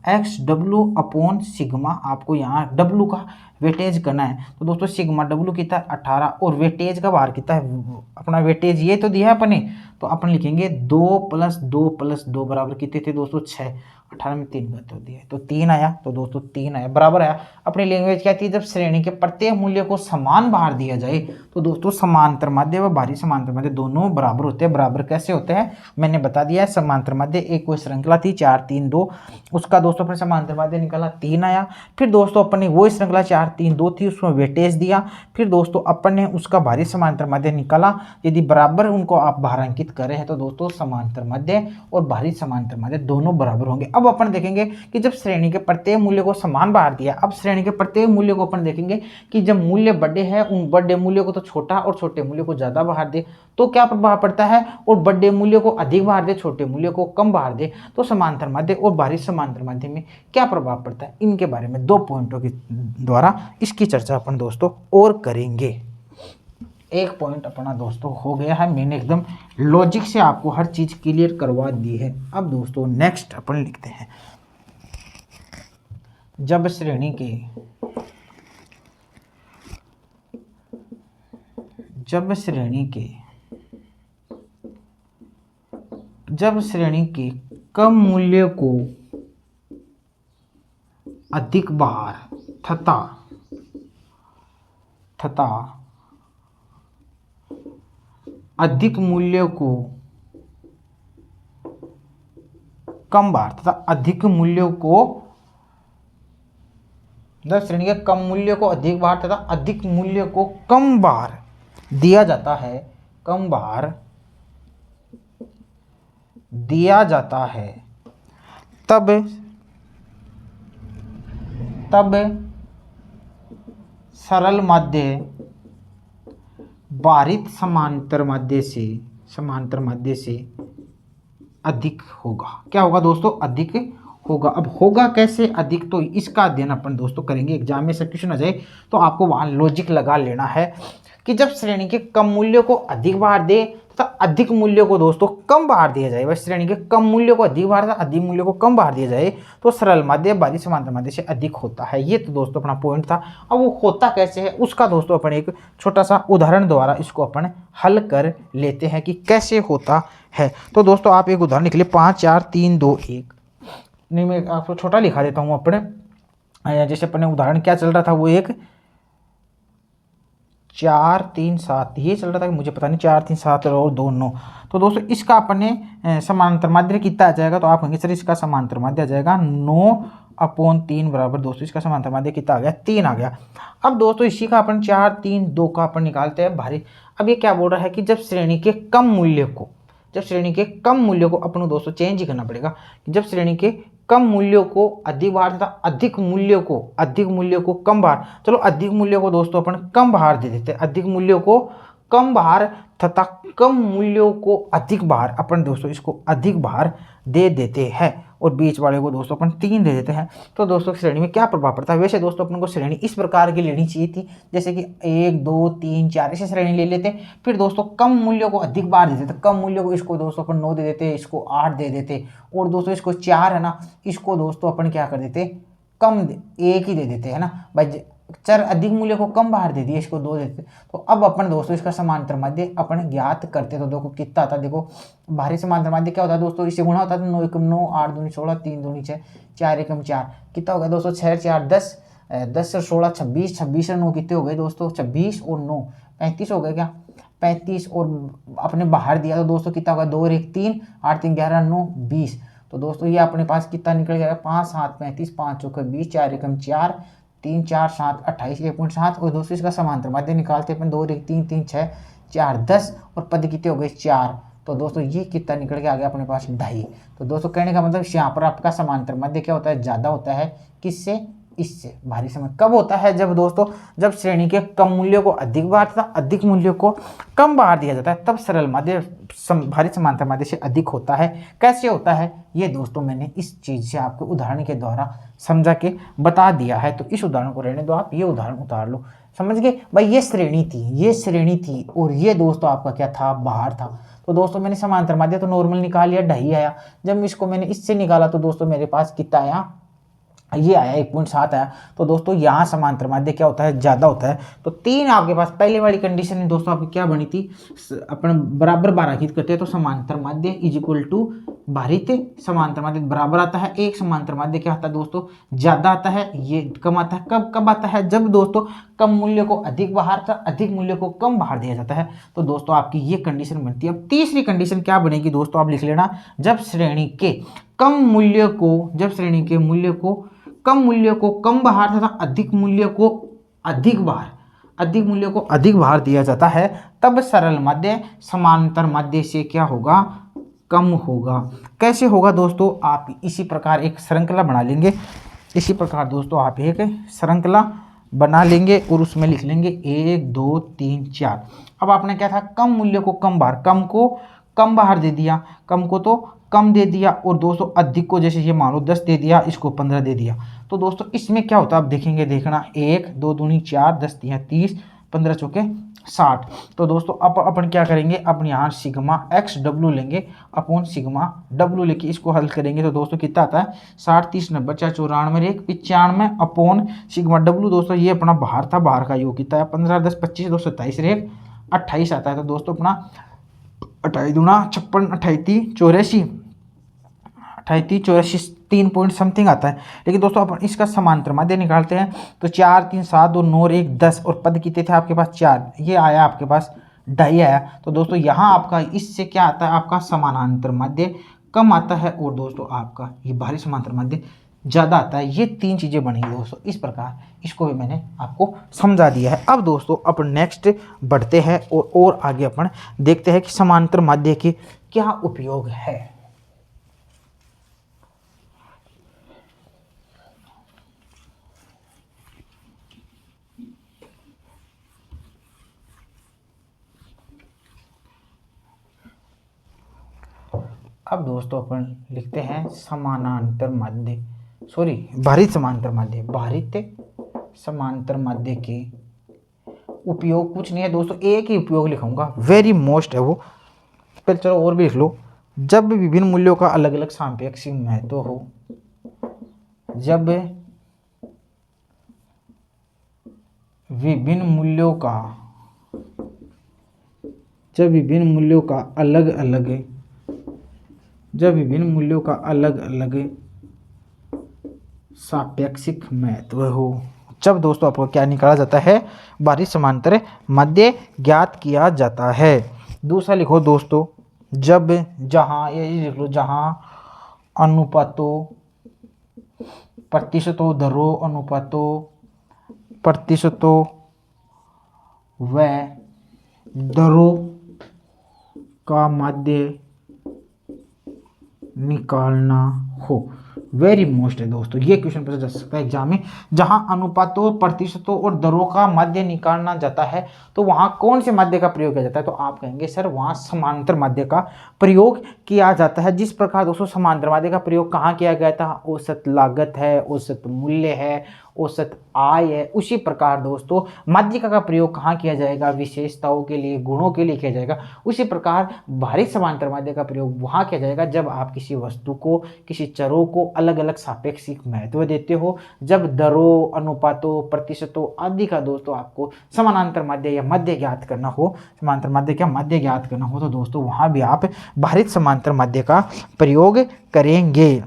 x W upon sigma, आपको यहाँ डब्लू का वेटेज करना है। तो दोस्तों सिग्मा डब्लू कितना 18, और वेटेज का बाहर कितना है, अपना वेटेज ये तो दिया है अपने, तो अपन लिखेंगे 2 + 2 + 2 बराबर कितने थे दोस्तों 6, 18 में 3 घात दिया है, तो 3 आया। तो दोस्तों 3 आया, बराबर आया। अपनी लैंग्वेज क्या थी, जब श्रेणी के प्रत्येक मूल्य को समान भार दिया जाए तो दोस्तों समांतर माध्य व भारित समांतर माध्य दोनों बराबर होते हैं। बराबर कैसे होते हैं मैंने बता दिया है। समांतर माध्य एक कोई श्रृंखला थी 4 3 2, उसका दोस्तों अपने समांतर माध्य निकाला 3 आया। फिर दोस्तों अपन ने वो श्रृंखला 4 3 2 थी, उसमें वेटेज दिया, फिर दोस्तों अपन ने उसका भारित समांतर माध्य निकाला। यदि बराबर उनको आप भारांकित कर रहे हैं तो दोस्तों समांतर माध्य और भारित समांतर माध्य दोनों बराबर होंगे। अब अपन देखेंगे कि जब श्रेणी के प्रत्येक मूल्य को समान भार दिया, अब श्रेणी के प्रत्येक मूल्य को अपन देखेंगे कि जब मूल्य बड़े हैं उन बड़े मूल्य को तो छोटा और छोटे मूल्य को ज्यादा भार दे तो क्या प्रभाव पड़ता है, और बड़े मूल्य को अधिक भार दे छोटे मूल्य को कम भार दे तो समांतर माध्य और भारित समांतर माध्य में क्या प्रभाव पड़ता है। इनके बारे में 2 पॉइंटों के द्वारा इसकी चर्चा अपन दोस्तों और करेंगे। एक पॉइंट अपना दोस्तों हो गया है, मैंने एकदम लॉजिक से आपको हर चीज क्लियर करवा दी है। अब दोस्तों नेक्स्ट अपन लिखते हैं, जब श्रेणी के जब श्रेणी के कम मूल्य को अधिक बार तथा अधिक मूल्य को कम बार तथा अधिक मूल्य को जब श्रेणी के कम मूल्य को अधिक बार तथा अधिक मूल्य को कम बार दिया जाता है, कम बार दिया जाता है, तब सरल माध्य भारित समांतर माध्य से अधिक होगा। क्या होगा दोस्तों? अधिक होगा। अब होगा कैसे अधिक, तो इसका अध्ययन अपन दोस्तों करेंगे। एग्जाम में से क्वेश्चन आ जाए तो आपको वहां लॉजिक लगा लेना है कि जब श्रेणी के कम मूल्य को अधिक बार दे तथा अधिक मूल्य को दोस्तों कम बार दिया जाए, वह श्रेणी के कम मूल्य को अधिक बार तथा अधिक मूल्य को कम बार दिया जाए तो सरल माध्य भारित समांतर माध्य से अधिक होता है। ये तो दोस्तों अपना पॉइंट था। अब वो होता कैसे है उसका दोस्तों अपन एक छोटा सा उदाहरण द्वारा इसको अपन हल कर लेते हैं कि कैसे होता है। तो दोस्तों आप एक उदाहरण लिख ले, 5 4 3 2 1। नहीं, मैं आपको छोटा लिखा देता हूँ अपने, जैसे अपने उदाहरण क्या चल रहा था, वो एक 4 3 7 ये चल रहा था कि मुझे पता नहीं, 4 3 7 और 2 9। तो दोस्तों इसका अपने समांतर माध्य कितना आ जाएगा, तो आप कहेंगे सर इसका समांतर माध्य आ जाएगा 9/3 बराबर दोस्तों इसका समांतर माध्य कितना आ गया, 3 आ गया। अब दोस्तों इसी का अपन 4 3 2 का अपन निकालते हैं भारी। अब ये क्या बोल रहा है कि जब श्रेणी के कम मूल्य को अपन दोस्तों चेंज ही करना पड़ेगा। जब श्रेणी के कम मूल्यों को अधिक बार तथा अधिक मूल्य को कम बार, चलो अधिक मूल्य को दोस्तों अपन कम बार दे देते हैं, अधिक मूल्यों को कम बार तथा कम मूल्यों को अधिक बार अपन दोस्तों इसको अधिक बार दे देते हैं और बीच वाले को दोस्तों अपन 3 दे देते हैं। तो दोस्तों श्रेणी में क्या प्रभाव पड़ता है? वैसे दोस्तों अपन को श्रेणी इस प्रकार की लेनी चाहिए थी, जैसे कि 1 2 3 4 ऐसे श्रेणी ले लेते, फिर दोस्तों कम मूल्य को अधिक बार दे देते। कम मूल्य को इसको दोस्तों अपन 9 दे देते, इसको 8 दे देते, और दोस्तों इसको 4 है ना, इसको दोस्तों अपन क्या कर देते, कम 1 ही दे देते है ना भाई। चर अधिक मूल्य को कम बाहर दे दिए, इसको 2 देते। तो अब अपन दोस्तों इसका समांतर माध्य अपन ज्ञात करते, तो देखो कितना आता है। देखो भारी समांतर माध्य क्या होता है दोस्तों, इससे गुणा होता है, 9 1 9 8 2 16 3 2 6 4 1 4 कितना हो गया दोस्तों, 6 4 10 10 और 16 26 26 और 9 कितने हो गए दोस्तों, 26 और 9 35 हो गए क्या, 35 और अपने बाहर दिया तो दोस्तों कितना होगा, 2 और 1 3 8 3 11 9 20। तो दोस्तों ये अपने पास कितना निकल गया, 5 7 35 5 चौके 20 4 1 4 3 4 7 28 1.7। और दोस्तों इसका समांतर माध्य निकालते अपन, 2 1 3 3 6 4 10 और पद कितने हो गए 4। तो दोस्तों ये कितना निकल के आ गया अपने पास 2.5। तो दोस्तों कहने का मतलब यहाँ पर आपका समांतर माध्य क्या होता है, ज़्यादा होता है किससे, इससे भारी समय कब होता है, जब दोस्तों जब श्रेणी के कम मूल्यों को अधिक बार तथा अधिक मूल्यों को कम बार दिया जाता है, तब सरल माध्य भारी समांतर माध्य से अधिक होता है। कैसे होता है ये दोस्तों मैंने इस चीज़ से आपको उदाहरण के द्वारा समझा के बता दिया है। तो इस उदाहरण को रहने दो, आप ये उदाहरण उतार लो, समझ गए भाई। ये श्रेणी थी और ये दोस्तों आपका क्या था, बाहर था। तो दोस्तों मैंने समांतर माध्य तो नॉर्मल निकाल लिया, 2.5 आया। जब इसको मैंने इससे निकाला तो दोस्तों मेरे पास कितना आया, ये आया 1.7 आया। तो दोस्तों यहाँ समांतर माध्य क्या होता है, ज़्यादा होता है। तो 3 आपके पास पहले वाली कंडीशन में दोस्तों आपकी क्या बनी थी, अपन बराबर बाराखित करते हैं तो समांतर माध्य इज इक्वल टू भारित समांतर माध्य बराबर आता है। एक समांतर माध्य क्या आता है दोस्तों, ज़्यादा आता है, ये कम आता है। कब आता है, जब दोस्तों कम मूल्य को अधिक बाहर था, अधिक मूल्य को कम बाहर दिया जाता है। तो दोस्तों आपकी ये कंडीशन बनती है। अब तीसरी कंडीशन क्या बनेगी दोस्तों, आप लिख लेना, जब श्रेणी के कम मूल्य को, जब श्रेणी के मूल्य को कम मूल्य को कम बाहर तथा अधिक मूल्य को अधिक बाहर दिया जाता है, तब सरल माध्य समांतर माध्य से क्या होगा, कम होगा। कैसे होगा दोस्तों, आप इसी प्रकार एक श्रृंखला बना लेंगे। इसी प्रकार दोस्तों आप एक श्रृंखला बना लेंगे और उसमें लिख लेंगे 1 2 3 4। अब आपने क्या था, कम मूल्य को कम बाहर, कम को कम बाहर दे दिया, कम को तो कम दे दिया, और दोस्तों अधिक को जैसे ये मान लो 10 दे दिया, इसको 15 दे दिया। तो दोस्तों इसमें क्या होता है, आप देखेंगे, देखना 1 2 दूनी 4 10 3 30 15 चौके 60। तो दोस्तों अब अपन क्या करेंगे, अपन यहाँ सिग्मा एक्स डब्ल्यू लेंगे अपॉन सिग्मा डब्ल्यू लेके इसको हल करेंगे। तो दोस्तों कितना आता है, 60 30 90 4 94 1 95 अपॉन सिग्मा डब्ल्यू। दोस्तों ये अपना बाहर था, बाहर का योग कितना है 15 10 25 2 27 1 28 आता है। तो दोस्तों अपना 28 दूना 56, 28 84, 3 पॉइंट समथिंग आता है। लेकिन दोस्तों अपन इसका समांतर माध्य निकालते हैं तो 4 3 7 2 9 1 10 और पद कितने थे आपके पास 4, ये आया आपके पास 2.5 आया। तो दोस्तों यहाँ आपका इससे क्या आता है, आपका समानांतर माध्य कम आता है और दोस्तों आपका ये बाहरी समांतर माध्य ज़्यादा आता है। ये 3 चीज़ें बनी दोस्तों इस प्रकार, इसको भी मैंने आपको समझा दिया है। अब दोस्तों अपन नेक्स्ट बढ़ते हैं और आगे अपन देखते हैं कि समांतर माध्य के क्या उपयोग है। अब दोस्तों अपन लिखते हैं समानांतर माध्य, सॉरी भारित समांतर माध्य। भारित समांतर माध्य के उपयोग कुछ नहीं है दोस्तों, एक ही उपयोग लिखूंगा, वेरी मोस्ट है वो। फिर चलो और भी लिख लो। जब विभिन्न मूल्यों का अलग अलग सापेक्षिक महत्व हो, जब विभिन्न मूल्यों का अलग अलग सापेक्षिक महत्व हो, जब दोस्तों आपको क्या निकाला जाता है, भारित समांतर माध्य ज्ञात किया जाता है। दूसरा लिखो दोस्तों, जब जहाँ, ये लिख लो, जहाँ अनुपातों प्रतिशतों दरों अनुपातों प्रतिशतों व दरों का माध्य निकालना हो। वेरी मोस्ट है दोस्तों, ये क्वेश्चन पूछा जा सकता है एग्जाम में। जहां अनुपातों प्रतिशतों और दरों का माध्य निकालना जाता है तो वहां कौन से माध्य का प्रयोग किया जाता है, तो आप कहेंगे सर वहां समांतर माध्य का प्रयोग किया जाता है। जिस प्रकार दोस्तों समांतर माध्य का प्रयोग कहाँ किया गया था, औसत लागत है, औसत मूल्य है, औसत आय है, उसी प्रकार दोस्तों माध्यिका का प्रयोग कहाँ किया जाएगा, विशेषताओं के लिए, गुणों के लिए किया जाएगा। उसी प्रकार भारित समांतर माध्य का प्रयोग वहाँ किया जाएगा जब आप किसी वस्तु को, किसी चरों को अलग अलग सापेक्षिक महत्व देते हो, जब दरों अनुपातों प्रतिशतों आदि का दोस्तों आपको समानांतर माध्य या मध्य ज्ञात करना हो, समांतर माध्य क्या मध्य ज्ञात करना हो, तो दोस्तों वहाँ भी आप भारित समांतर माध्य का प्रयोग करेंगे।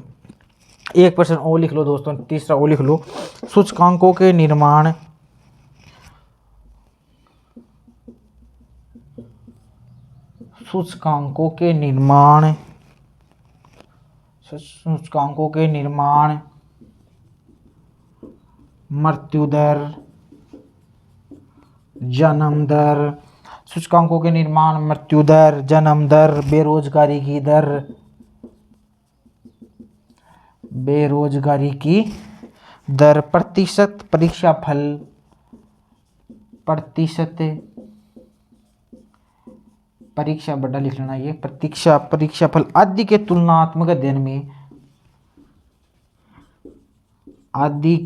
एक प्रश्न और लिख लो दोस्तों, तीसरा और लिख लो, सूचकांकों के निर्माण मृत्यु दर, जन्म दर, सूचकांकों के निर्माण मृत्यु दर, जन्म दर, बेरोजगारी की दर, प्रतिशत परीक्षाफल, परीक्षा बड़ा लिख लेना, ये परीक्षाफल आदि के तुलनात्मक अध्ययन में आदि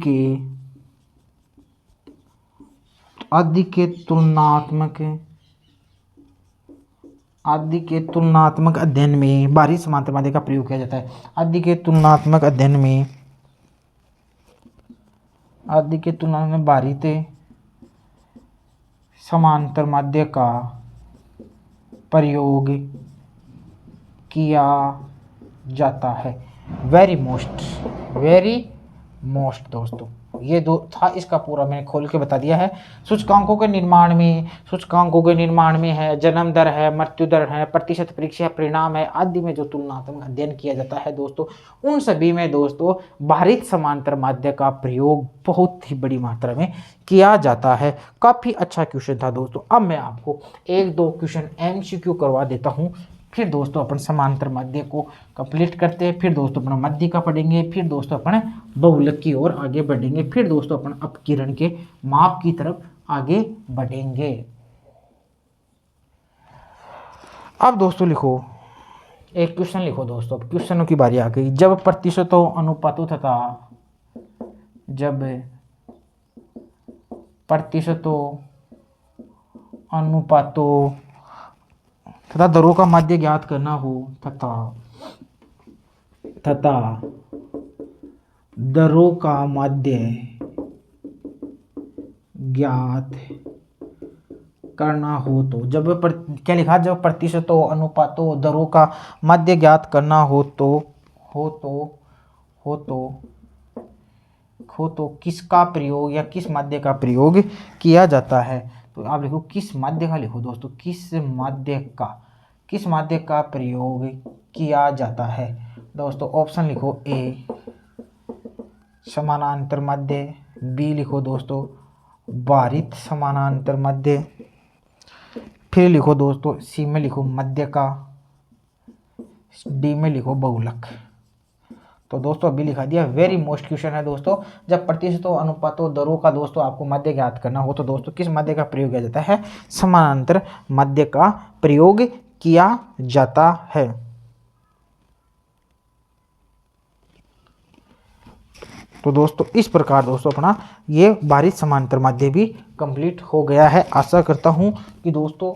के तुलनात्मक अध्ययन में भारित समांतर माध्य का प्रयोग किया जाता है। आदि के तुलनात्मक अध्ययन में भारित समांतर माध्य का प्रयोग किया जाता है। वेरी मोस्ट दोस्तों, ये दो था, इसका पूरा मैंने खोल के बता दिया है। सूचकांकों के निर्माण में है, जन्म दर है, मृत्यु दर है, प्रतिशत परीक्षा परिणाम है, आदि में जो तुलनात्मक अध्ययन किया जाता है दोस्तों, उन सभी में दोस्तों भारित समांतर माध्य का प्रयोग बहुत ही बड़ी मात्रा में किया जाता है। काफ़ी अच्छा क्वेश्चन था दोस्तों। अब मैं आपको 1-2 क्वेश्चन MCQ करवा देता हूँ, फिर दोस्तों अपन समांतर माध्य को कंप्लीट करते हैं, फिर दोस्तों अपना माध्यिका पढ़ेंगे, फिर दोस्तों अपन बहुलक की ओर आगे बढ़ेंगे, फिर दोस्तों अपन अपकिरण के माप की तरफ आगे बढ़ेंगे। अब दोस्तों लिखो, एक क्वेश्चन लिखो दोस्तों, अब क्वेश्चनों की बारी आ गई। जब प्रतिशतों अनुपातों तथा दरों का माध्य ज्ञात करना हो, तथा दरों का माध्य ज्ञात करना हो तो, क्या लिखा, जब प्रतिशतों, अनुपातों, दरों का मध्य ज्ञात करना हो तो किसका प्रयोग या किस माध्य का प्रयोग किया जाता है। तो आप लिखो किस माध्य का, लिखो दोस्तों किस माध्य का प्रयोग किया जाता है। दोस्तों ऑप्शन लिखो ए समानांतर माध्य, बी लिखो दोस्तों भारित समानांतर माध्य, फिर लिखो दोस्तों सी में लिखो मध्य का, डी में लिखो बहुलक। तो दोस्तों अभी लिखा दिया, वेरी मोस्ट क्वेश्चन है दोस्तों। जब प्रतिशतों, अनुपातों, दरों का दोस्तों आपको मध्य ज्ञात करना हो तो दोस्तों किस मध्य का प्रयोग किया जाता है, समानांतर मध्य का प्रयोग किया जाता है। तो दोस्तों इस प्रकार दोस्तों अपना ये भारित समांतर माध्य भी कंप्लीट हो गया है। आशा करता हूँ कि दोस्तों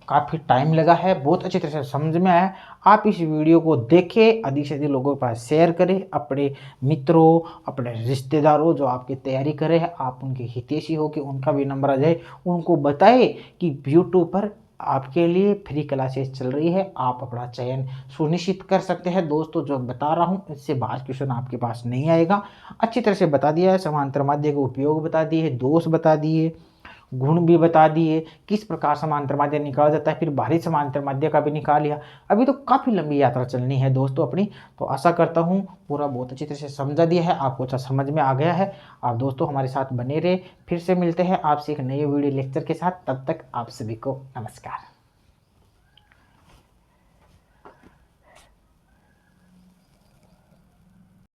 काफ़ी टाइम लगा है, बहुत अच्छी तरह से समझ में आया। आप इस वीडियो को देखें, अधिक से अधिक लोगों के पास शेयर करें, अपने मित्रों, अपने रिश्तेदारों जो आपकी तैयारी कर रहे हैं, आप उनके हितैषी हो कि उनका भी नंबर आ जाए, उनको बताएं कि यूट्यूब पर आपके लिए फ्री क्लासेस चल रही है, आप अपना चयन सुनिश्चित कर सकते हैं। दोस्तों जो बता रहा हूँ इससे बाहर क्वेश्चन आपके पास नहीं आएगा, अच्छी तरह से बता दिया है। समांतर माध्य का उपयोग बता दिए, दोष बता दिए, गुण भी बता दिए, किस प्रकार समांतर माध्य निकाला जाता है, फिर भारित समांतर माध्य का भी निकाल लिया। अभी तो काफ़ी लंबी यात्रा चलनी है दोस्तों अपनी। तो आशा करता हूँ पूरा बहुत अच्छी तरह से समझा दिया है, आपको अच्छा समझ में आ गया है। आप दोस्तों हमारे साथ बने रहे, फिर से मिलते हैं आपसे एक नए वीडियो लेक्चर के साथ। तब तक आप सभी को नमस्कार।